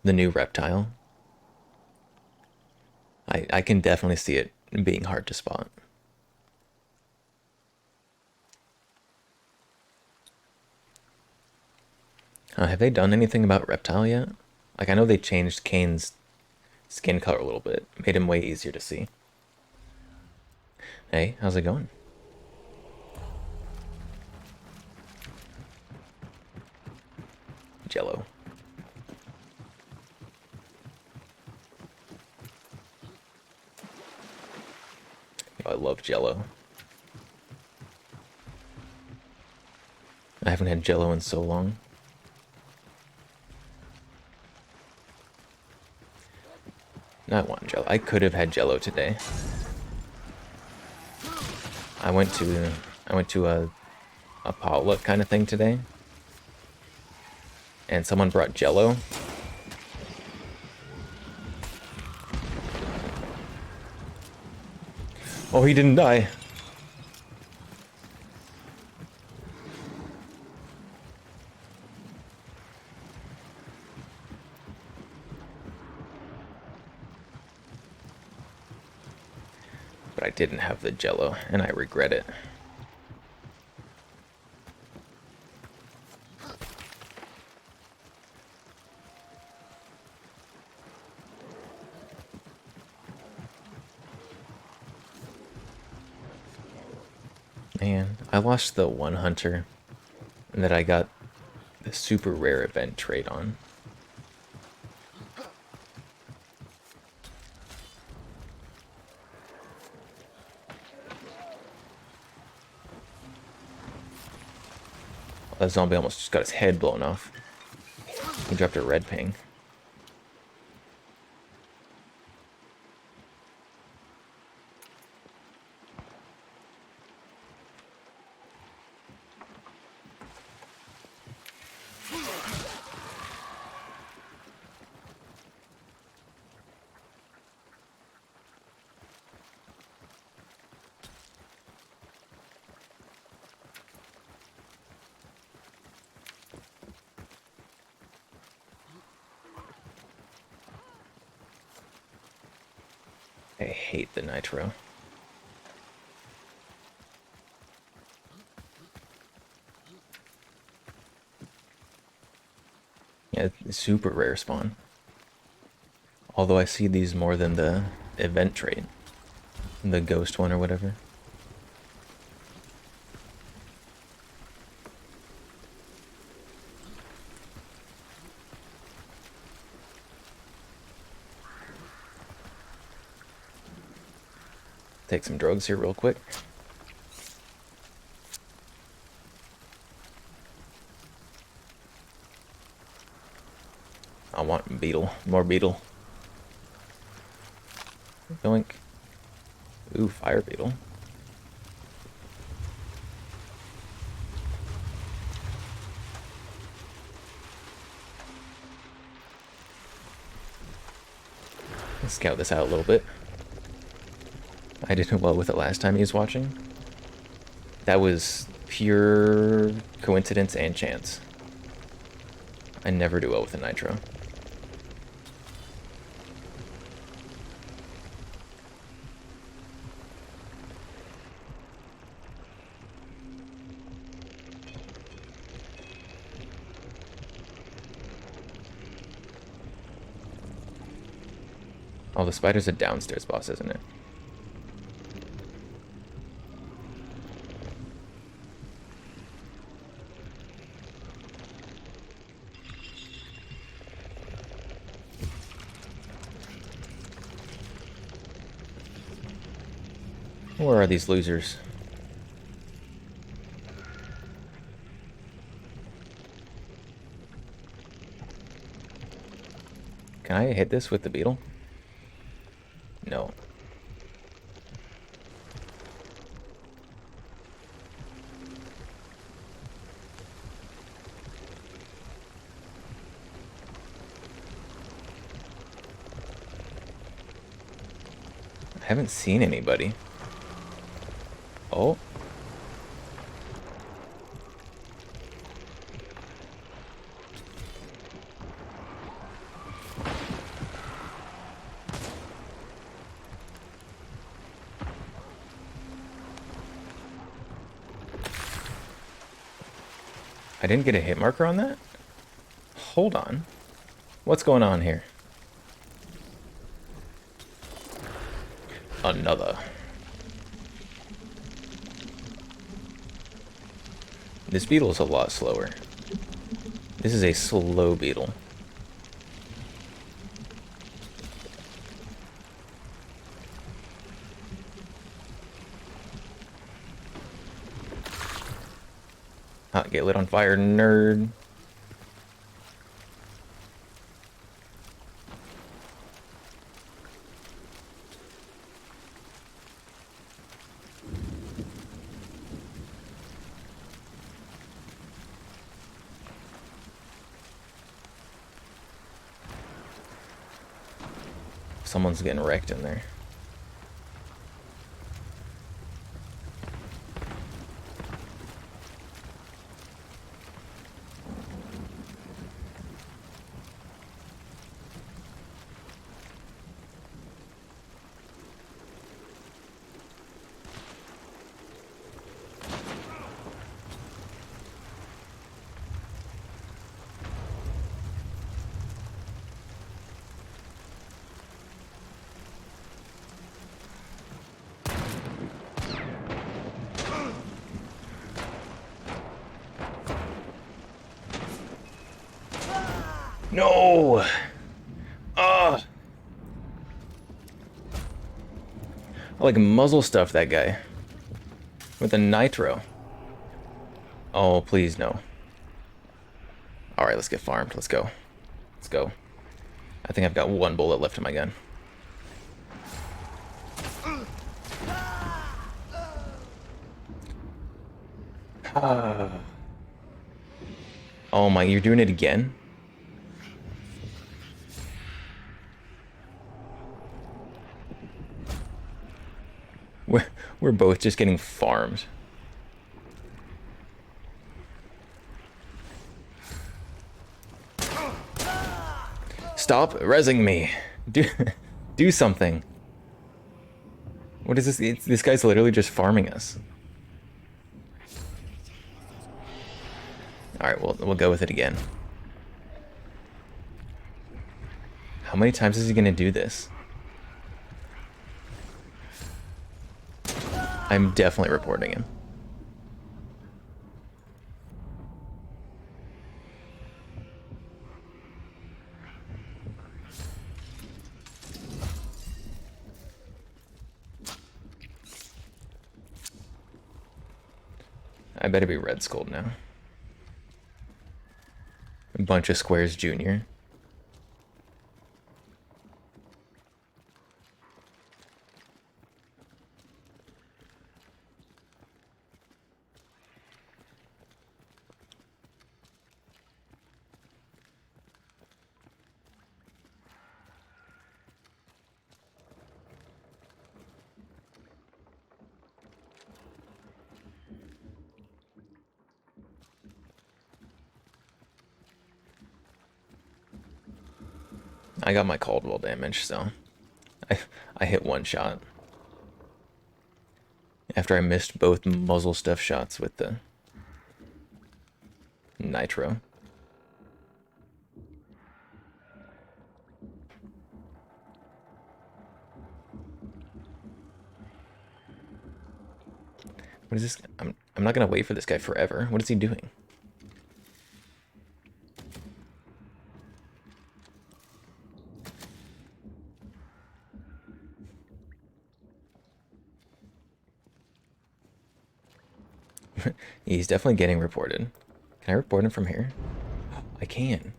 The new reptile? I can definitely see it being hard to spot. Have they done anything about Reptile yet? Like, I know they changed Kane's skin color a little bit. Made him way easier to see. Hey, how's it going? Jello. Oh, I love Jello. I haven't had Jello in so long. No, I want Jello. I could have had Jello today. I went to a potluck kind of thing today, and someone brought Jello. Oh, he didn't die. But I didn't have the Jello, and I regret it. Man, I lost the one hunter that I got the super rare event trait on. That zombie almost just got his head blown off. He dropped a red ping. I hate the nitro. Yeah, it's super rare spawn. Although I see these more than the event trait. The ghost one or whatever. Take some drugs here real quick. I want beetle. More beetle. Doink. Ooh, fire beetle. Let's scout this out a little bit. I did well with it last time he was watching. That was pure coincidence and chance. I never do well with a nitro. Oh, the spider's a downstairs boss, isn't it? Where are these losers? Can I hit this with the beetle? No. I haven't seen anybody. Oh. I didn't get a hit marker on that? Hold on. What's going on here? Another. This beetle is a lot slower. This is a slow beetle. Get lit on fire, nerd. Someone's getting wrecked in there. No! Ugh! I like muzzle stuff that guy. With a nitro. Oh, please no. Alright, let's get farmed. Let's go. Let's go. I think I've got one bullet left in my gun. Oh my, you're doing it again? We're both just getting farmed. Stop rezzing me. Do something. What is this? This guy's literally just farming us. All right, we'll go with it again. How many times is he gonna do this? I'm definitely reporting him. I better be Red Skull now. A bunch of squares junior. I got my Caldwell damage, so I hit one shot. After I missed both muzzle stuff shots with the nitro. What is this? I'm not gonna wait for this guy forever. What is he doing? He's definitely getting reported. Can I report him from here? I can.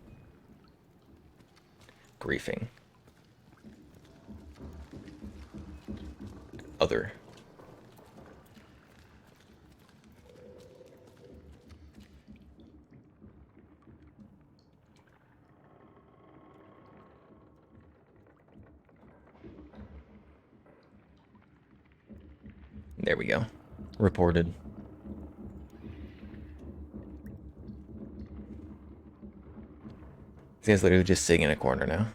Griefing. Other. There we go. Reported. This guy's literally just sitting in a corner now.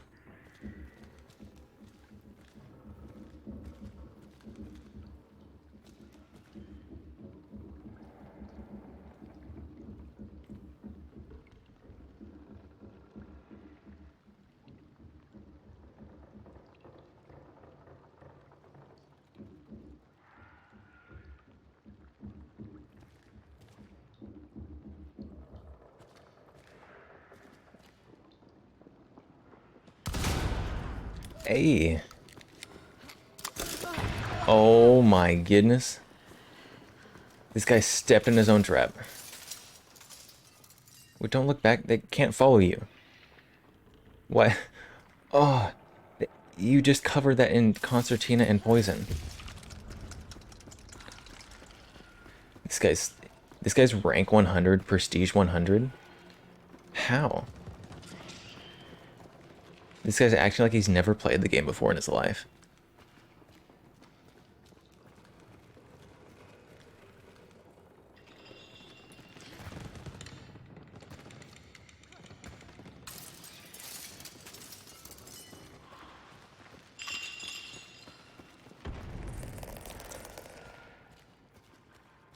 Hey. Oh my goodness. This guy stepped in his own trap. Well, don't look back. They can't follow you. What? Oh, you just covered that in concertina and poison. This guy's rank 100, prestige 100. How? This guy's acting like he's never played the game before in his life.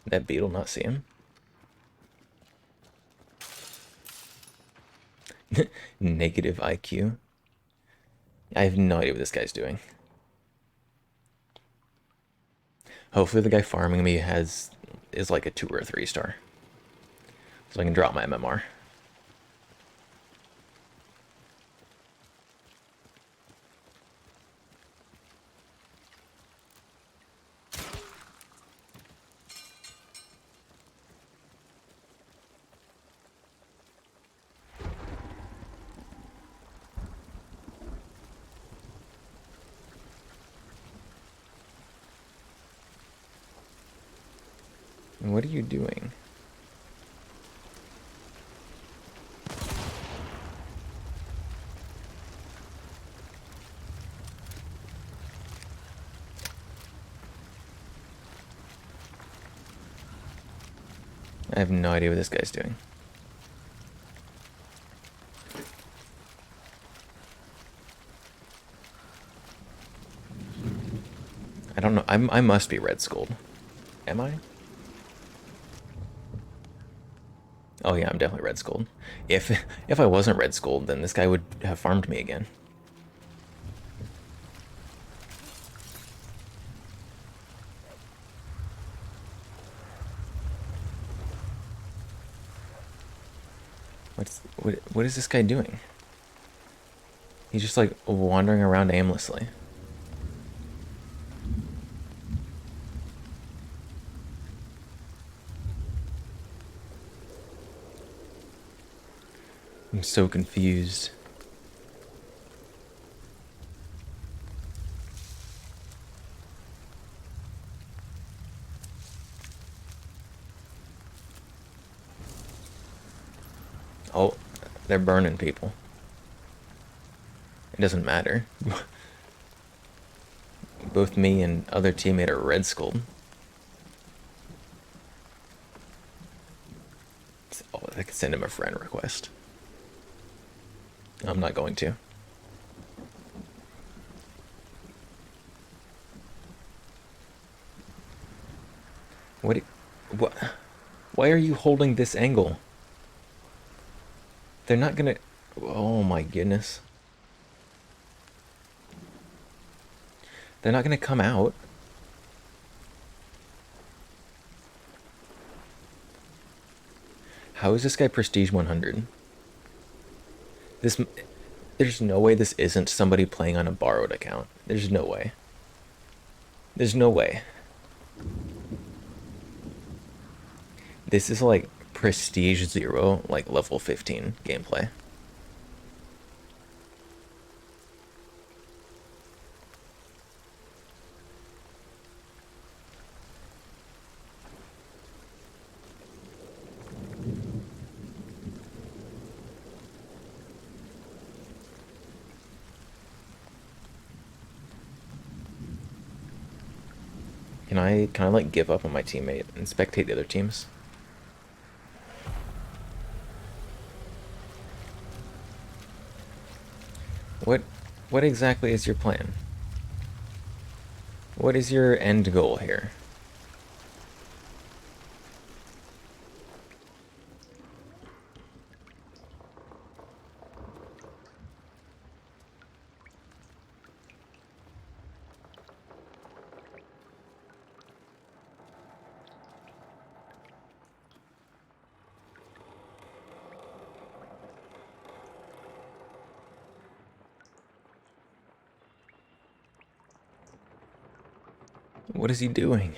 That beetle not see him? Negative IQ. I have no idea what this guy's doing. Hopefully the guy farming me is like a 2 or a 3 star. So I can drop my MMR. What are you doing? I have no idea what this guy's doing. I don't know. I must be Red Skulled. Am I? Oh yeah, I'm definitely Red Skulled. If I wasn't Red Skulled, then this guy would have farmed me again. What is this guy doing? He's just like wandering around aimlessly. I'm so confused. Oh, they're burning people. It doesn't matter. Both me and other teammate are Red Skulled. Oh, I could send him a friend request. I'm not going to. What? What? Why are you holding this angle? They're not gonna... Oh my goodness. They're not gonna come out. How is this guy Prestige 100? There's no way this isn't somebody playing on a borrowed account. There's no way. There's no way. This is like Prestige 0, like level 15 gameplay. Can I like give up on my teammate and spectate the other teams? What what exactly is your plan? What is your end goal here? What is he doing?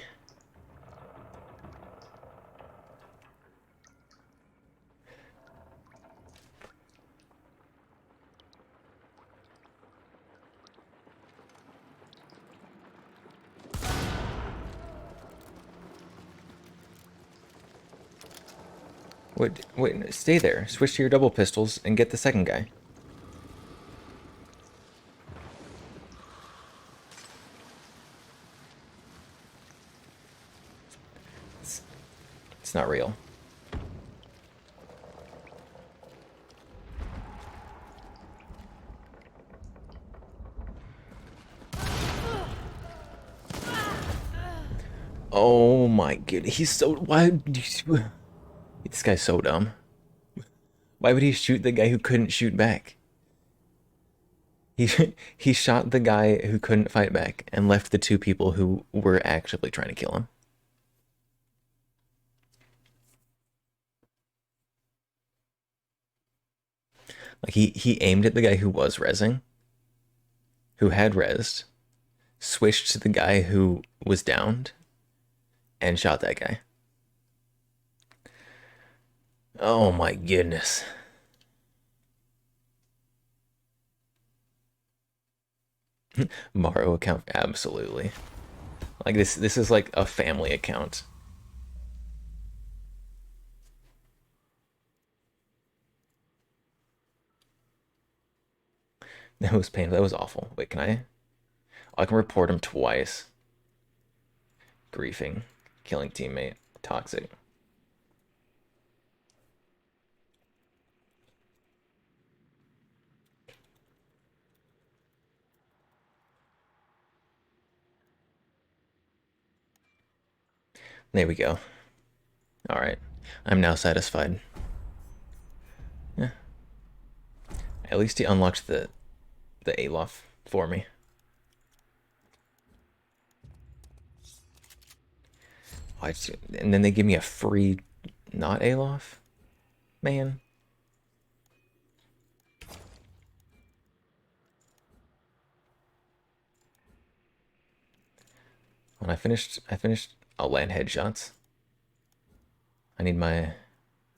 What? Wait, stay there. Switch to your double pistols and get the second guy. It's, it's not real. Oh my goodness, he's so why? This guy's so dumb. Why would he shoot the guy who couldn't shoot back? He he shot the guy who couldn't fight back and left the two people who were actually trying to kill him. Like he aimed at the guy who was rezzing, who had rezzed, switched to the guy who was downed, and shot that guy. Oh my goodness. Morrow account, absolutely. Like this is like a family account. That was painful. That was awful. Wait, can I? Oh, I can report him twice. Griefing, killing teammate, toxic. There we go. All right, I'm now satisfied. Yeah. At least he unlocked the Alof for me. And then they give me a free not Alof? Man. When I finished I'll land headshots. I need my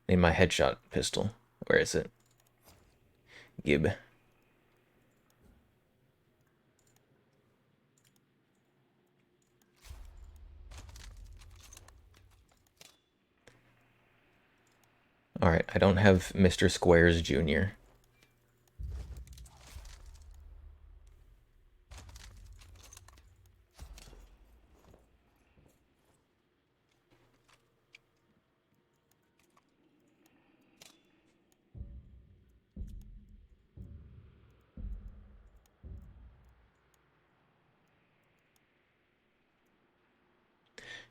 headshot pistol. Where is it? Gib. Alright, I don't have Mr. Squares Jr.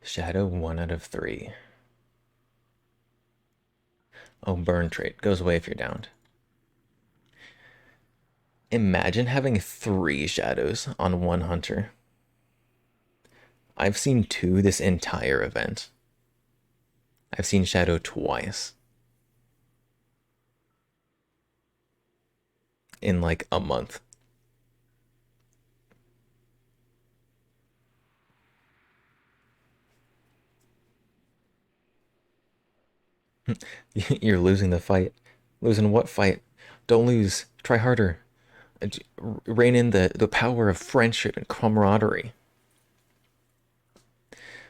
Shadow 1 out of 3. Oh, burn trait. Goes away if you're downed. Imagine having 3 shadows on 1 hunter. I've seen 2 this entire event. I've seen Shadow twice. In like a month. You're losing the fight. Losing what fight? Don't lose. Try harder. Rein in the power of friendship and camaraderie.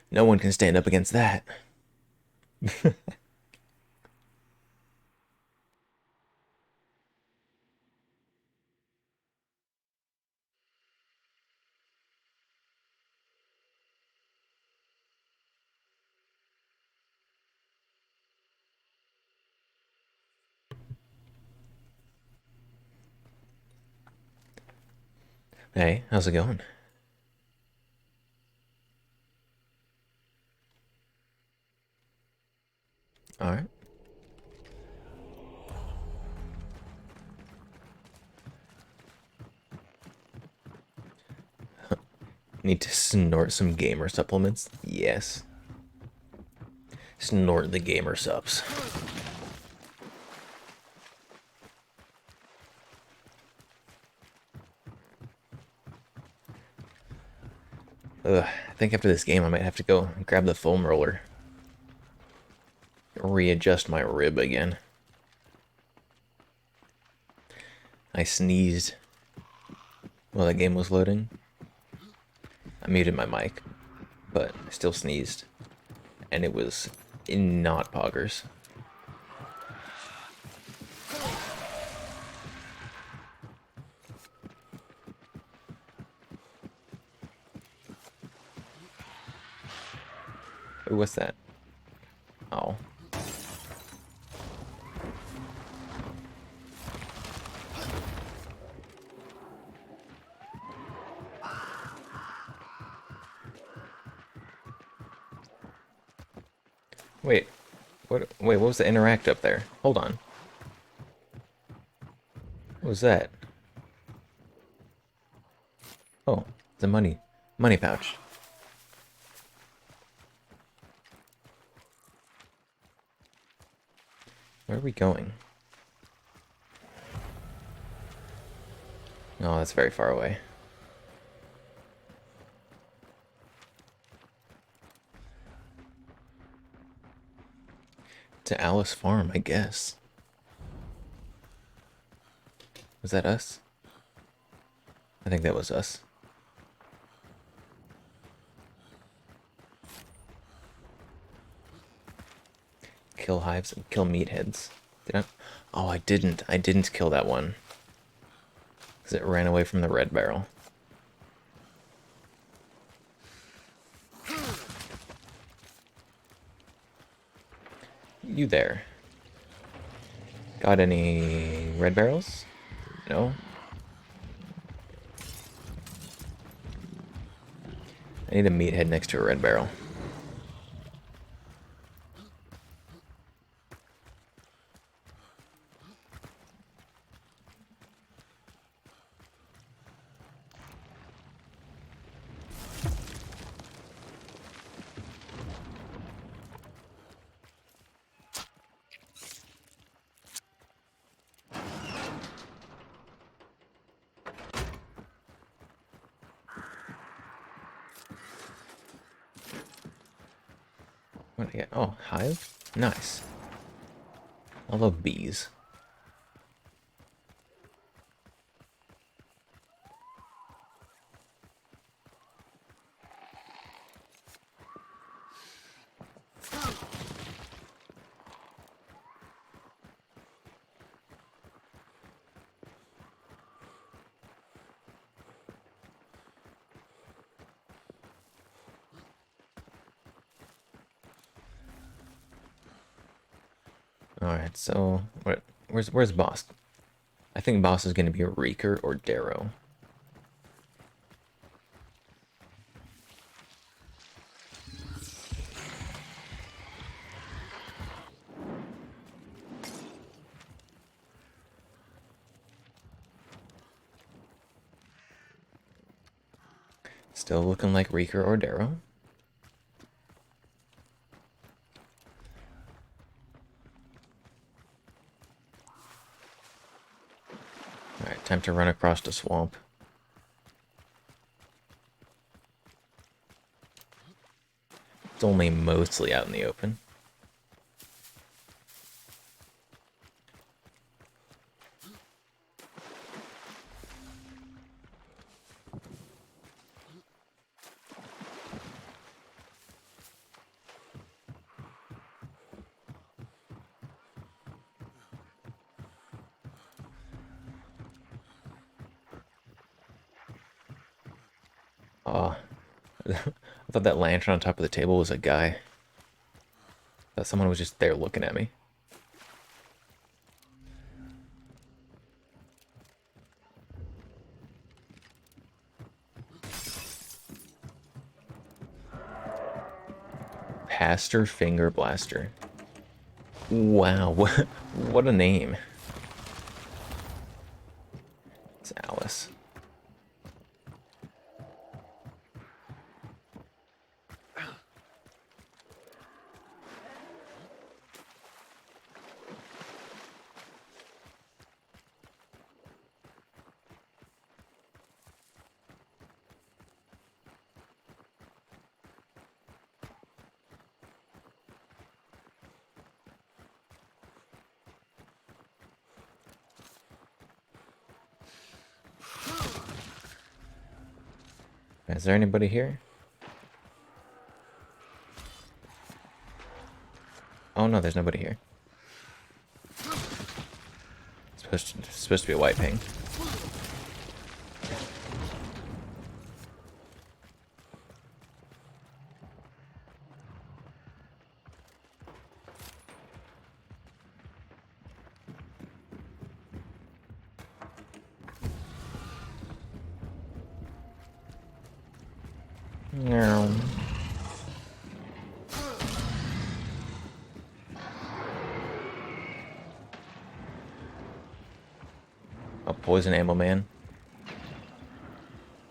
No one can stand up against that. Hey, how's it going? All right. Need to snort some gamer supplements? Yes. Snort the gamer subs. Ugh, I think after this game I might have to go grab the foam roller. Readjust my rib again. I sneezed while the game was loading. I muted my mic, but I still sneezed. And it was not poggers. Ooh, what's that? Oh. Wait. Wait, what was the interact up there? Hold on. What was that? Oh, the money pouch. Where are we going? Oh, that's very far away. To Alice Farm, I guess. Was that us? I think that was us. Kill hives and kill meatheads. Did I? Oh, I didn't. I didn't kill that one. Because it ran away from the red barrel. You there. Got any red barrels? No? I need a meathead next to a red barrel. What did I get? Oh, hive? Nice. I love bees. Alright, so where's boss? I think boss is gonna be a Reeker or Darrow. Still looking like Reeker or Darrow. Alright, time to run across the swamp. It's only mostly out in the open. Oh, I thought that lantern on top of the table was a guy. I thought someone was just there looking at me. Pastor Finger Blaster. Wow, what a name. It's Alice. Is there anybody here? Oh no, there's nobody here. It's supposed to be a white ping. No. A poison ammo man.